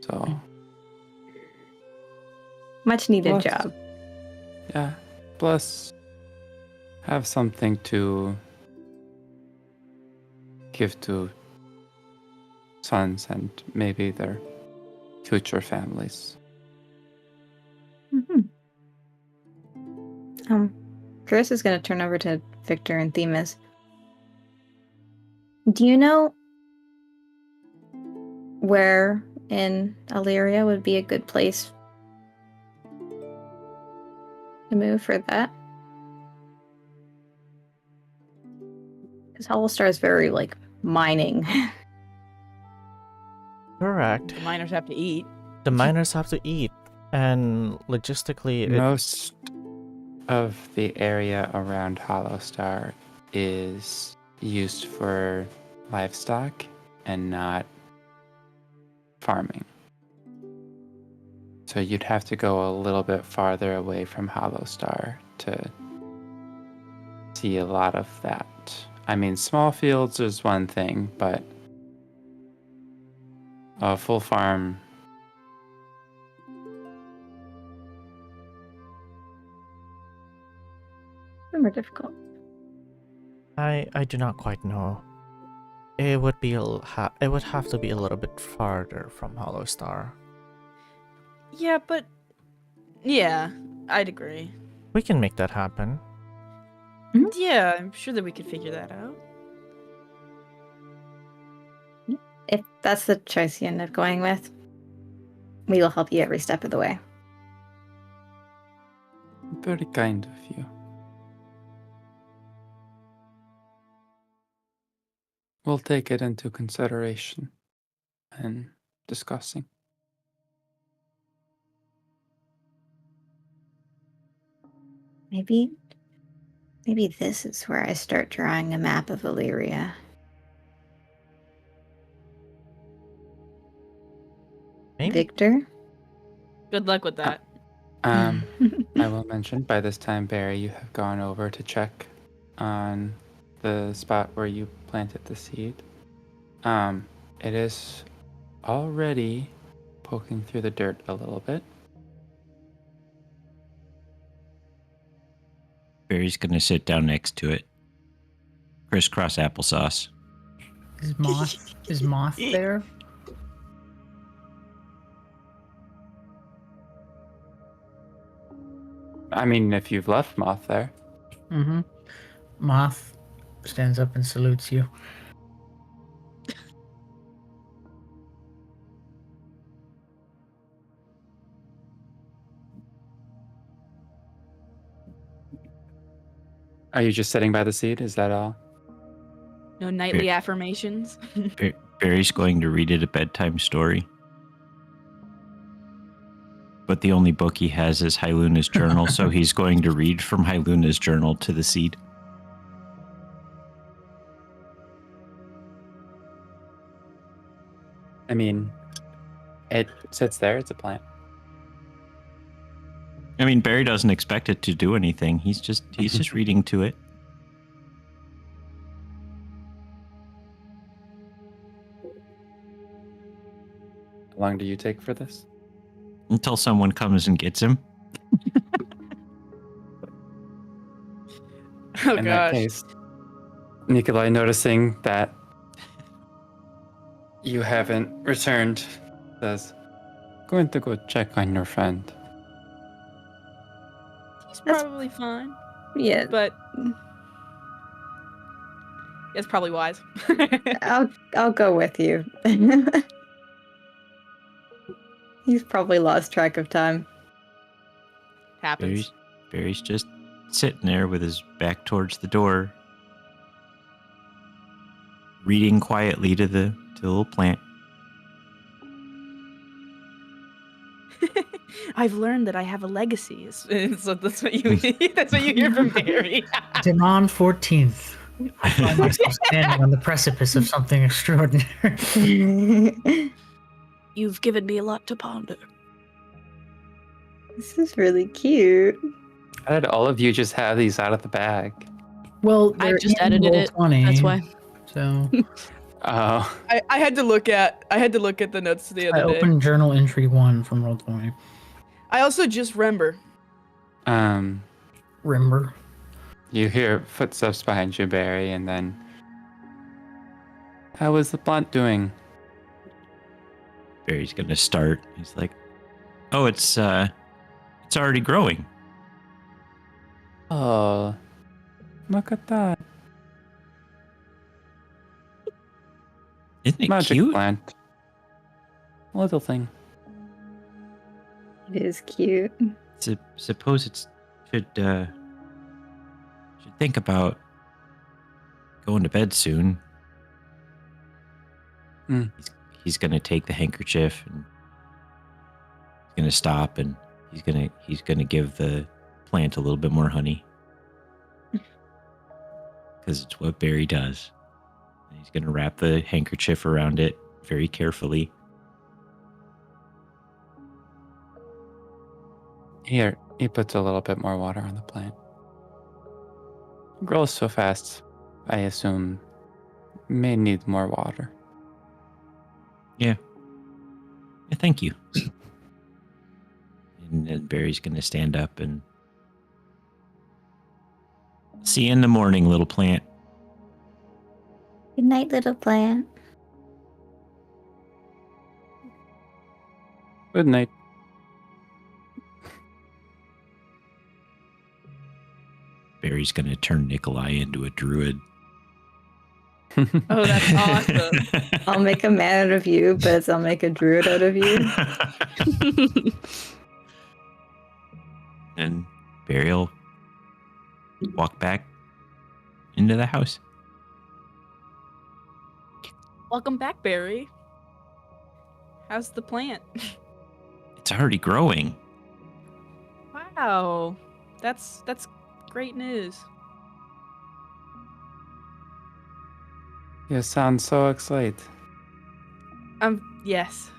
So, much needed What? job? yeah. Plus, have something to give to sons and maybe their future families. Mm-hmm. Chris is going to turn over to Victor and Themis. Do you know where in Illyria would be a good place to move for that? Because Hollistar is very, like, mining. Correct. The miners have to eat. The miners have to eat, and logistically, it, Most of the area around Hollowstar is used for livestock and not farming. So you'd have to go a little bit farther away from Hollowstar to see a lot of that. I mean, small fields is one thing, but a full farm. More difficult. I do not quite know. It would be it would have to be a little bit farther from Hollowstar. Yeah, but yeah, I'd agree. We can make that happen. Yeah, I'm sure that we could figure that out. If that's the choice you end up going with, we will help you every step of the way. Very kind of you. We'll take it into consideration and discussing. Maybe this is where I start drawing a map of Illyria. Maybe. Victor? Good luck with that. I will mention by this time, Barry, you have gone over to check on the spot where you planted the seed. It is already poking through the dirt a little bit. Barry's gonna sit down next to it. Crisscross applesauce. Is moth there? I mean, if you've left Moth there. Mm-hmm. Moth stands up and salutes you. Are you just sitting by the seed? Is that all? No nightly affirmations. Barry's going to read it a bedtime story. But the only book he has is Hyluna's journal, so he's going to read from Hyluna's journal to the seed. I mean, it sits there. It's a plant. I mean, Barry doesn't expect it to do anything. He's just reading to it. How long do you take for this? Until someone comes and gets him. Oh In that gosh. case, Nikolai, noticing that you haven't returned, says, "Going to go check on your friend." He's probably fine, Yeah, but it's probably wise. I'll go with you. He's probably lost track of time. Happens. Barry's just sitting there with his back towards the door, reading quietly to the little plant. I've learned that I have a legacy. So that's what you hear from Barry. Denon 14th. I find myself standing on the precipice of something extraordinary. You've given me a lot to ponder. This is really cute. How did all of you just have these out of the bag? Well, I they're just in edited it. Roll20, That's why. So Oh, I had to look at the notes the I other day. opened journal entry 1 from Roll20. I also just remember. Remember? you hear footsteps behind you, Barry, and then, how is the plant doing? Barry's gonna start. He's like, "Oh, it's already growing." Oh, look at that. Isn't it Magic cute? plant. Little thing. It is cute. Suppose it should think about going to bed soon. Hmm. He's gonna take the handkerchief and he's gonna stop and he's gonna give the plant a little bit more honey because it's what Barry does. And he's gonna wrap the handkerchief around it very carefully. Here, he puts a little bit more water on the plant. It grows so fast, I assume may need more water. Yeah, thank you. And then Barry's gonna stand up and see you in the morning, little plant. Good night, little plant. Good night. Barry's gonna turn Nikolai into a druid. Oh, that's awesome. I'll make a man out of you, but I'll make a druid out of you. And Barry will walk back into the house. Welcome back, Barry. How's the plant? It's already growing. Wow. That's great news. You sound so excited. Yes.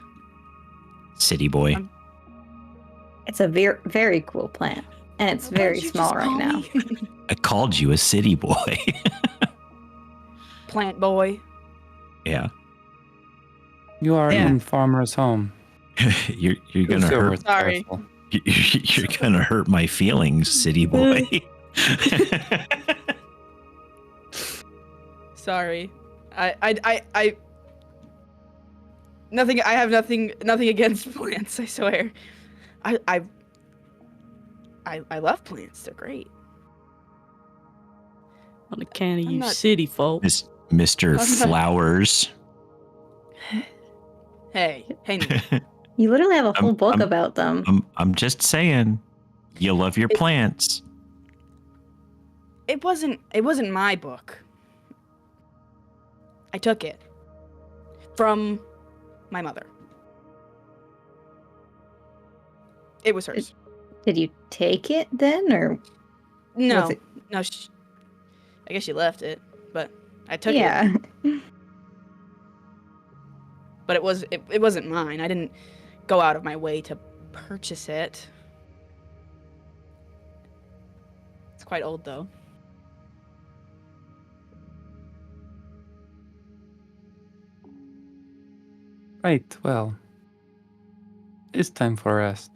City boy. It's a very, very cool plant. And it's What very did you small just right call now. me? I called you a city boy. Plant boy. Yeah. You are Yeah. in Farmer's home. you're gonna Silver, hurt. Sorry. careful. You're gonna hurt my feelings, city boy. Sorry. I nothing. I have nothing against plants. I swear. I love plants. They're great. On the can of I'm you not- city folk. Mr. I'm not- Flowers. Hey, Nick. You literally have a whole book I'm- about them. I'm just saying, you love your plants. It wasn't my book. I took it from my mother. It was hers. Did you take it then, or No, was it- no. I guess she left it, but I took it. yeah? But it wasn't mine. I didn't go out of my way to purchase it. It's quite old though. Right, well. It's time for rest.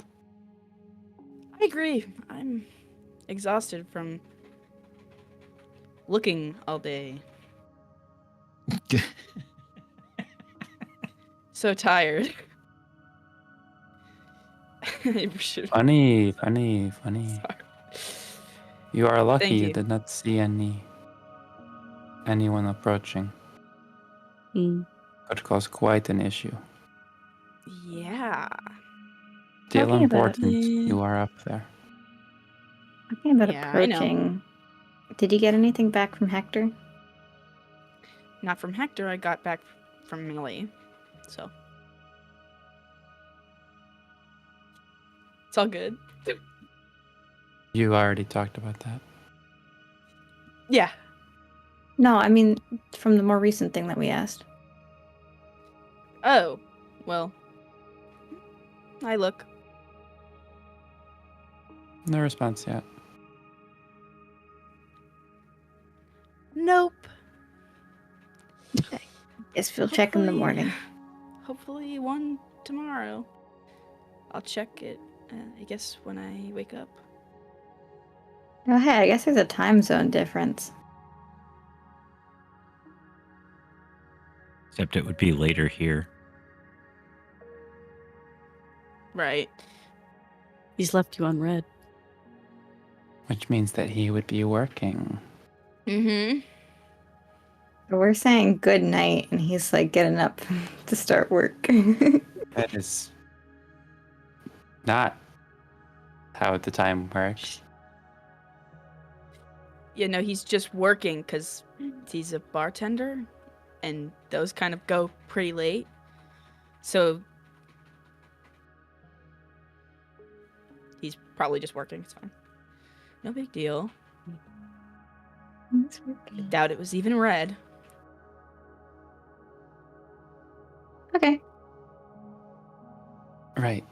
I agree. I'm exhausted from looking all day. So tired. I should- Funny. Sorry. You are lucky Thank you you. did not see anyone approaching. Mm. Could cause quite an issue. Yeah. Still Talking about- important you are up there. Talking about Yeah, I know. approaching. Did you get anything back from Hector? Not from Hector. I got back from Millie. So. It's all good. You already talked about that. Yeah. No, I mean from the more recent thing that we asked. Oh. Well. I look. No response yet. Nope. Guess we'll check in the morning. Hopefully one tomorrow. I'll check it, I guess, when I wake up. Oh, hey, I guess there's a time zone difference. Except it would be later here. Right. He's left you unread. Which means that he would be working. Mm-hmm. So we're saying good night, and he's like getting up to start work. That is not how the time works. You know, he's just working because he's a bartender, and those kind of go pretty late. So he's probably just working. It's fine. No big deal. I doubt it was even red. Okay. Right.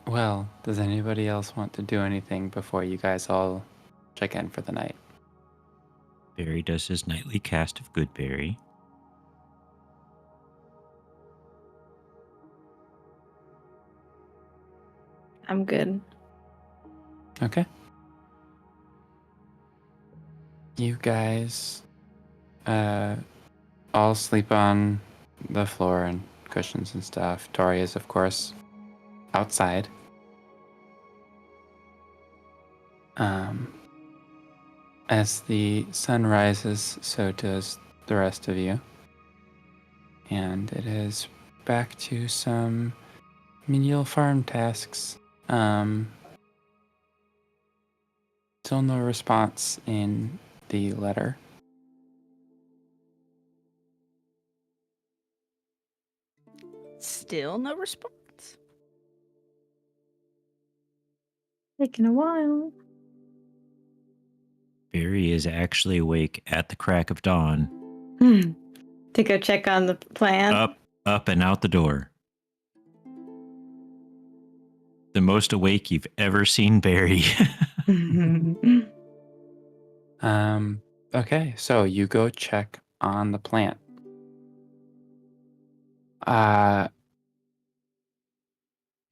Well, does anybody else want to do anything before you guys all check in for the night? Barry does his nightly cast of Goodberry. I'm good. Okay. You guys all sleep on the floor and cushions and stuff. Tauré is, of course, outside. As the sun rises, so does the rest of you. And it is back to some menial farm tasks. Still no response in the letter. Still no response. Taking a while. Barry is actually awake at the crack of dawn, To go check on the plant. up and out the door. The most awake you've ever seen Barry. Okay, so you go check on the plant.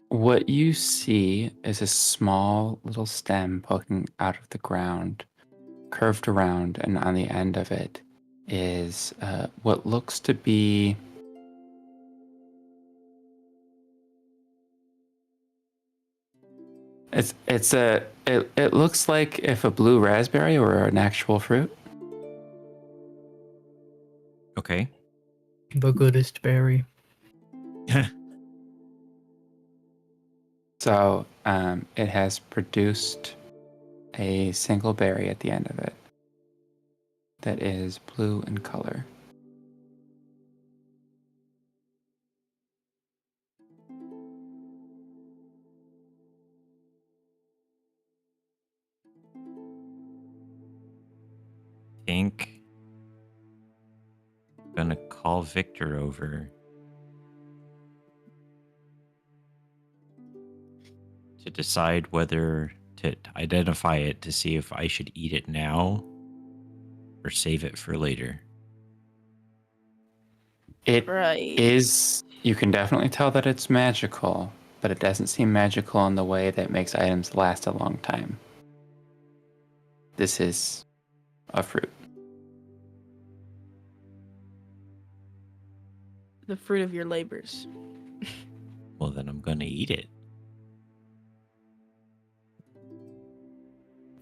What you see is a small little stem poking out of the ground, curved around, and on the end of it is what looks to be it looks like if a blue raspberry were an actual fruit. Okay. The goodest berry. So it has produced a single berry at the end of it that is blue in color. Think I'm gonna call Victor over to decide whether to identify it to see if I should eat it now or save it for later. It Right. is, you can definitely tell that it's magical, but it doesn't seem magical in the way that makes items last a long time. This is a fruit. The fruit of your labors. Well, then I'm gonna eat it.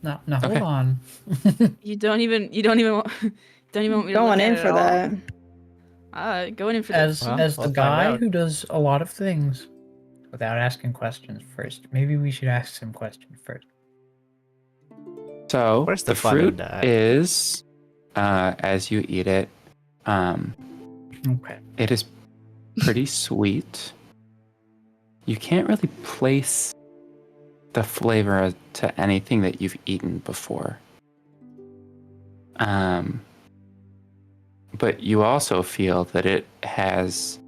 Now hold Okay. on. You don't even want, don't even want me to Going look in at it for at all? that. Going in for As this. Well, as we'll the find guy out. who does a lot of things without asking questions first, maybe we should ask some questions first. So Where's the the fun in fruit that? is, as you eat it, Okay. it is pretty sweet. You can't really place the flavor to anything that you've eaten before. But you also feel that it has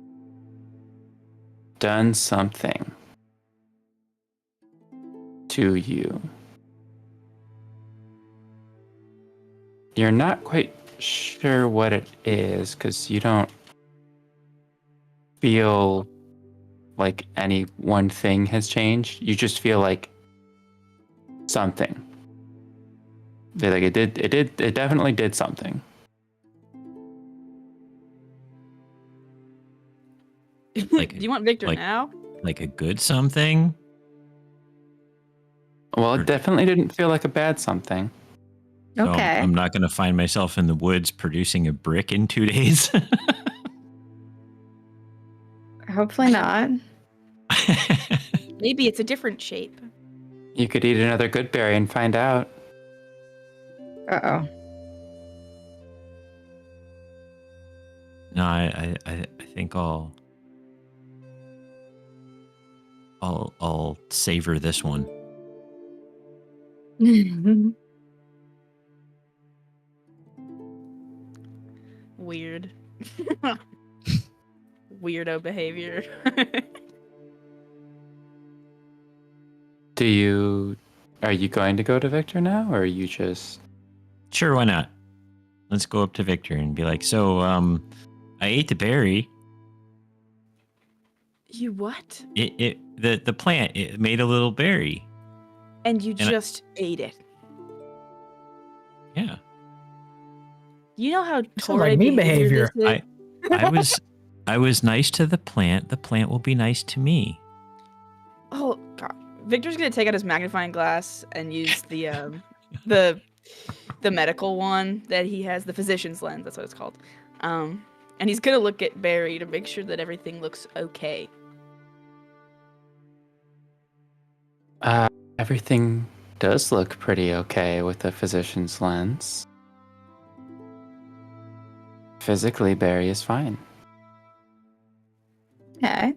done something to you. You're not quite sure what it is because you don't feel like any one thing has changed. You just feel like something. Like it definitely did something. Like- Do you want Victor like- now? Like a good something? Well, Or- it definitely didn't feel like a bad something. So Okay. I'm not gonna find myself in the woods producing a brick in 2 days. Hopefully not. Maybe it's a different shape. You could eat another good berry and find out. Uh-oh. No, I think I'll savor this one. Weird. Weirdo behavior. Are you going to go to Victor now, or are you just... Sure, why not? Let's go up to Victor and be like, so, I ate the berry. You what? The plant, it made a little berry. And you And just ate it. Yeah. You know how Sounds like Tauré mean behavior. this is? I was nice to the plant. The plant will be nice to me. Oh god. Victor's gonna take out his magnifying glass and use the medical one that he has, the physician's lens, that's what it's called. And he's gonna look at Barry to make sure that everything looks okay. Everything does look pretty okay with the physician's lens. Physically, Barry is fine. Okay.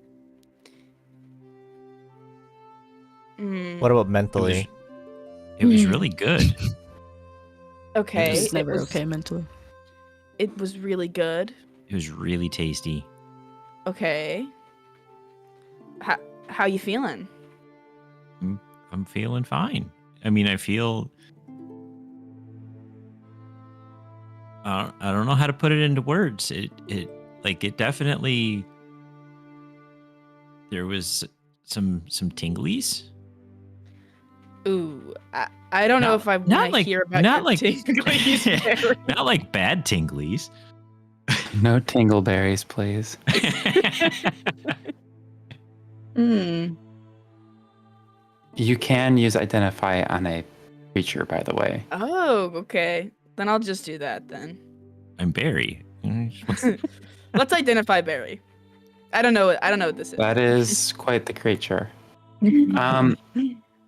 What about mentally? It was really good. Okay. It's It never okay mentally. It was really good. It was really tasty. Okay. How you feeling? I'm feeling fine. I mean, I feel. I don't know how to put it into words. It definitely. There was some tinglies. Ooh, I don't know if I want to hear about not your like tinglies, Barry. not like bad tinglies. No tingleberries, please. Hmm. You can use identify on a creature, by the way. Oh, okay. Then I'll just do that then. I'm Barry. Let's identify Barry. I don't know what this is. That is quite the creature.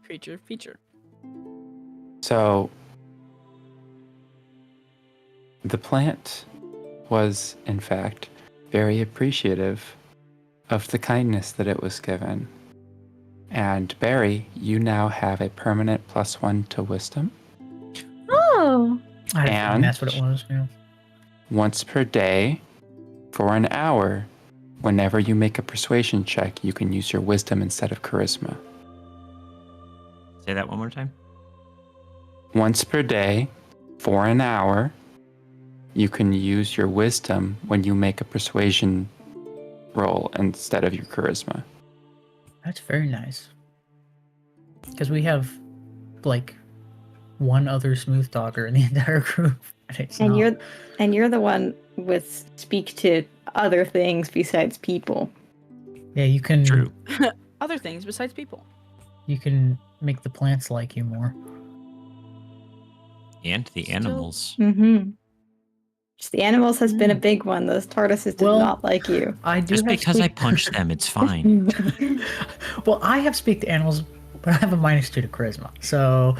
Creature feature. So the plant was, in fact, very appreciative of the kindness that it was given. And Barry, you now have a permanent +1 to wisdom. Oh. I had a feeling And- that's what it was. Yeah. Once per day, for an hour, whenever you make a persuasion check, you can use your wisdom instead of charisma. Say that one more time. Once per day, for an hour, you can use your wisdom when you make a persuasion roll instead of your charisma. That's very nice. Because we have like one other smooth talker in the entire group. And it's And not. you're the one with speak to other things besides people. Yeah, you can. True. Other things besides people. You can make the plants like you more. And the animals. Mm-hmm. Just the animals has been a big one. Those tortoises did Well, not like you. I do Just have because I speak- punched them, it's fine. Well, I have speak to animals, but I have a -2 to charisma, so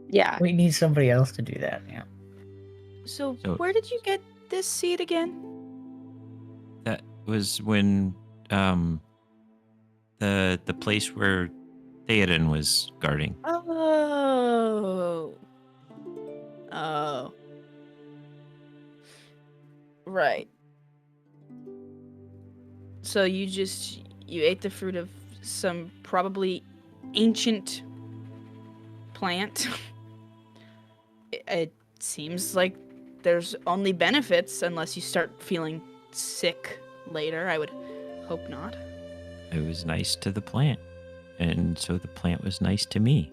Yeah. we need somebody else to do that. Yeah. So So- where did you get this seed again? That was when the place where Theoden was guarding. Oh. Oh. Right. So you ate the fruit of some probably ancient plant. It seems like there's only benefits unless you start feeling sick later. I would hope not. I was nice to the plant, and so the plant was nice to me.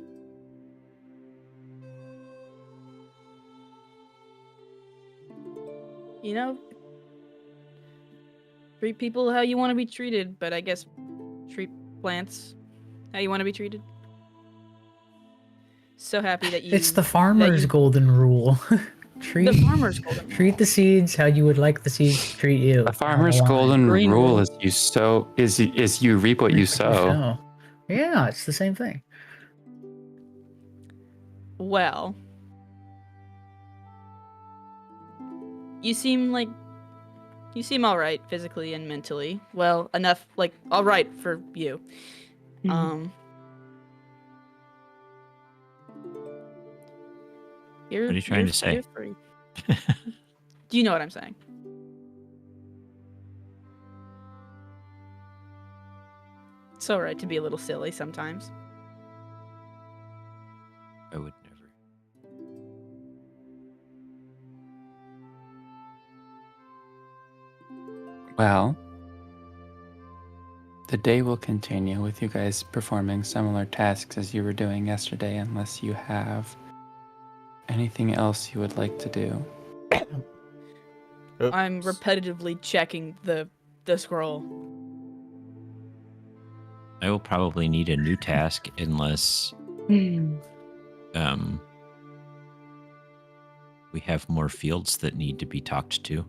You know, treat people how you want to be treated, but I guess treat plants how you want to be treated. So happy that you. It's the farmer's you- golden rule. treat The farmer's golden rule. treat the seeds how you would like the seeds to treat you. The farmer's Down the line. golden Green rule rule. is you sow is you reap what you sow. Yeah, it's the same thing. Well, you seem all right physically and mentally. Well, enough, like all right for you. You're, What are you trying to say? you're free. Do you know what I'm saying? It's all right to be a little silly sometimes. I would never. Well, the day will continue with you guys performing similar tasks as you were doing yesterday, unless you have anything else you would like to do. I'm repetitively checking the scroll. I will probably need a new task unless we have more fields that need to be talked to.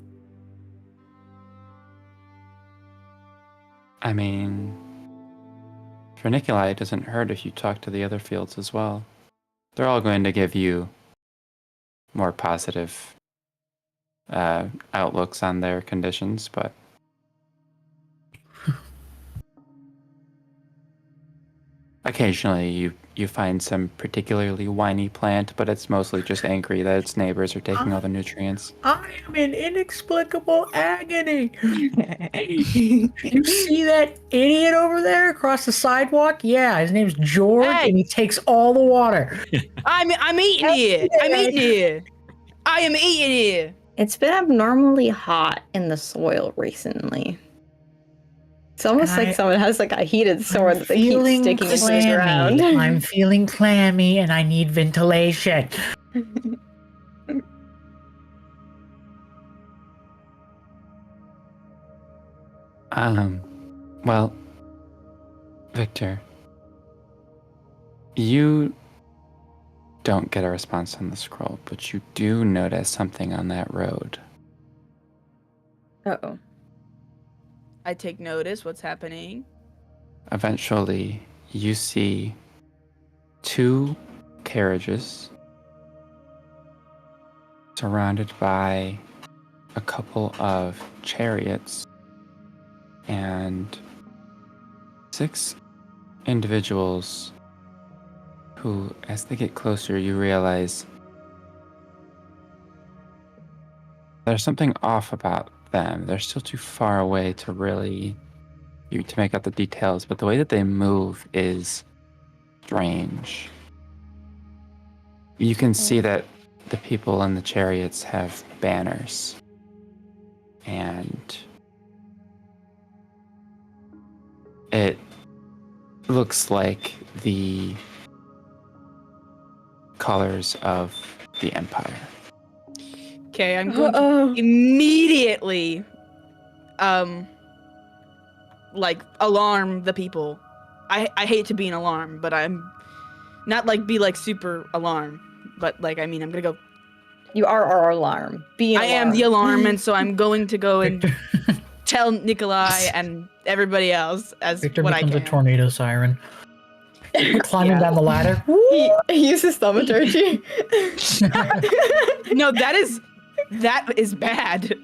I mean, for Nikolai, it doesn't hurt if you talk to the other fields as well. They're all going to give you more positive outlooks on their conditions, but Occasionally, you find some particularly whiny plant, but it's mostly just angry that its neighbors are taking all the nutrients. I am in inexplicable agony. You see that idiot over there across the sidewalk? Yeah, his name's George, Hey! and he takes all the water. I'm eating it. I'm eating it. I am eating it. It's been abnormally hot in the soil recently. It's almost And like someone has like a heated sword that they keep feeling sticking into the clammy. ground. I'm feeling clammy, and I need ventilation. Well, Victor, you don't get a response on the scroll, but you do notice something on that road. Uh-oh. I take notice. What's happening? Eventually, you see 2 carriages surrounded by a couple of chariots and 6 individuals who, as they get closer, you realize there's something off about them. They're still too far away to really to make out the details, but the way that they move is strange. You can see that the people in the chariots have banners, and it looks like the colors of the Empire. Okay, I'm going to immediately, like, alarm the people. I hate to be an alarm, but I'm not like be like super alarm, but like I'm gonna go. You are our alarm. I am the alarm, and so I'm going to go and tell Nikolai and everybody else as Victor what I becomes can. a tornado siren. Climbing down the ladder. He uses thaumaturgy. No, that is bad.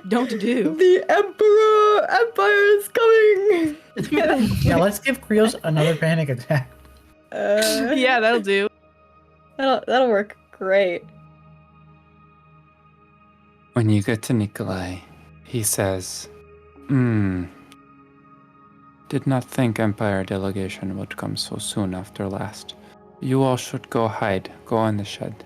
Don't do. The Empire is coming. Yeah, let's give Krios another panic attack. Yeah, that'll do. That'll work great. When you get to Nikolai, he says, did not think Empire delegation would come so soon after last. You all should go hide. Go in the shed.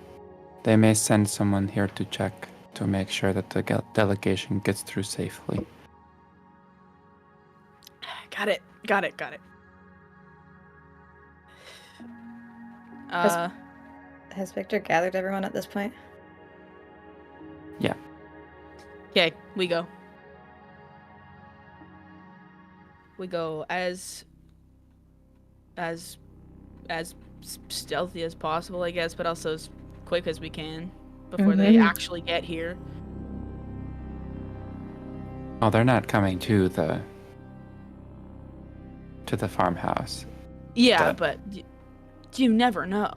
They may send someone here to check to make sure that the delegation gets through safely. Got it. Has Victor gathered everyone at this point? Yeah. Okay, we go. We go as stealthy as possible, I guess, but also as quick as we can before they actually get here. Well, they're not coming to the farmhouse. Yeah, but you never know.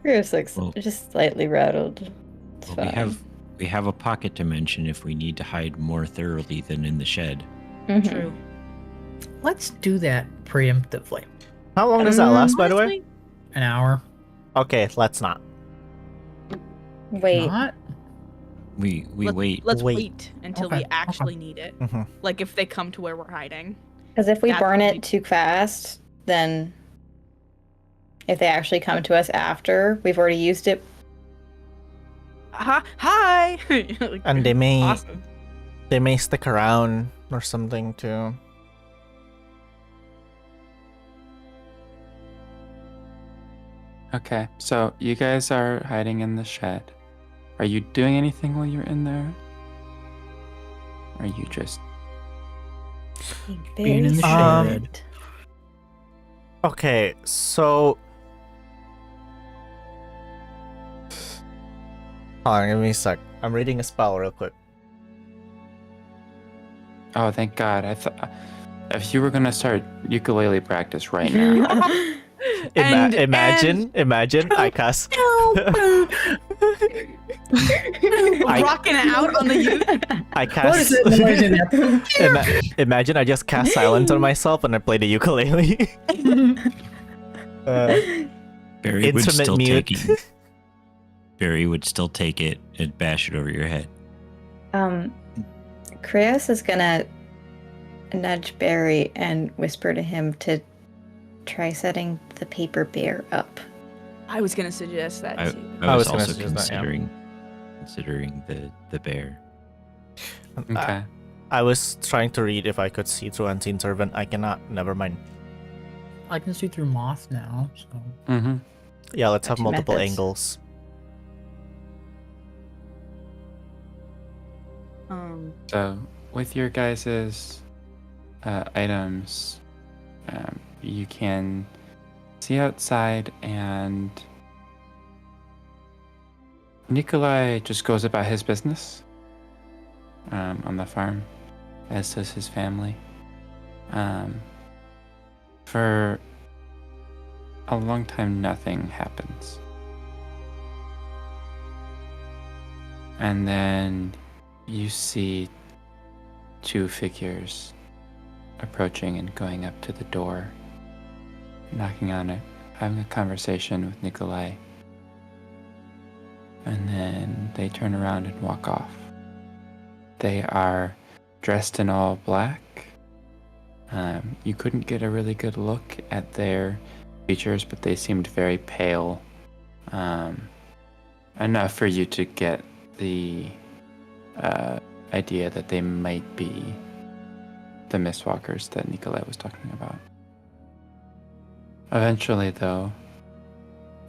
Krios looks Well- just slightly rattled. It's Well, fine. we have a pocket dimension if we need to hide more thoroughly than in the shed. Mhm. True. Let's do that preemptively. How long does that last, by the way? Honestly, An hour. Okay, let's not. Wait. Not? We wait. Let's Wait. wait until Okay, we actually need it. Mhm. Like if they come to where we're hiding. Because if we That's burn what we- it too fast, then if they actually come to us after we've already used it, Hi. Like, And they may awesome. stick around or something too. Okay, so you guys are hiding in the shed. Are you doing anything while you're in there? Or are you just... Being in the Um, shed. Okay, so hold on, give me a sec. I'm reading a spell real quick. Oh, thank God. I thought... If you were going to start ukulele practice right now... And- Imagine I cast. Rocking out on the youth. I cast. What is that noise in there? Imagine I just cast silence on myself and I play the ukulele. Barry would Instrument still mute. take it. Barry would still take it and bash it over your head. Krios is gonna nudge Barry and whisper to him to try setting the paper bear up. I was gonna suggest that I, too. I was gonna also suggest that, yeah. considering the bear. Okay. I was trying to read if I could see through Unseen Servant. I cannot. Never mind. I can see through moth now, so. Mm-hmm. Yeah, let's have Two multiple methods. angles. So, with your guys's items, you can see outside, and Nikolai just goes about his business on the farm, as does his family. For a long time, nothing happens. And then you see two figures approaching and going up to the door, knocking on it, having a conversation with Nikolai. And then they turn around and walk off. They are dressed in all black. You couldn't get a really good look at their features, but they seemed very pale. Enough for you to get the idea that they might be the Mistwalkers that Nikolai was talking about. Eventually, though,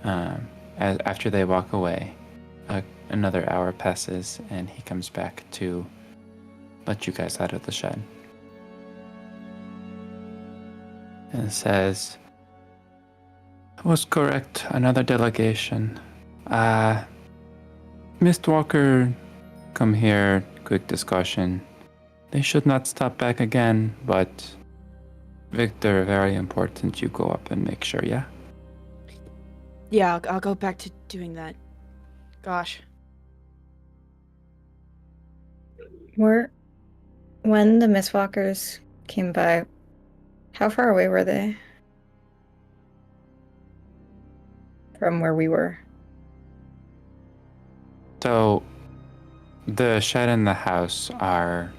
after they walk away, another hour passes and he comes back to let you guys out of the shed. And says, "I was correct, another delegation. Mistwalker, come here, quick discussion. They should not stop back again, but Victor, very important, you go up and make sure, yeah?" Yeah, I'll go back to doing that. Gosh. When the Mistwalkers came by, how far away were they from where we were? So, the shed and the house are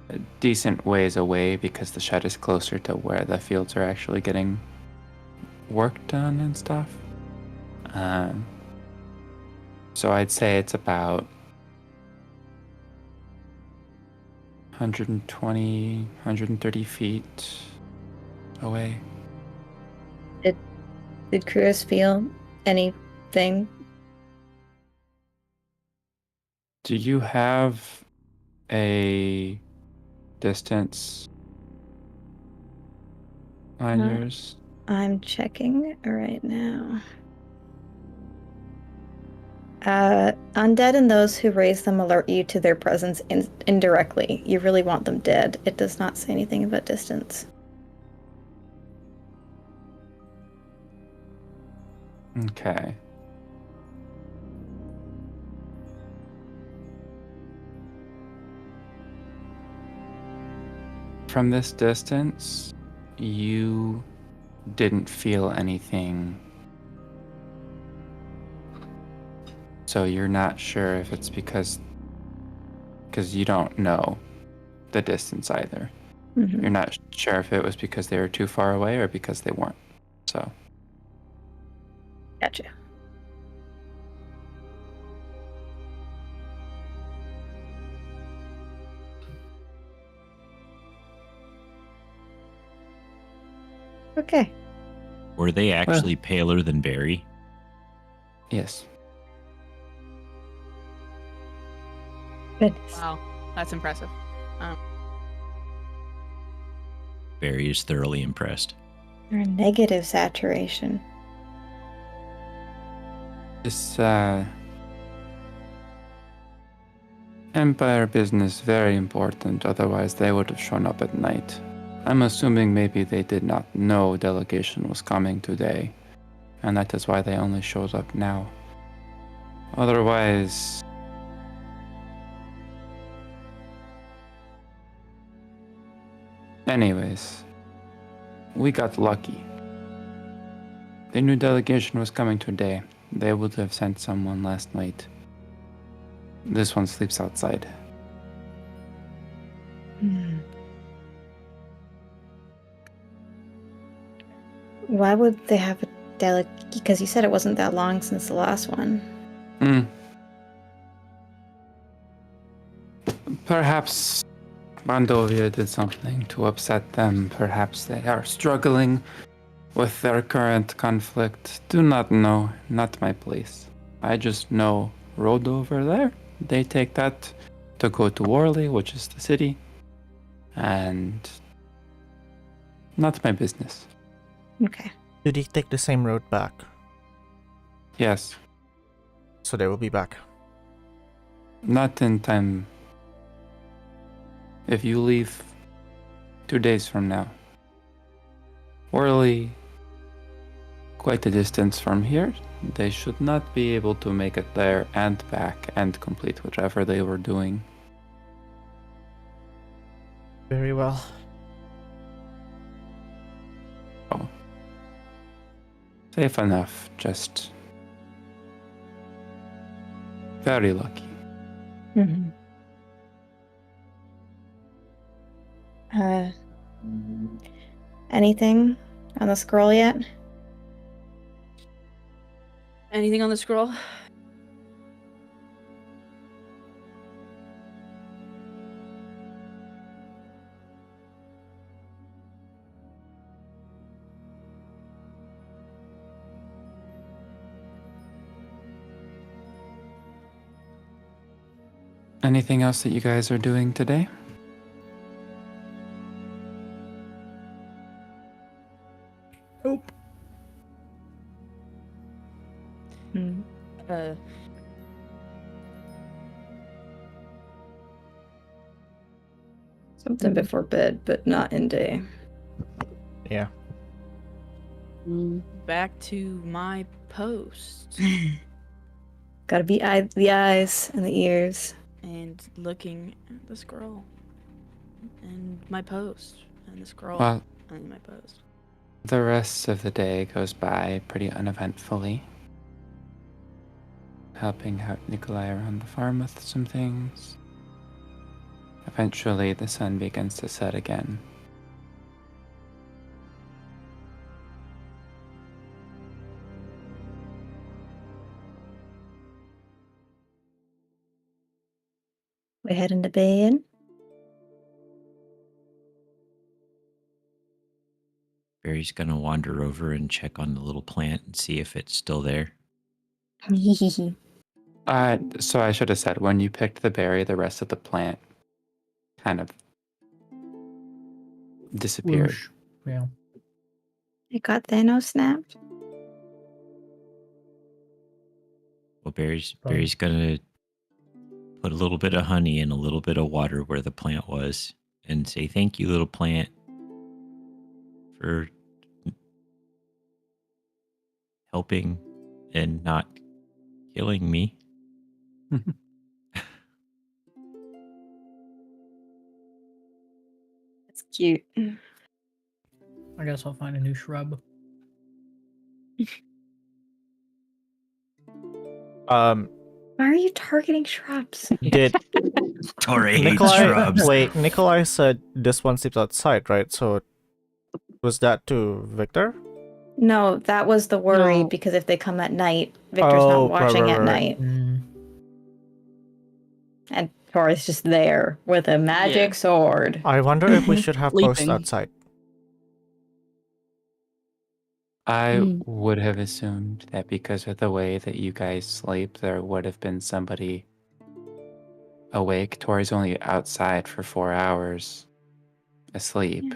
a decent ways away because the shed is closer to where the fields are actually getting work done and stuff. So I'd say it's about 120, 130 feet away. Did Krios feel anything? Do you have a distance on No. yours? I'm checking right now. Undead and those who raise them alert you to their presence indirectly. You really want them dead. It does not say anything about distance. Okay. From this distance, you didn't feel anything. So you're not sure if it's because you don't know the distance either. Mhm. You're not sure if it was because they were too far away or because they weren't. So, Gotcha. Okay. Were they actually paler than Barry? yes. Goodness. Wow, that's impressive. Barry is thoroughly impressed. They're a negative saturation. This Empire business very important, otherwise they would have shown up at night. I'm assuming maybe they did not know delegation was coming today, and that is why they only showed up now. Otherwise, anyways, we got lucky. The new delegation was coming today. They would have sent someone last night. This one sleeps outside. Why would they have a delegate? Because you said it wasn't that long since the last one. Perhaps Bandovia did something to upset them. Perhaps they are struggling with their current conflict. Do not know. Not my place. I just know road over there. They take that to go to Worley, which is the city. And not my business. Okay. Did he take the same road back? Yes. So they will be back. Not in time. If you leave 2 days from now, Worley, quite a distance from here, they should not be able to make it there and back and complete whatever they were doing. Very well. Safe enough, just very lucky. Mm-hmm. Anything on the scroll yet? Anything on the scroll? Anything else that you guys are doing today? Nope. Something before bed, but not in day. Yeah. Back to my post Gotta be the eyes and the ears. and looking at the scroll and my post and the scroll Well, and my post. the rest of the day goes by pretty uneventfully. Helping out Nikolai around the farm with some things. Eventually, the sun begins to set again. We heading to bed. Barry's gonna wander over and check on the little plant and see if it's still there. So I should have said, when you picked the berry, the rest of the plant kind of disappeared. Whoosh. Yeah. It got Thanos snapped. Well, Barry's gonna put a little bit of honey and a little bit of water where the plant was and say, "Thank you, little plant, for helping and not killing me." It's cute. I guess I'll find a new shrub. Why are you targeting shrubs? Did Tauré hates Nikolai shrubs. wait? Nikolai said this one sleeps outside, right? So was that to Victor? No, that was the worry No. because if they come at night, Victor's Oh, not right, watching right, at right. night. And Tori's just there with a magic sword. I wonder if we should have posts Sleeping. outside. I would have assumed that because of the way that you guys sleep, there would have been somebody awake. Tori's only outside for 4 hours asleep.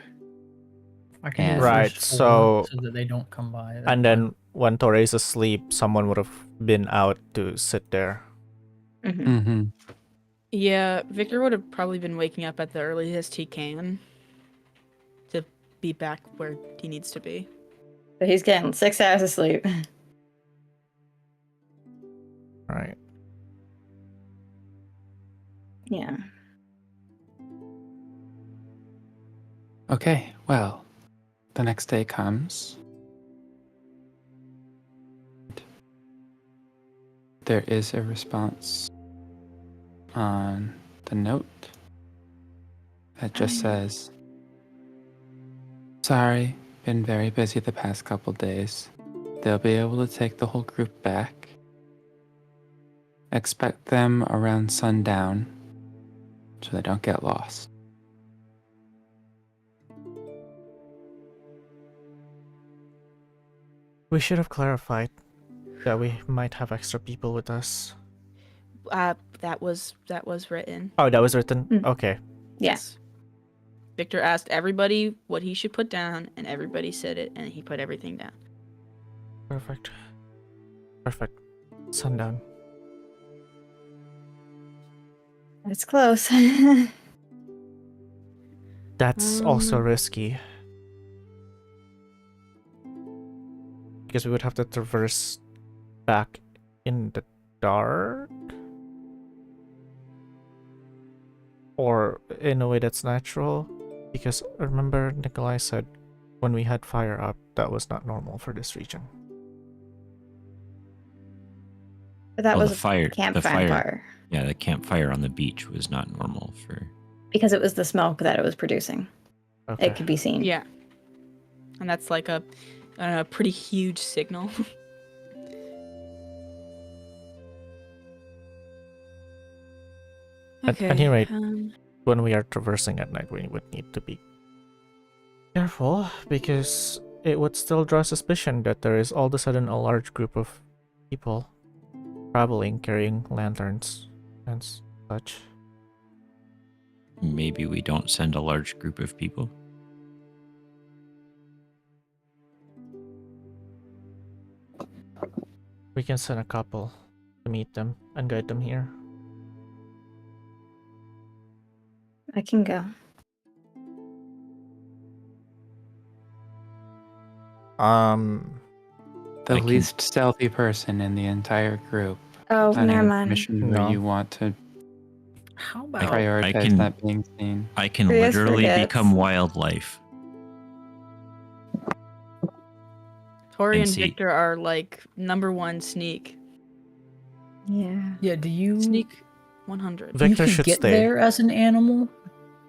I can And- do the Right, first so- 4 so that they don't come by. And then when Torre's asleep, someone would have been out to sit there. Mhm. Mm-hmm. Yeah, Victor would have probably been waking up at the earliest he can to be back where he needs to be. So he's getting 6 hours of sleep. Right. Yeah. Okay, well, the next day comes. There is a response on the note that just says, sorry, been very busy the past couple days. They'll be able to take the whole group back. Expect them around sundown so they don't get lost. We should have clarified that we might have extra people with us. That was written. Oh, that was written? Mm. Okay. Yes. Victor asked everybody what he should put down, and everybody said it, and he put everything down. Perfect. Perfect. Sundown. It's close. That's also risky. Because we would have to traverse back in the dark? Or in a way that's natural? Because remember Nikolai said when we had fire up, that was not normal for this region. But that Well, was the fire- a campfire the fire- fire. Yeah, the campfire on the beach was not normal for. Because it was the smoke that it was producing. Okay. It could be seen. Yeah. And that's like a pretty huge signal. At any rate, when we are traversing at night, we would need to be careful because it would still draw suspicion that there is all of a sudden a large group of people traveling carrying lanterns and such. Maybe we don't send a large group of people. We can send a couple to meet them and guide them here. I can go. The I can- least stealthy person in the entire group. Oh, On never a mind. mission where No. you want to How about prioritize can- not being seen. I can Krios literally forgets. become wildlife. Tori And and see- Victor are like #1 sneak. Yeah. Yeah, do you Sneak 100. Victor you can should get stay. there as an animal,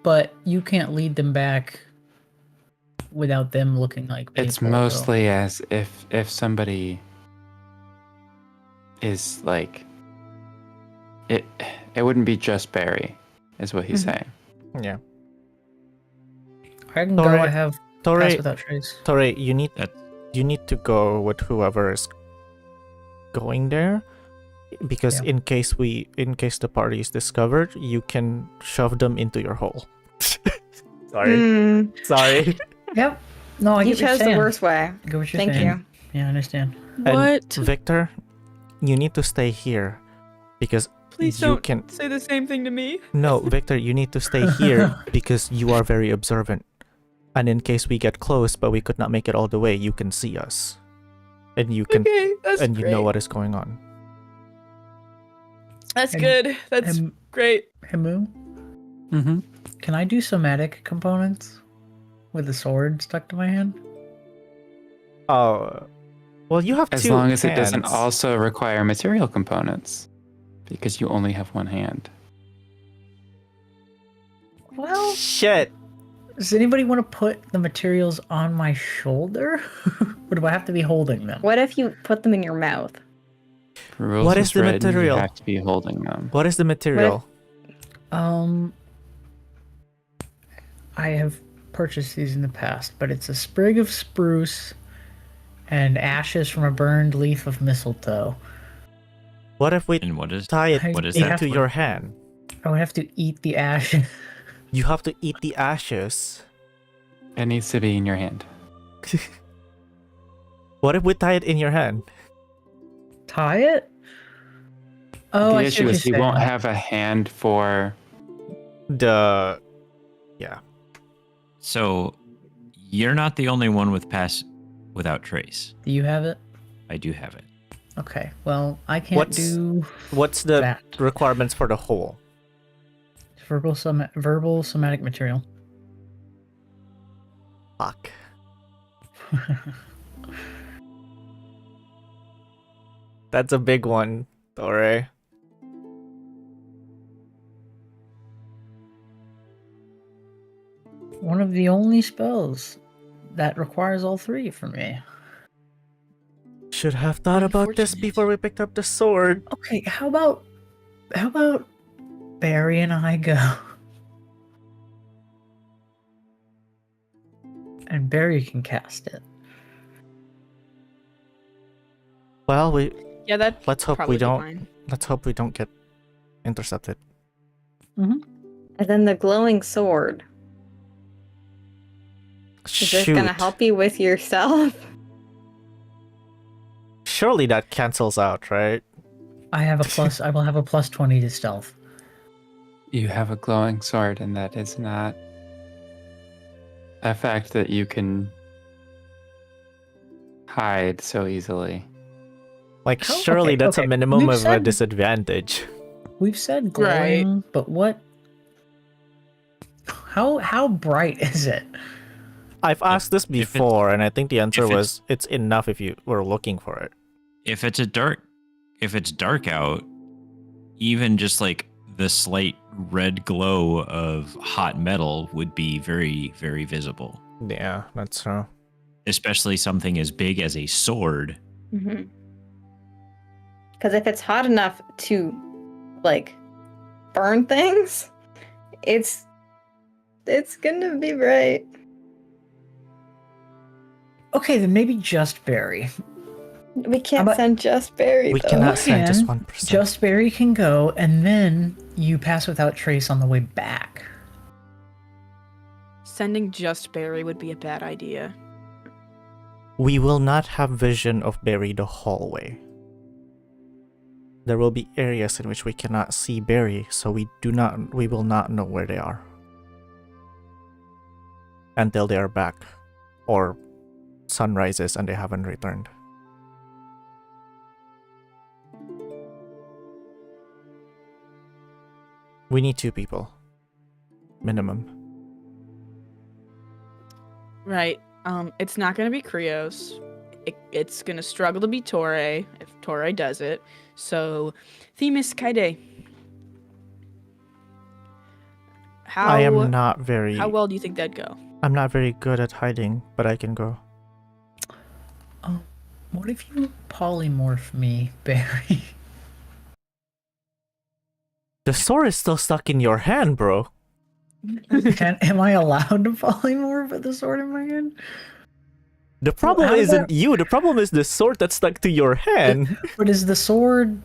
but you can't lead them back without them looking like people. It's though. mostly as if somebody is like it wouldn't be just Barry, is what he's Mhm. saying. Yeah. I can Tauré- go. I have pass Tauré, without trace. Tauré, you That- need to go with whoever is going there, because Yeah. in case the party is discovered, you can shove them into your hole. Sorry, Mm, sorry. Yep. No, I he get what you're chose the saying. worst way. I get what you're Thank saying. you. Yeah, I understand. And What? Victor, you need to stay here because Please you don't can. say the same thing to me. No, Victor, you need to stay here because you are very observant. And in case we get close but we could not make it all the way, you can see us. And you can Okay, that's and you know great. what is going on. That's And- good. That's Hem- great. Hemu, Mm-hmm. can I do somatic components with the sword stuck to my hand? Oh, well, you have As two long as it doesn't hands. also require material components, because you only have one hand. Well, Shit. does anybody want to put the materials on my shoulder? Or do I have to be holding them? What if you put them in your mouth? For rules What as is the written, material? You have to be holding them. What is the material? I have purchased these in the past, but it's a sprig of spruce and ashes from a burned leaf of mistletoe. What if we And what is tie it what is you that? have into to- your hand? I would have to eat the ashes. You have to eat the ashes. It needs to be in your hand. What if we tie it in your hand? Tie it? Oh, the I see issue what is you're you won't saying. have a hand for. So you're not the only one with pass without trace. Do you have it? I do have it. Okay. Well, I can't What's- do What's the that. requirements for the hole? verbal somatic material. Fuck. That's a big one, Tauré. One of the only spells that requires all three for me. Should have thought about this Unfortunate. before we picked up the sword. Okay, how about Barry and I go? And Barry can cast it. Well, Yeah, that. let's hope probably we be don't. fine. Let's hope we don't get intercepted. And then the glowing sword. Is this gonna help you with yourself? Surely that cancels out, right? I will have a plus 20 to stealth. You have a glowing sword, and that is not a fact that you can hide so easily. Like, How- surely okay, that's a okay. minimum We've of a said- disadvantage. We've said glowing, but what? How bright is it? I've asked this if it- before, and I think the answer if it's- was it's enough if you were looking for it. If it's dark out, even just like the slight red glow of hot metal would be very, very visible. Yeah, that's true. Especially something as big as a sword. Because if it's hot enough to, like, burn things, it's gonna be bright. Okay, then maybe just Barry. We can't about- send just Barry. We though. cannot send just can. 1%. Just Barry can go, and then you pass without trace on the way back. Sending just Barry would be a bad idea. We will not have vision of Barry the hallway. There will be areas in which we cannot see Barry, so we will not know where they are. Until they are back. Or sun rises and they haven't returned. We need 2 people. Minimum. Right. It's not gonna be Krios. It's gonna struggle to be Tauré if Tauré does it. So, Themis, Kaede. How I am not very how well do you think that'd go? I'm not very good at hiding, but I can go. What if you polymorph me, Barry? The sword is still stuck in your hand, bro. Am I allowed to polymorph with the sword in my hand? The problem how does isn't you, the problem is the sword that's stuck to your hand. But is the sword...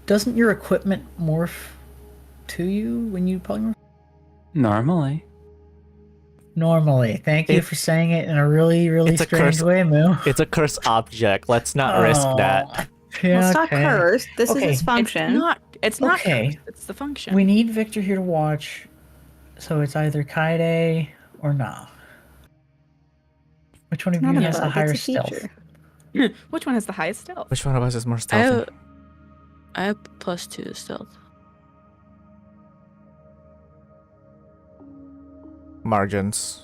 Doesn't your equipment morph to you when you polymorph? Normally. Normally. Thank you It- for saying it in a really, really It's a strange curse. way, Moo. It's a cursed object. Let's not risk that. Oh, Well, Yeah, it's not okay. cursed. This Okay. is its function. It's not Okay. cursed, it's the function. We need Victor here to watch, so it's either Kaede or Nah. Which one of Not you a has the bug, higher it's a stealth? Hmm, Which one has the highest stealth? Which one of us is more stealthy? I have +2 to stealth. Margins.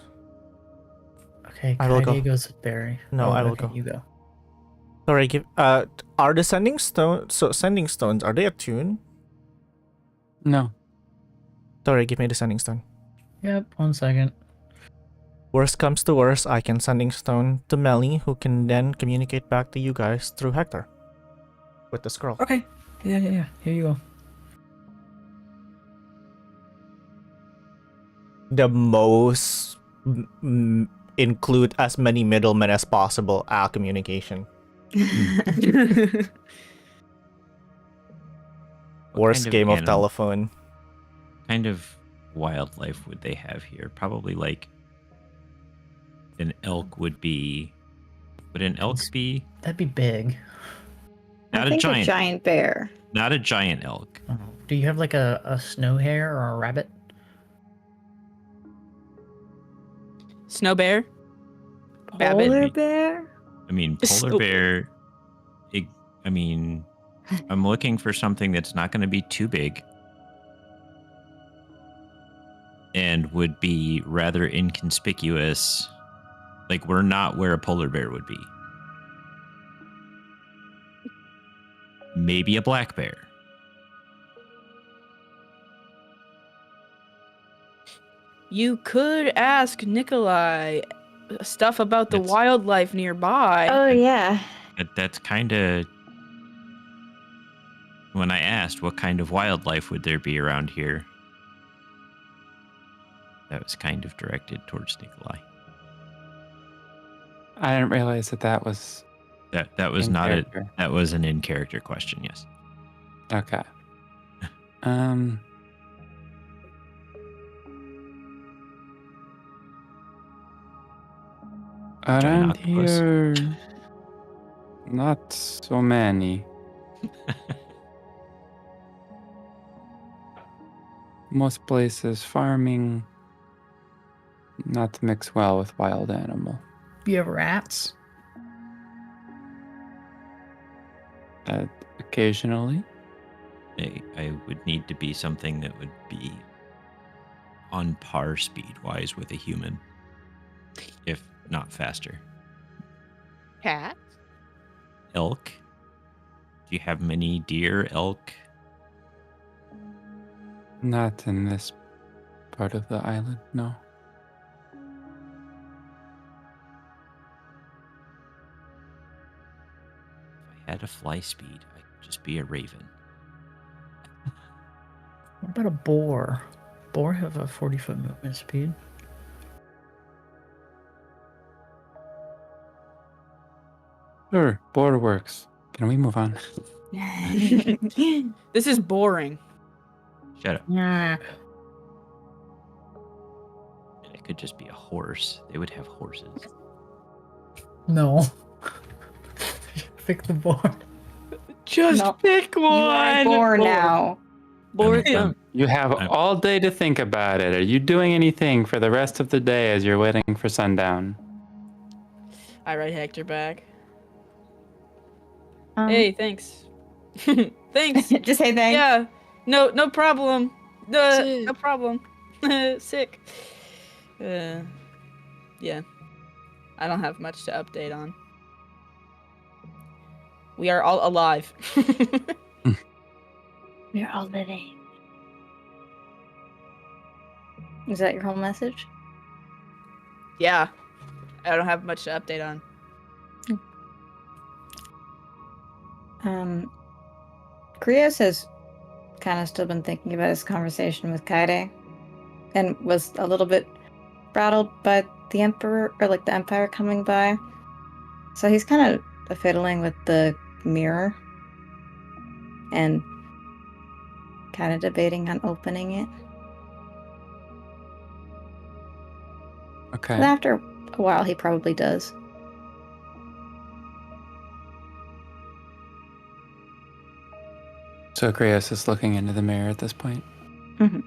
Okay, I will go. Kaede goes with Barry. No, I will okay, go. You go. Sorry, are the sending stones, are they attuned? No. Sorry, give me the sending stone. Yep, 1 second. Worst comes to worst, I can sending stone to Melly, who can then communicate back to you guys through Hector. With the scroll. Okay. Yeah. Here you go. The most include as many middlemen as possible communication. What Worst kind of game of animal- telephone. kind of wildlife would they have here? Probably like an elk would be. Would an elk be? That'd be big. Not I a think giant. a giant bear. Not a giant elk. Oh. Do you have like a snow hare or a rabbit? Snow bear? Polar Babbit? bear? I mean, polar So- bear. I mean, I'm looking for something that's not going to be too big. and would be rather inconspicuous. Like, we're not where a polar bear would be. Maybe a black bear. You could ask Nikolai stuff about the It's- wildlife nearby. Oh yeah. That's kind of... When I asked what kind of wildlife would there be around here, that was kind of directed towards Nikolai. I didn't realize that was That was in not character. that was an in-character question, yes. Okay. Around octopus? here, not so many. Most places farming, not mix well with wild animal. You have rats? Occasionally. I would need to be something that would be on par speed-wise with a human, if not faster. Cat? Elk? Do you have many deer, elk? Not in this part of the island, no. If I had a fly speed, I could just be a raven. What about a boar? Boar have a 40-foot movement speed. Sure, boar works. Can we move on? This is boring. Shut up. Yeah. It could just be a horse. They would have horses. No. Pick the boar. Just No. pick You are bored now. Bored. You have all day to think about it. Are you doing anything for the rest of the day as you're waiting for sundown? I write Hector back. Um, Hey, thanks. Thanks. just say thanks. Yeah. No problem. No problem. Sick. Yeah. I don't have much to update on. We are all alive. We're all living. Is that your whole message? Yeah. I don't have much to update on. Krios has kind of still been thinking about his conversation with Kaede and was a little bit rattled by the Emperor, or like the Empire coming by. So he's kind of fiddling with the mirror and kind of debating on opening it. Okay. And after a while, he probably does. So Krios is looking into the mirror at this point. Mm-hmm.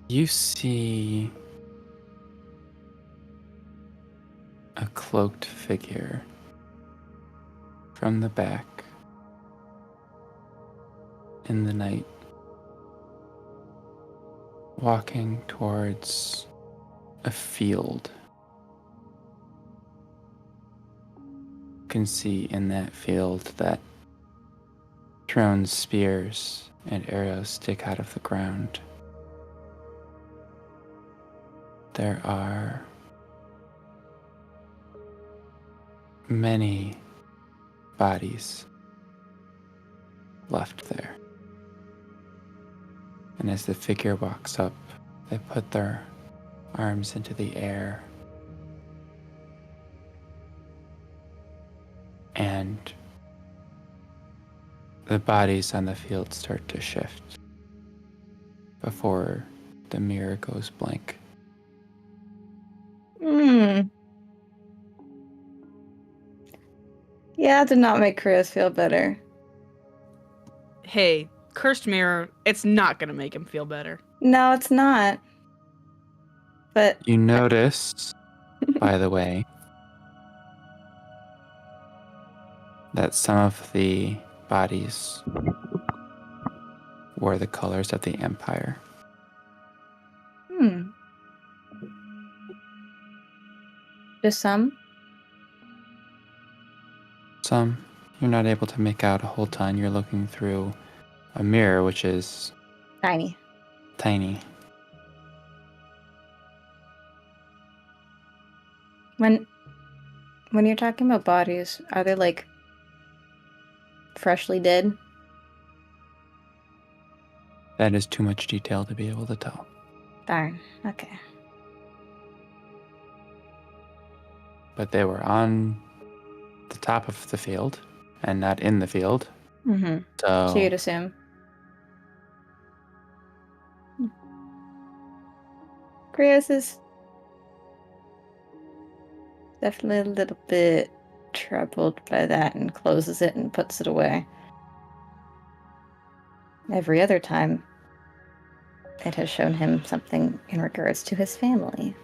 You see a cloaked figure from the back in the night, walking towards a field. You can see in that field that thrown spears and arrows stick out of the ground. There are many bodies left there. And as the figure walks up, they put their arms into the air. And the bodies on the field start to shift before the mirror goes blank. Yeah, that did not make Krios feel better. Hey, cursed mirror, it's not gonna make him feel better. No, it's not. But You notice, by the way, that some of the bodies were the colors of the Empire. Just some? Some you're not able to make out a whole ton. You're looking through a mirror, which is Tiny. tiny. When you're talking about bodies, are they like freshly dead? That is too much detail to be able to tell. Darn. Okay. But they were on the top of the field and not in the field. Mm-hmm. So So you'd assume. Krios is definitely a little bit troubled by that and closes it and puts it away. Every other time, it has shown him something in regards to his family.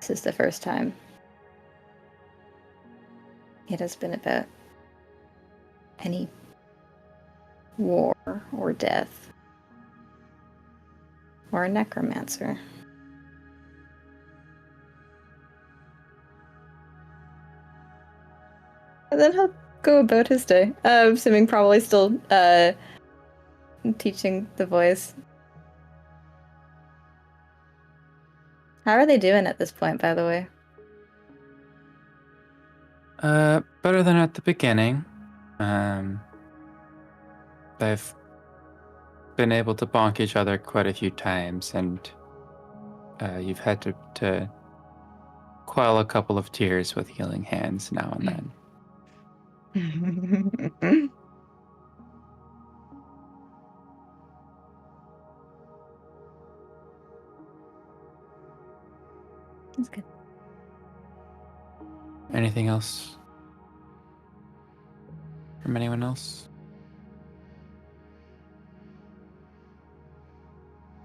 This is the first time it has been about any war or death or a necromancer. And then he'll go about his day. Assuming probably still teaching the voice. How are they doing at this point, by the way? better than at the beginning. They've been able to bonk each other quite a few times, and you've had to quell a couple of tears with healing hands now and then. That's good. Anything else from anyone else?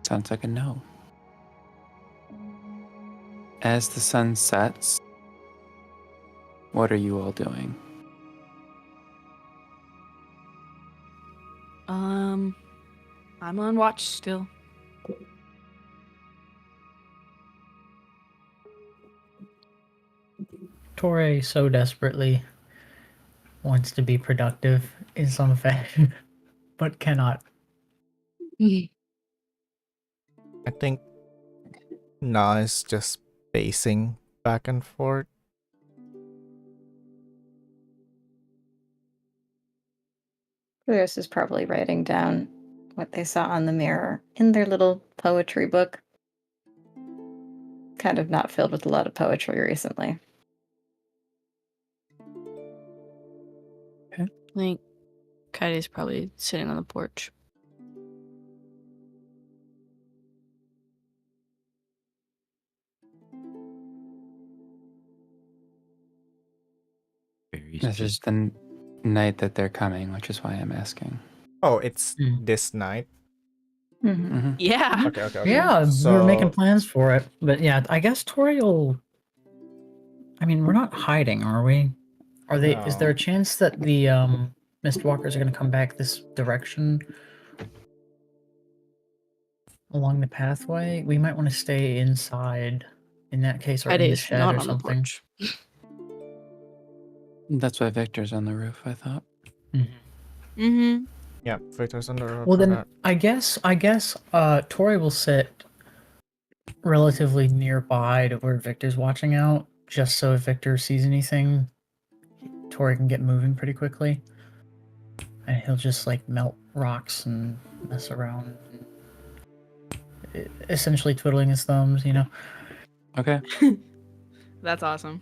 Sounds like a no. As the sun sets, what are you all doing? I'm on watch still. Tauré so desperately wants to be productive in some fashion, but cannot. I think Na is just pacing back and forth. Krios is probably writing down what they saw on the mirror in their little poetry book. Kind of not filled with a lot of poetry recently. I think Kaede's probably sitting on the porch. This is the night that they're coming, which is why I'm asking. Oh, it's Hmm. this night. Mm-hmm. Mm-hmm. Yeah. Okay. Yeah, So, we were making plans for it, but yeah, I guess Tauré will. I mean, we're not hiding, are we? Are they? Is there a No. chance that the Mistwalkers are going to come back this direction along the pathway? We might want to stay inside in that case, or in the Kaede's shed not or on the something. porch. That's why Victor's on the roof, I thought. Mm-hmm. yeah, Victor's on the road. Well, for then that. I guess Tauré will sit relatively nearby to where Victor's watching out, just so if Victor sees anything, Tauré can get moving pretty quickly, and he'll just like melt rocks and mess around, essentially twiddling his thumbs, you know. Okay. That's awesome.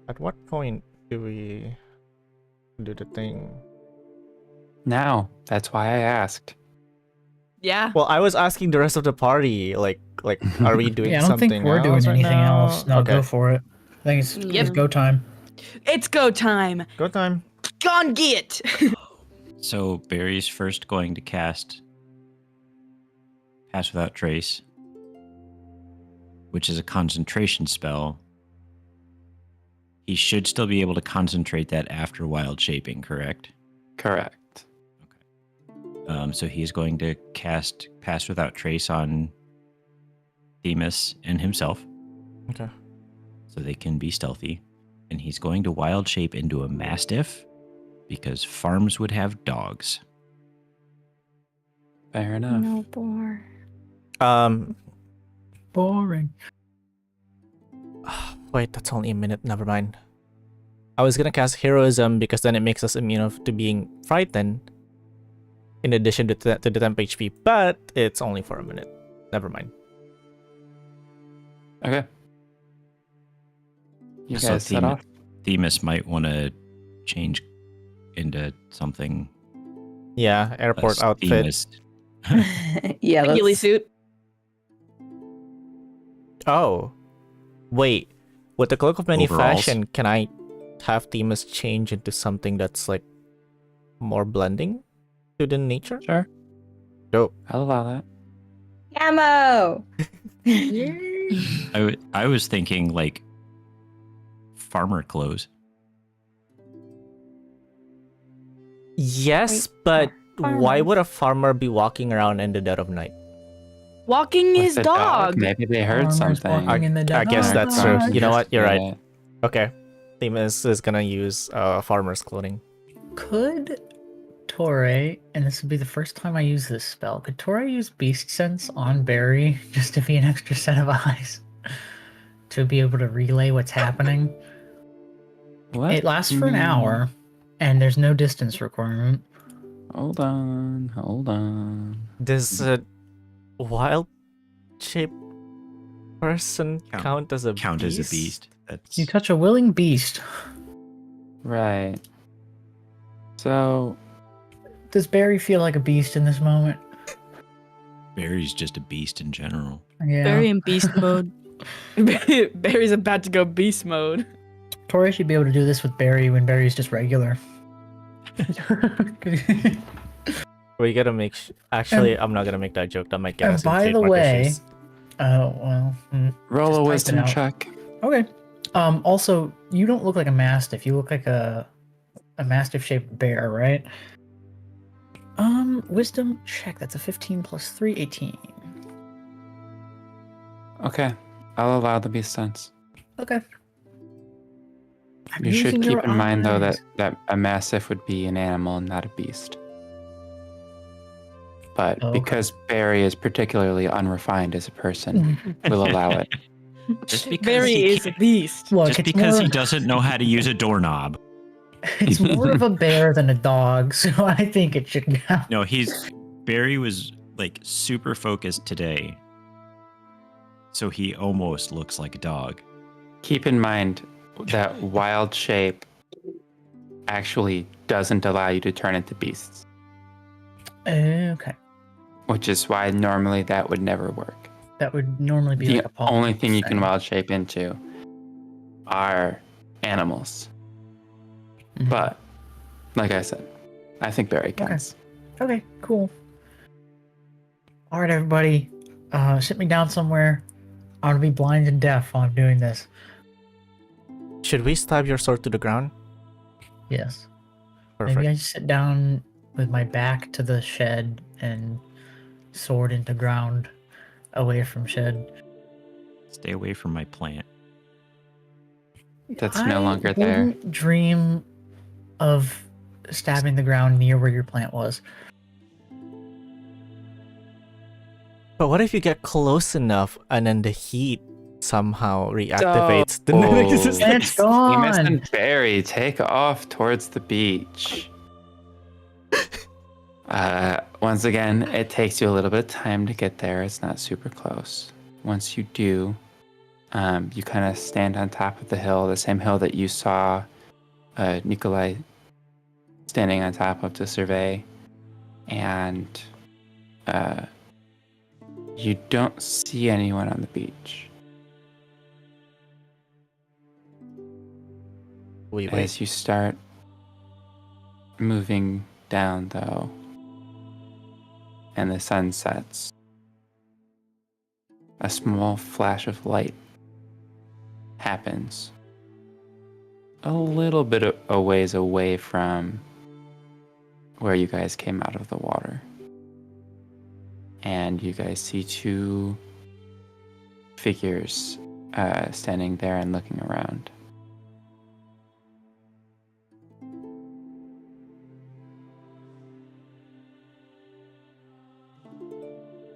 At what point do we do the thing? Now, that's why I asked. Yeah. Well, I was asking the rest of the party, like, are we doing Yeah, I don't something think we're else doing right anything now? else. No, okay, go for it. I think it's Yep. go time. It's go time. go time. Gone get. So Barry's first going to cast Pass Without Trace, which is a concentration spell, he should still be able to concentrate that after wild shaping, correct? Correct. So he's going to cast Pass Without Trace on Themis and himself. Okay. So they can be stealthy. And he's going to wild shape into a mastiff because farms would have dogs. Fair enough. No bore. Boring. Wait, that's only a minute. Never mind. I was gonna cast Heroism because then it makes us immune to being frightened, in addition to the temp HP, but it's only for a minute. Never mind. Okay. You So guys set off? Themis might want to change into something. Yeah, airport less outfit. Themis. Yeah, Ghillie let's, suit. Oh, wait. With the Cloak of Many Overalls. Fashion, can I have Themis change into something that's like more blending to the nature? Sure. Dope. I'll allow that. Camo! I was thinking like farmer clothes. Yes, but why would a farmer be walking around in the dead of night? Walking With his the dog. Maybe they heard Farmers something. walking in the I dead guess of that's night. true. You know what? You're right. Yeah. Okay. Themis is gonna use farmer's clothing. Could Tauré, and this would be the first time I use this spell, could Tauré use Beast Sense on Barry just to be an extra set of eyes? To be able to relay what's happening? What? It lasts for an hour, and there's no distance requirement. Hold on. Hold on. Does a wild shape person count as a Count beast? as a beast. That's You touch a willing beast. Right. So, Does Barry feel like a beast in this moment? Barry's just a beast in general. Yeah. Barry in beast mode. Barry's about to go beast mode. Tauré should be able to do this with Barry when Barry's just regular. We gotta make. Actually, I'm not gonna make that joke. That might get And us in by the trademark way, issues. oh well. roll Just a type it wisdom out. check. Okay. Also, you don't look like a mastiff. You look like a mastiff-shaped bear, right? Wisdom check. That's a 15 plus 3, 18. Okay. I'll allow the beast sense. Okay. I'm You should using keep your in mind, though, eyes. that a mastiff would be an animal and not a beast. But Okay. because Barry is particularly unrefined as a person, we'll allow it. Just because Barry he is a beast. Look, Just it's because more, he doesn't know how to use a doorknob. it's more of a bear than a dog, so I think it should count. No, Barry was like super focused today. So he almost looks like a dog. Keep in mind that wild shape actually doesn't allow you to turn into beasts, Okay. which is why normally that would never work. That would normally be The like a Paul only thing you can thing. wild shape into are animals. Mhm. But, like I said, I think Barry counts. Okay, cool. All right, everybody. Sit me down somewhere. I'm gonna be blind and deaf while I'm doing this. Should we stab your sword to the ground? Yes. Perfect. Maybe I just sit down with my back to the shed and sword into ground, away from shed. Stay away from my plant. That's no longer I there. wouldn't dream of stabbing the ground near where your plant was. But what if you get close enough and then the heat somehow reactivates the nemesis? Plant's Themis gone. and Barry take off towards the beach. Once again, it takes you a little bit of time to get there. It's not super close. Once you do, you kind of stand on top of the hill, the same hill that you saw Nikolai standing on top of to survey. And you don't see anyone on the beach. Wait. As you start moving down, though, and the sun sets, a small flash of light happens a little bit a ways away from where you guys came out of the water. And you guys see two figures standing there and looking around.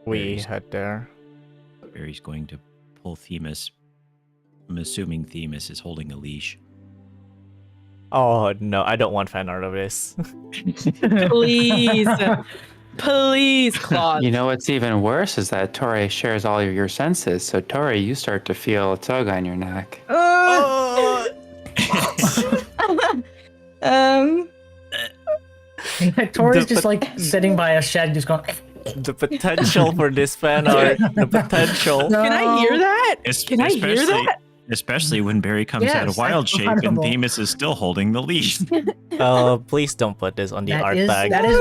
We head there. Barry's going to pull Themis. I'm assuming Themis is holding a leash. Oh no, I don't want fan art of this. Please. Please, Claude. You know what's even worse is that Tauré shares all of your senses. So Tauré, you start to feel a tug on your neck. Oh! Tori's just like sitting by a shed, just going. The potential for this fan art. The potential. Can I hear that? Can I hear Especially- that? Especially when Barry comes out of Yes, wild that's shape and incredible. Themis is still holding the leash. Please don't put this on the art is tag. that is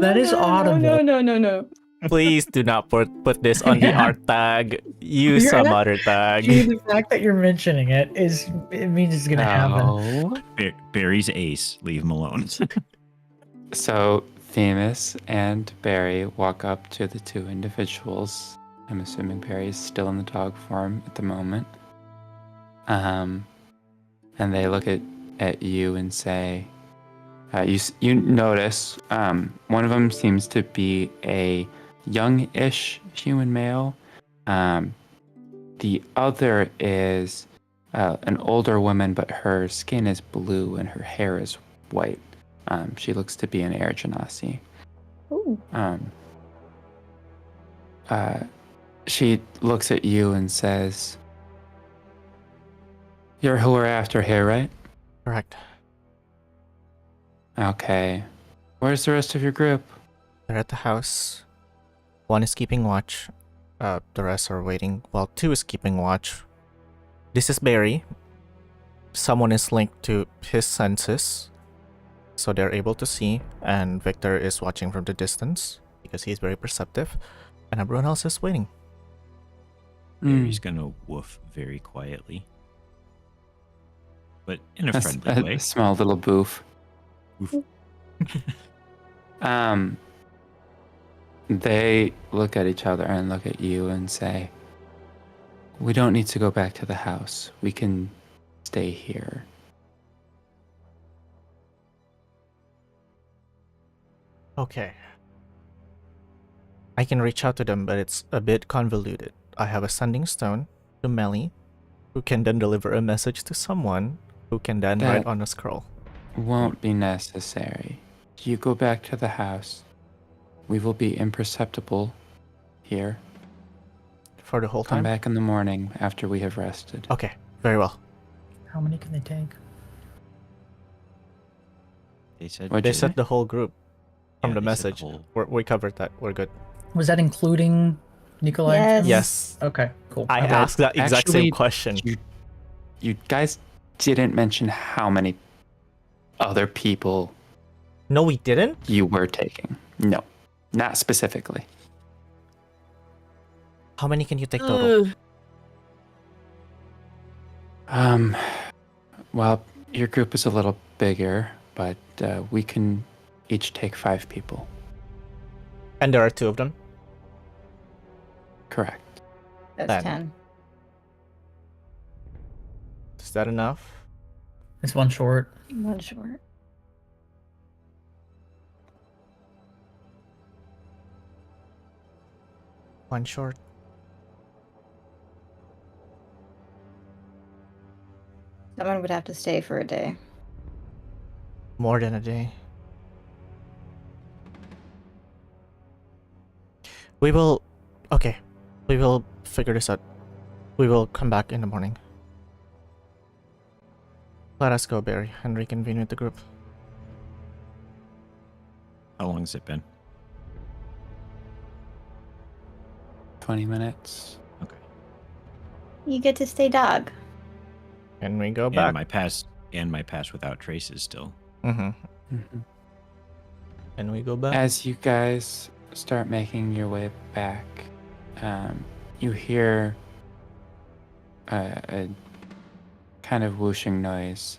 that is audible. No. Please do not put this on the art tag. Use You're some not- other tag. The fact that you're mentioning it means it's gonna happen. Oh. Barry's ace. Leave him alone. So Themis and Barry walk up to the two individuals. I'm assuming Barry is still in the dog form at the moment. And they look at you and say, you notice one of them seems to be a young-ish human male. The other is an older woman, but her skin is blue and her hair is white. She looks to be an air genasi. Ooh. She looks at you and says, "You're who we're after here, right?" Correct. Okay. Where's the rest of your group? They're at the house. One is keeping watch. The rest are waiting. Well, two is keeping watch. This is Barry. Someone is linked to his senses, so they're able to see. And Victor is watching from the distance because he's very perceptive. And everyone else is waiting. Barry's gonna woof very quietly, but in a friendly way. A small little boof. Oof. They look at each other and look at you and say, "We don't need to go back to the house. We can stay here." Okay. I can reach out to them, but it's a bit convoluted. I have a sending stone to Melly, who can then deliver a message to someone, who can then write That- on a scroll. Won't be necessary. You go back to the house. We will be imperceptible here. For the whole Come time? back in the morning after we have rested. Okay, very well. How many can they take? They said What'd They you said say? the whole group from Yeah, the they said the message. whole- We covered that. We're good. Was that including Nikolai? and Yes. family? Yes. Okay, cool. I My bad. asked that exact Actually, same question. You guys didn't mention how many other people No, we didn't? you were taking. No, not specifically. How many can you take total? Well, your group is a little bigger, but we can each take 5 people. And there are 2 of them? Correct. That's Then. 10. Is that enough? It's one short. One short. One short. Someone would have to stay for a day. More than a day. We will... Okay. We will figure this out. We will come back in the morning. Let us go, Barry, and reconvene with the group. How long has it been? 20 minutes. Okay. You get to stay dog. And we go And back. my pass without traces still. Mm-hmm. Mhm. And we go back. As you guys start making your way back, you hear a kind of whooshing noise,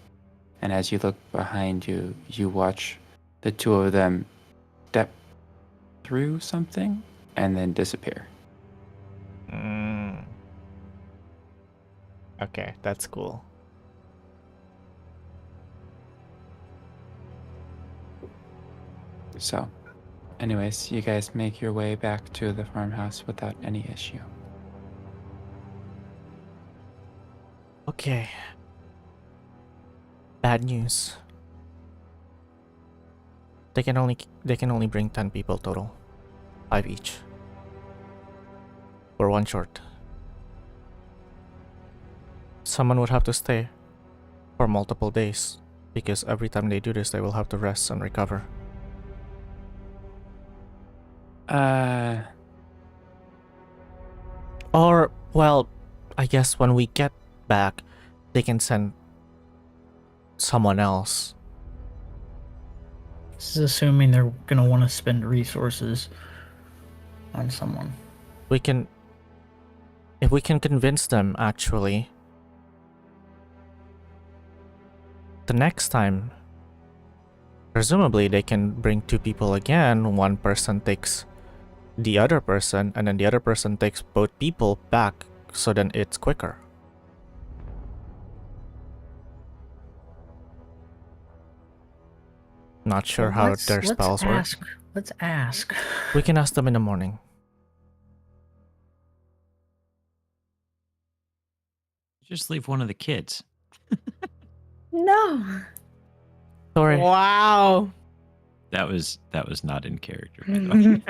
and as you look behind you, you watch the two of them step through something and then disappear. Okay, that's cool. So, anyways, you guys make your way back to the farmhouse without any issue. Okay. Bad news. They can only bring 10 people total. 5 each. We're one short. Someone would have to stay for multiple days, because every time they do this, they will have to rest and recover. Or, well, I guess when we get back, they can send someone else. This is assuming they're gonna want to spend resources on someone. If we can convince them, actually, the next time, presumably they can bring 2 people again. One person takes the other person, and then the other person takes both people back, so then it's quicker. Not sure Well, how let's- their let's spells work. Let's ask. We can ask them in the morning. Just leave one of the kids. No. Sorry. Wow. That was not in character. By the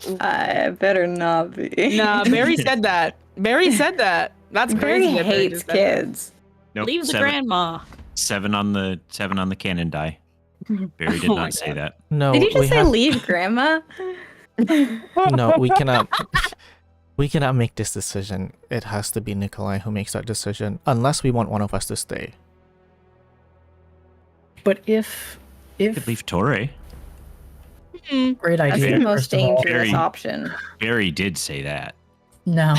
way. I better not be. Nah, Barry said that. Barry said that. That's Barry crazy. that Barry hates just said that. kids. Nope, Leave the seven, grandma. 7 on the cannon die. Barry did Oh my not say God. that. No, Did you we just say have- leave, Grandma? No, we cannot. We cannot make this decision. It has to be Nikolai who makes that decision, unless we want one of us to stay. But if Could leave Tauré. great That's idea. the most first of all. dangerous Barry- option. Barry did say that. Now,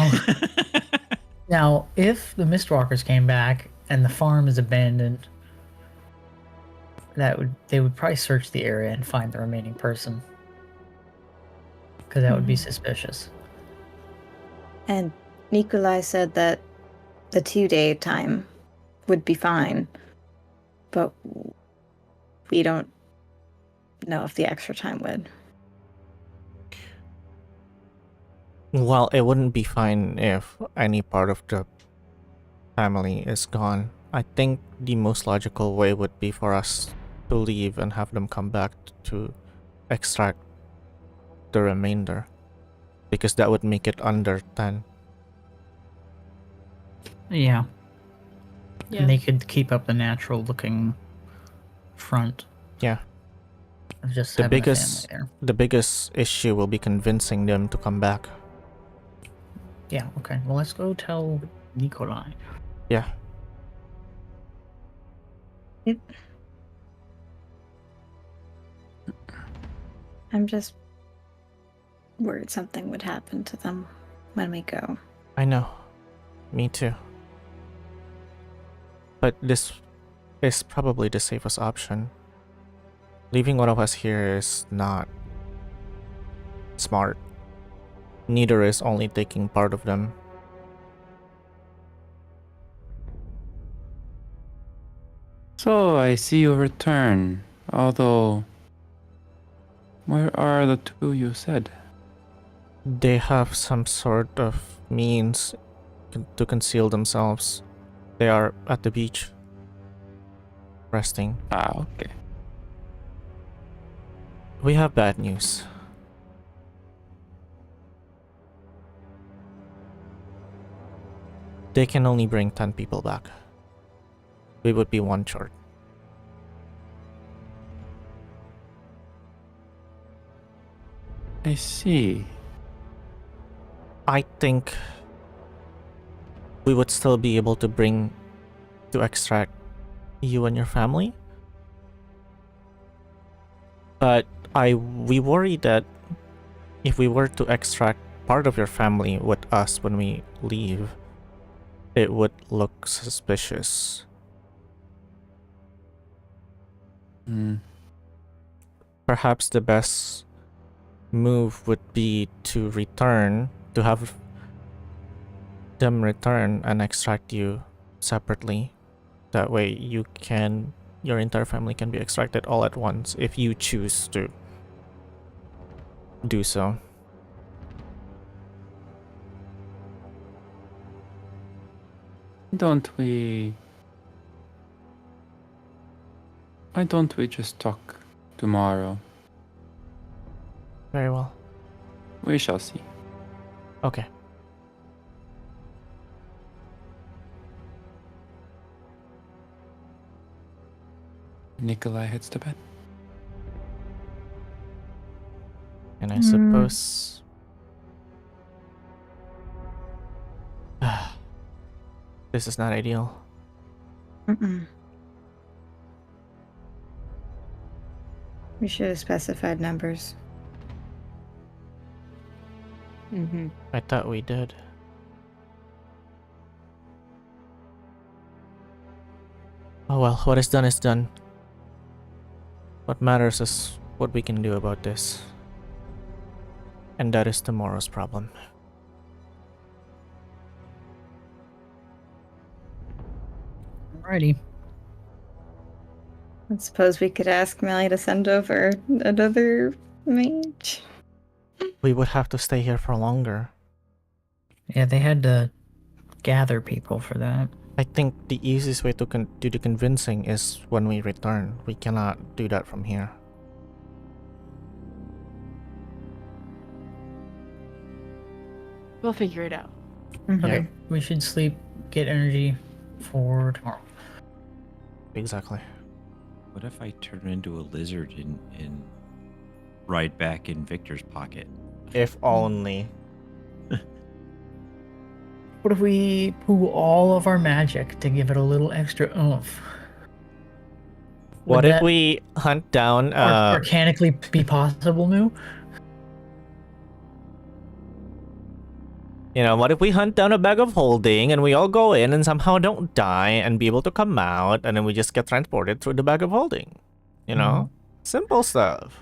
if the Mistwalkers came back and the farm is abandoned, they would probably search the area and find the remaining person, because that would be suspicious. And Nikolai said that the 2-day time would be fine, but we don't know if the extra time would. Well, it wouldn't be fine if any part of the family is gone. I think the most logical way would be for us to leave and have them come back to extract the remainder, because that would make it under 10. Yeah. Yeah. And they could keep up the natural looking front. Yeah. Of just The having biggest- a family The biggest issue will be convincing them to come back. there. Yeah, okay. Well, let's go tell Nikolai. Yeah. I'm just worried something would happen to them when we go. I know. Me too. But this is probably the safest option. Leaving one of us here is not smart. Neither is only taking part of them. So, I see you return. Although, where are the 2 you said? They have some sort of means to conceal themselves. They are at the beach, resting. Ah, okay. We have bad news. They can only bring 10 people back. We would be one short. I see. I think we would still be able to extract you and your family. But we worry that if we were to extract part of your family with us when we leave, it would look suspicious. Perhaps the best move would be to have them return and extract you separately. That way your entire family can be extracted all at once if you choose to do so. Why don't we just talk tomorrow? Very well. We shall see. Okay. Nikolai heads to bed. And I suppose this is not ideal. Mm-mm. We should have specified numbers. Mm-hmm. I thought we did. Oh well, what is done is done. What matters is what we can do about this. And that is tomorrow's problem. Alrighty. I suppose we could ask Melly to send over another mage. We would have to stay here for longer. Yeah, they had to gather people for that. I think the easiest way to do the convincing is when we return. We cannot do that from here. We'll figure it out. Okay, we should sleep, get energy for tomorrow. Exactly. What if I turn into a lizard and ride back in Victor's pocket? If only. What if we pull all of our magic to give it a little extra oomph? What Would if that we hunt down organically be possible, Moo? You know, what if we hunt down a bag of holding and we all go in and somehow don't die and be able to come out and then we just get transported through the bag of holding? You know? Simple stuff.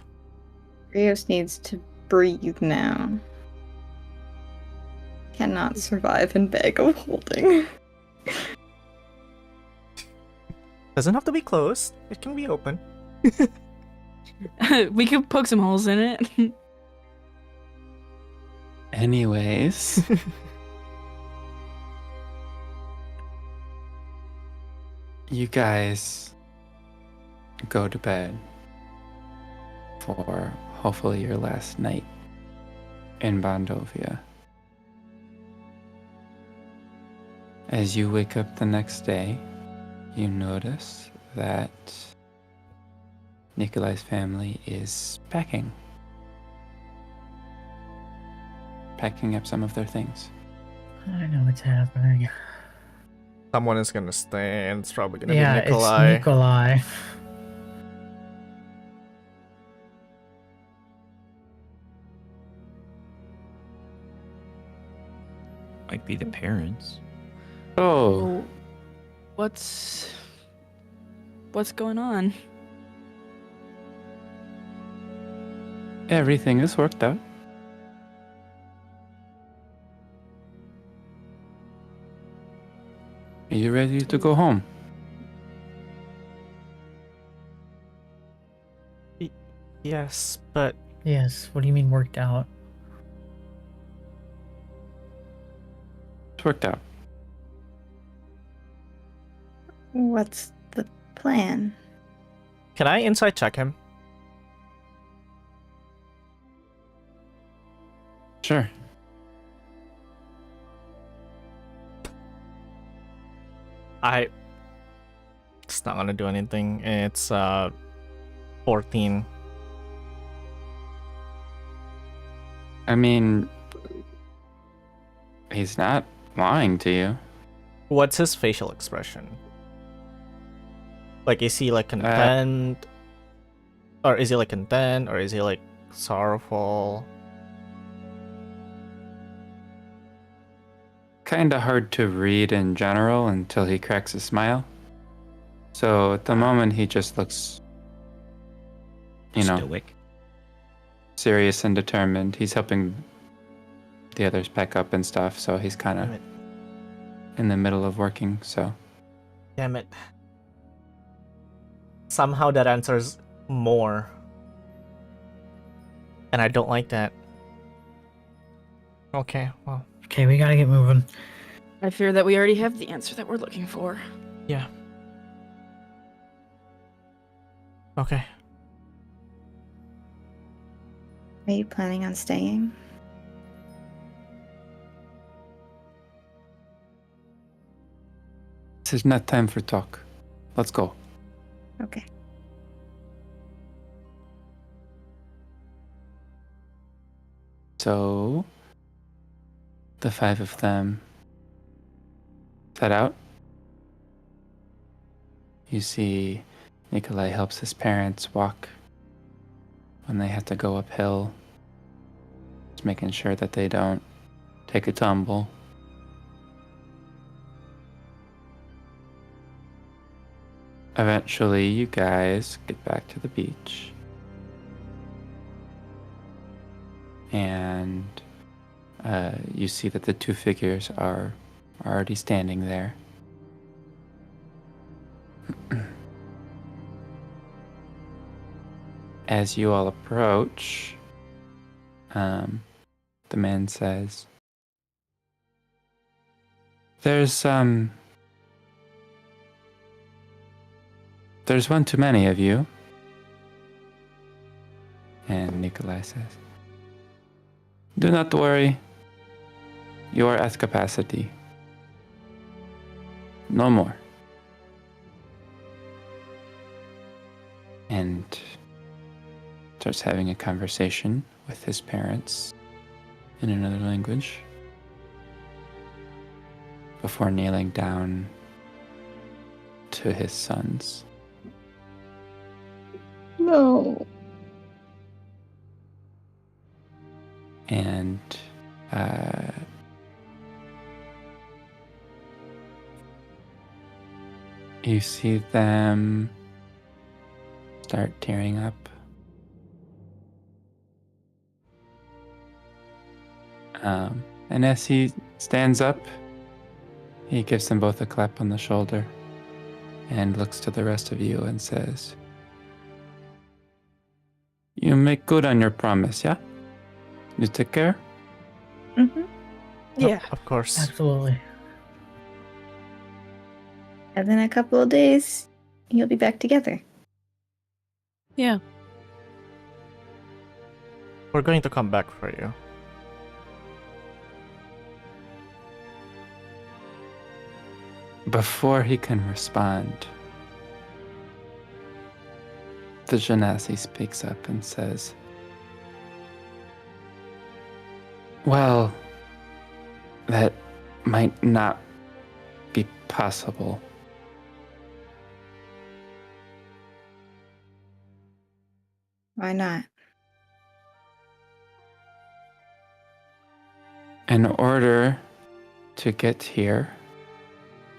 Krios needs to breathe now. Cannot survive in bag of holding. Doesn't have to be closed. It can be open. We could poke some holes in it. Anyways, you guys go to bed for hopefully your last night in Bondovia. As you wake up the next day, you notice that Nikolai's family is packing up some of their things. I know what's happening. Someone is gonna stay and it's probably gonna be Yeah, Nikolai. it's Nikolai. Might be the parents. Oh, What's going on? everything is worked out. Are you ready to go home? Yes, but Yes, what do you mean worked out? It's worked out. What's the plan? can I inside check him? Sure. It's not gonna do anything. It's 14. I mean, he's not lying to you. What's his facial expression? Like, is he like content? Or is he like content? Or is he like sorrowful? kind of hard to read in general until he cracks a smile. So at the moment, he just looks, Stoic. serious and determined. He's helping the others pack up and stuff, so he's kind Damn of it. in the middle of working, so. Damn it. Somehow that answers more. And I don't like that. Okay, well, Okay, we gotta get moving. I fear that we already have the answer that we're looking for. yeah. Okay. Are you planning on staying? This is not time for talk. Let's go. Okay. So, the 5 of them set out. You see Nikolai helps his parents walk when they have to go uphill. Just making sure that they don't take a tumble. Eventually, you guys get back to the beach. And you see that the 2 figures are already standing there. As you all approach, the man says, There's one too many of you. And Nikolai says, Do not worry. You are at capacity. No more. And starts having a conversation with his parents in another language before kneeling down to his sons. No. And you see them start tearing up. And as he stands up, he gives them both a clap on the shoulder and looks to the rest of you and says, You make good on your promise, yeah? You take care? Mm-hmm. Yeah. Of course. Absolutely. And then a couple of days, you'll be back together. Yeah. We're going to come back for you. Before he can respond, the Genasi speaks up and says, Well, that might not be possible. Why not? In order to get here,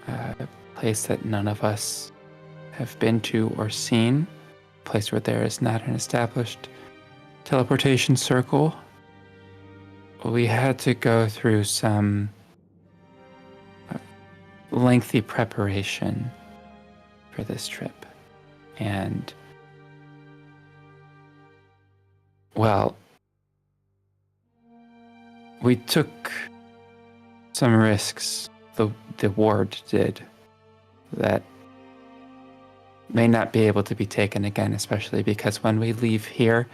a place that none of us have been to or seen, a place where there is not an established teleportation circle, we had to go through some lengthy preparation for this trip. And, well, we took some risks, the ward did, that may not be able to be taken again, especially because when we leave here,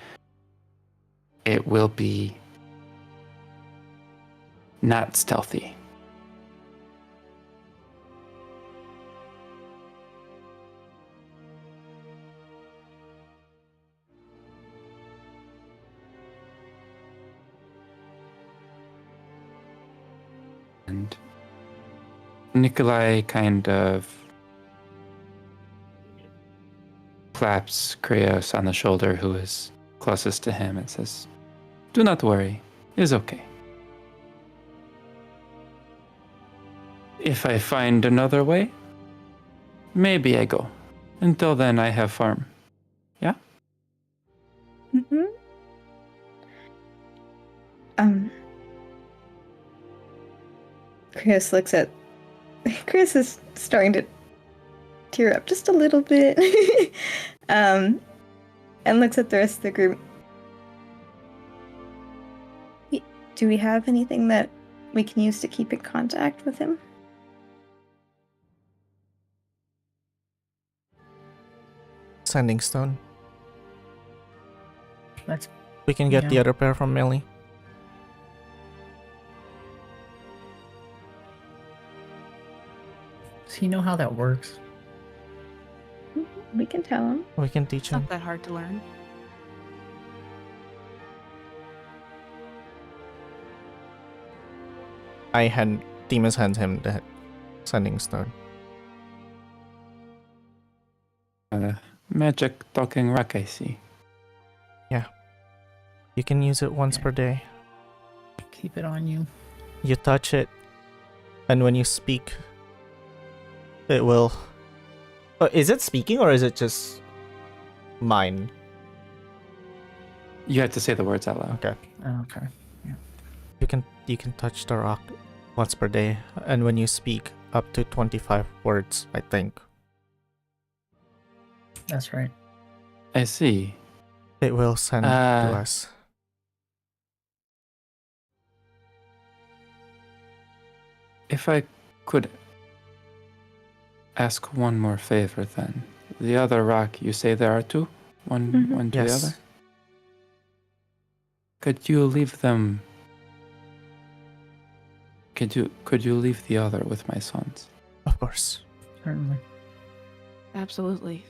it will be not stealthy. And Nikolai kind of claps Krios on the shoulder, who is closest to him, and says, Do not worry, it is okay. If I find another way, maybe I go. Until then, I have farm. Yeah? Mm-hmm. Krios looks at... Krios is starting to tear up just a little bit. And looks at the rest of the group. Do we have anything that we can use to keep in contact with him? Sending stone. That's We can get the Yeah. other pair from Millie. does he know how that works? We can tell him. We can teach It's him. not that hard to learn. Themis hands him the sending stone. Magic talking rock, I see. You can use it once per day. Keep it on you. You touch it, and when you speak, it will. Is it speaking or is it just mine? You have to say the words out loud. Okay. Okay. You can touch the rock once per day, and when you speak, up to 25 words, I think. That's right. I see. It will send to us. If I could ask one more favor then. The other rock, you say there are two? One to the Yes. other? Could you leave them... Could you leave the other with my sons? Of course. Certainly. Absolutely.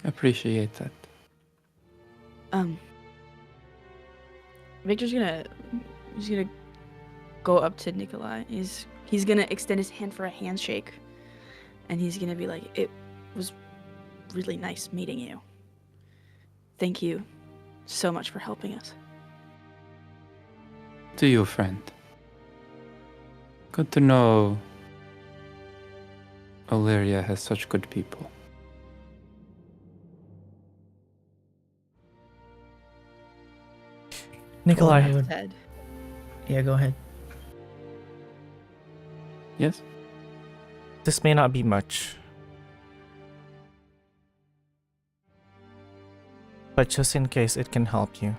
Appreciate that. Victor's gonna go up to Nikolai. He's gonna extend his hand for a handshake, and he's gonna be like, "It was really nice meeting you. Thank you so much for helping us." To you, friend. Good to know Illyria has such good people. Nikolai, I would- Said. Yeah, go ahead. Yes? this may not be much, but just in case it can help you.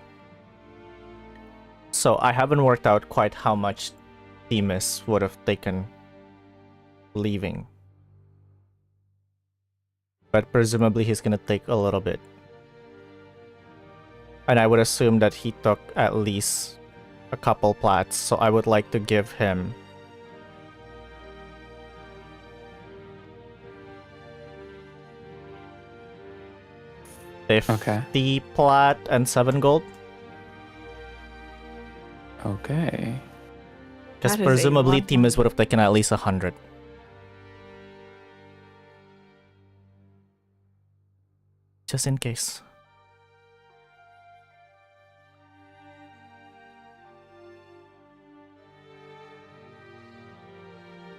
So I haven't worked out quite how much Themis would have taken leaving. But presumably he's gonna take a little bit. And I would assume that he took at least a couple plats, so I would like to give him Okay. 50 plat and 7 gold. Okay. Because That is a presumably lot of Themis money. would have taken at least 100. Just in case.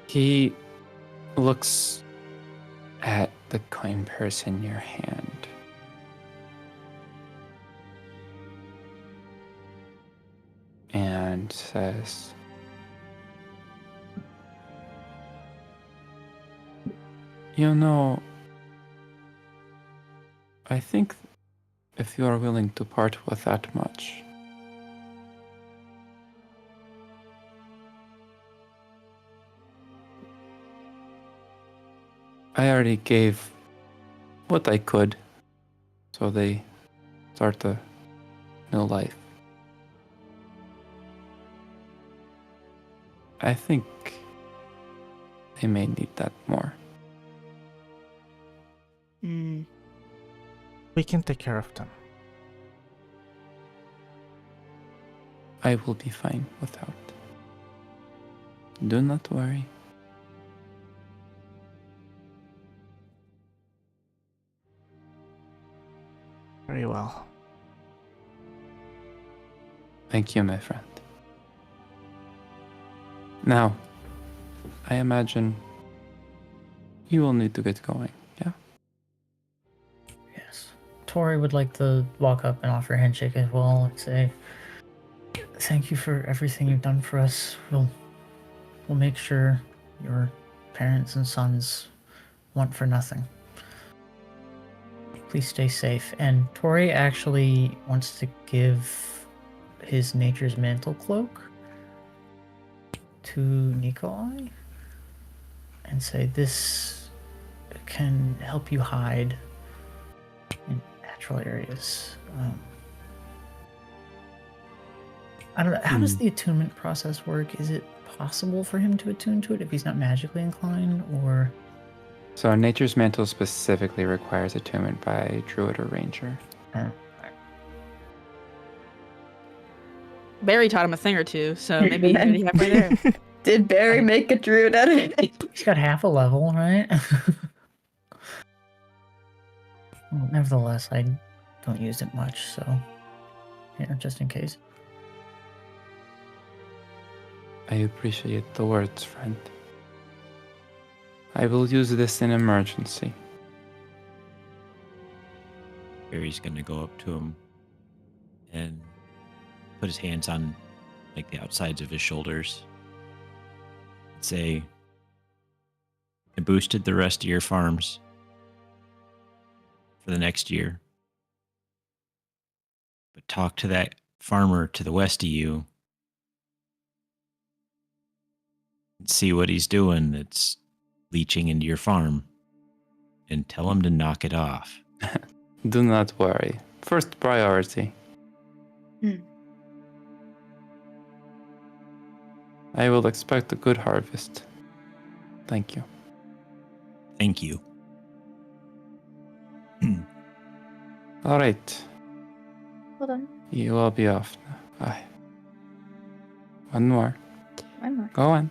He looks at the coin purse in your hand. And says, "You know, I think if you are willing to part with that much, I already gave what I could, so they start a new life. I think they may need that more." We can take care of them. I will be fine without. Do not worry. Very well. Thank you, my friend. Now, I imagine you will need to get going, yeah? Yes. Tori would like to walk up and offer a handshake as well and say, "Thank you for everything you've done for us. We'll make sure your parents and sons want for nothing. Please stay safe." And Tori actually wants to give his Nature's Mantle cloak to Nikolai and say, "This can help you hide in natural areas." I don't know. How does the attunement process work? Is it possible for him to attune to it if he's not magically inclined, or? So Nature's Mantle specifically requires attunement by Druid or Ranger. Barry taught him a thing or two, so maybe he's already halfway there. Did Barry make a druid out of it? He's got half a level, right? Well, nevertheless, I don't use it much, so here, just in case. I appreciate the words, friend. I will use this in emergency. Barry's gonna go up to him and put his hands on like the outsides of his shoulders. And say, I boosted the rest of your farms for the next year. But talk to that farmer to the west of you and see what he's doing that's leaching into your farm, and tell him to knock it off. Do not worry. First priority. I will expect a good harvest. Thank you. Thank you. All right. Hold on. You will be off now. Aye. One more. One more. Go on.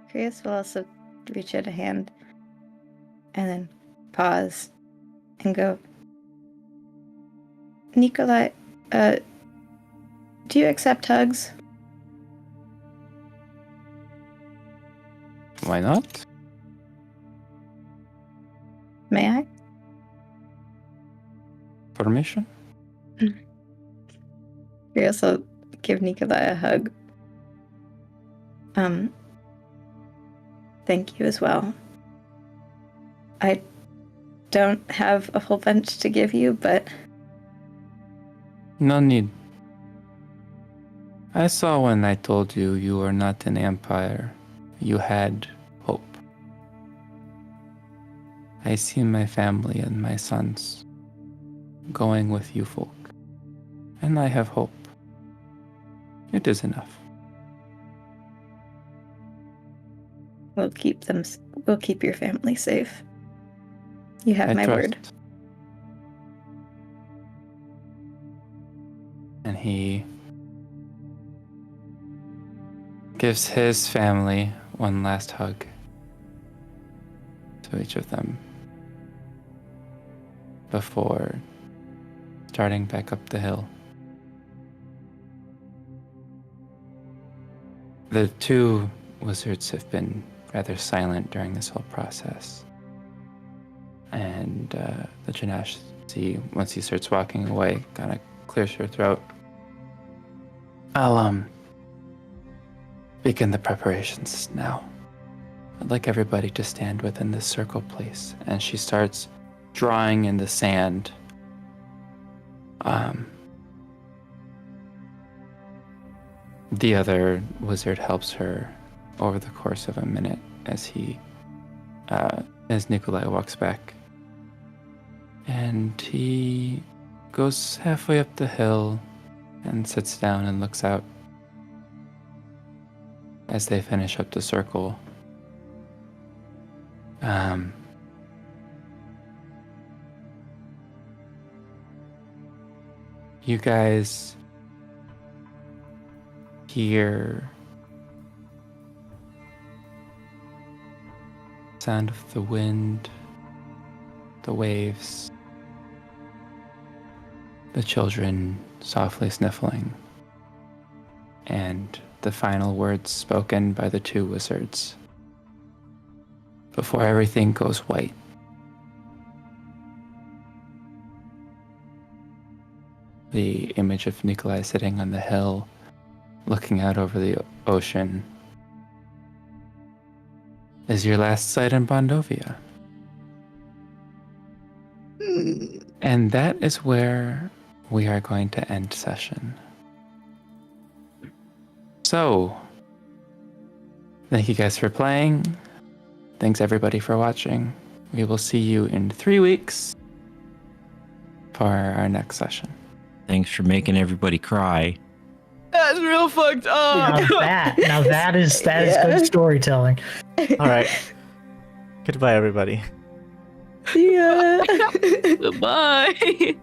Krios will also reach out a hand and then pause and go, "Nikolai, do you accept hugs?" Why not? May I? Permission? Krios will give Nikolai a hug. Thank you as well. I don't have a whole bunch to give you, but No need. I saw when I told you you were not an empire. You had hope. I see my family and my sons going with you folk. And I have hope. It is enough. we'll keep your family safe. You have my word. And he gives his family one last hug to each of them before starting back up the hill. The two wizards have been rather silent during this whole process. And the Genasi, once he starts walking away, kind of clears her throat. I'll begin the preparations now. I'd like everybody to stand within this circle, please. And she starts drawing in the sand. The other wizard helps her over the course of a minute as Nikolai walks back. And he goes halfway up the hill and sits down and looks out as they finish up the circle. You guys hear sound of the wind, the waves, the children softly sniffling, and the final words spoken by the two wizards before everything goes white. The image of Nikolai sitting on the hill, looking out over the ocean, is your last sight in Bondovia. And that is where we are going to end session. So, thank you guys for playing. Thanks everybody for watching. We will see you in 3 weeks for our next session. Thanks for making everybody cry. That's real fucked up. Now that is good storytelling. All right. Goodbye, everybody. Yeah. Goodbye.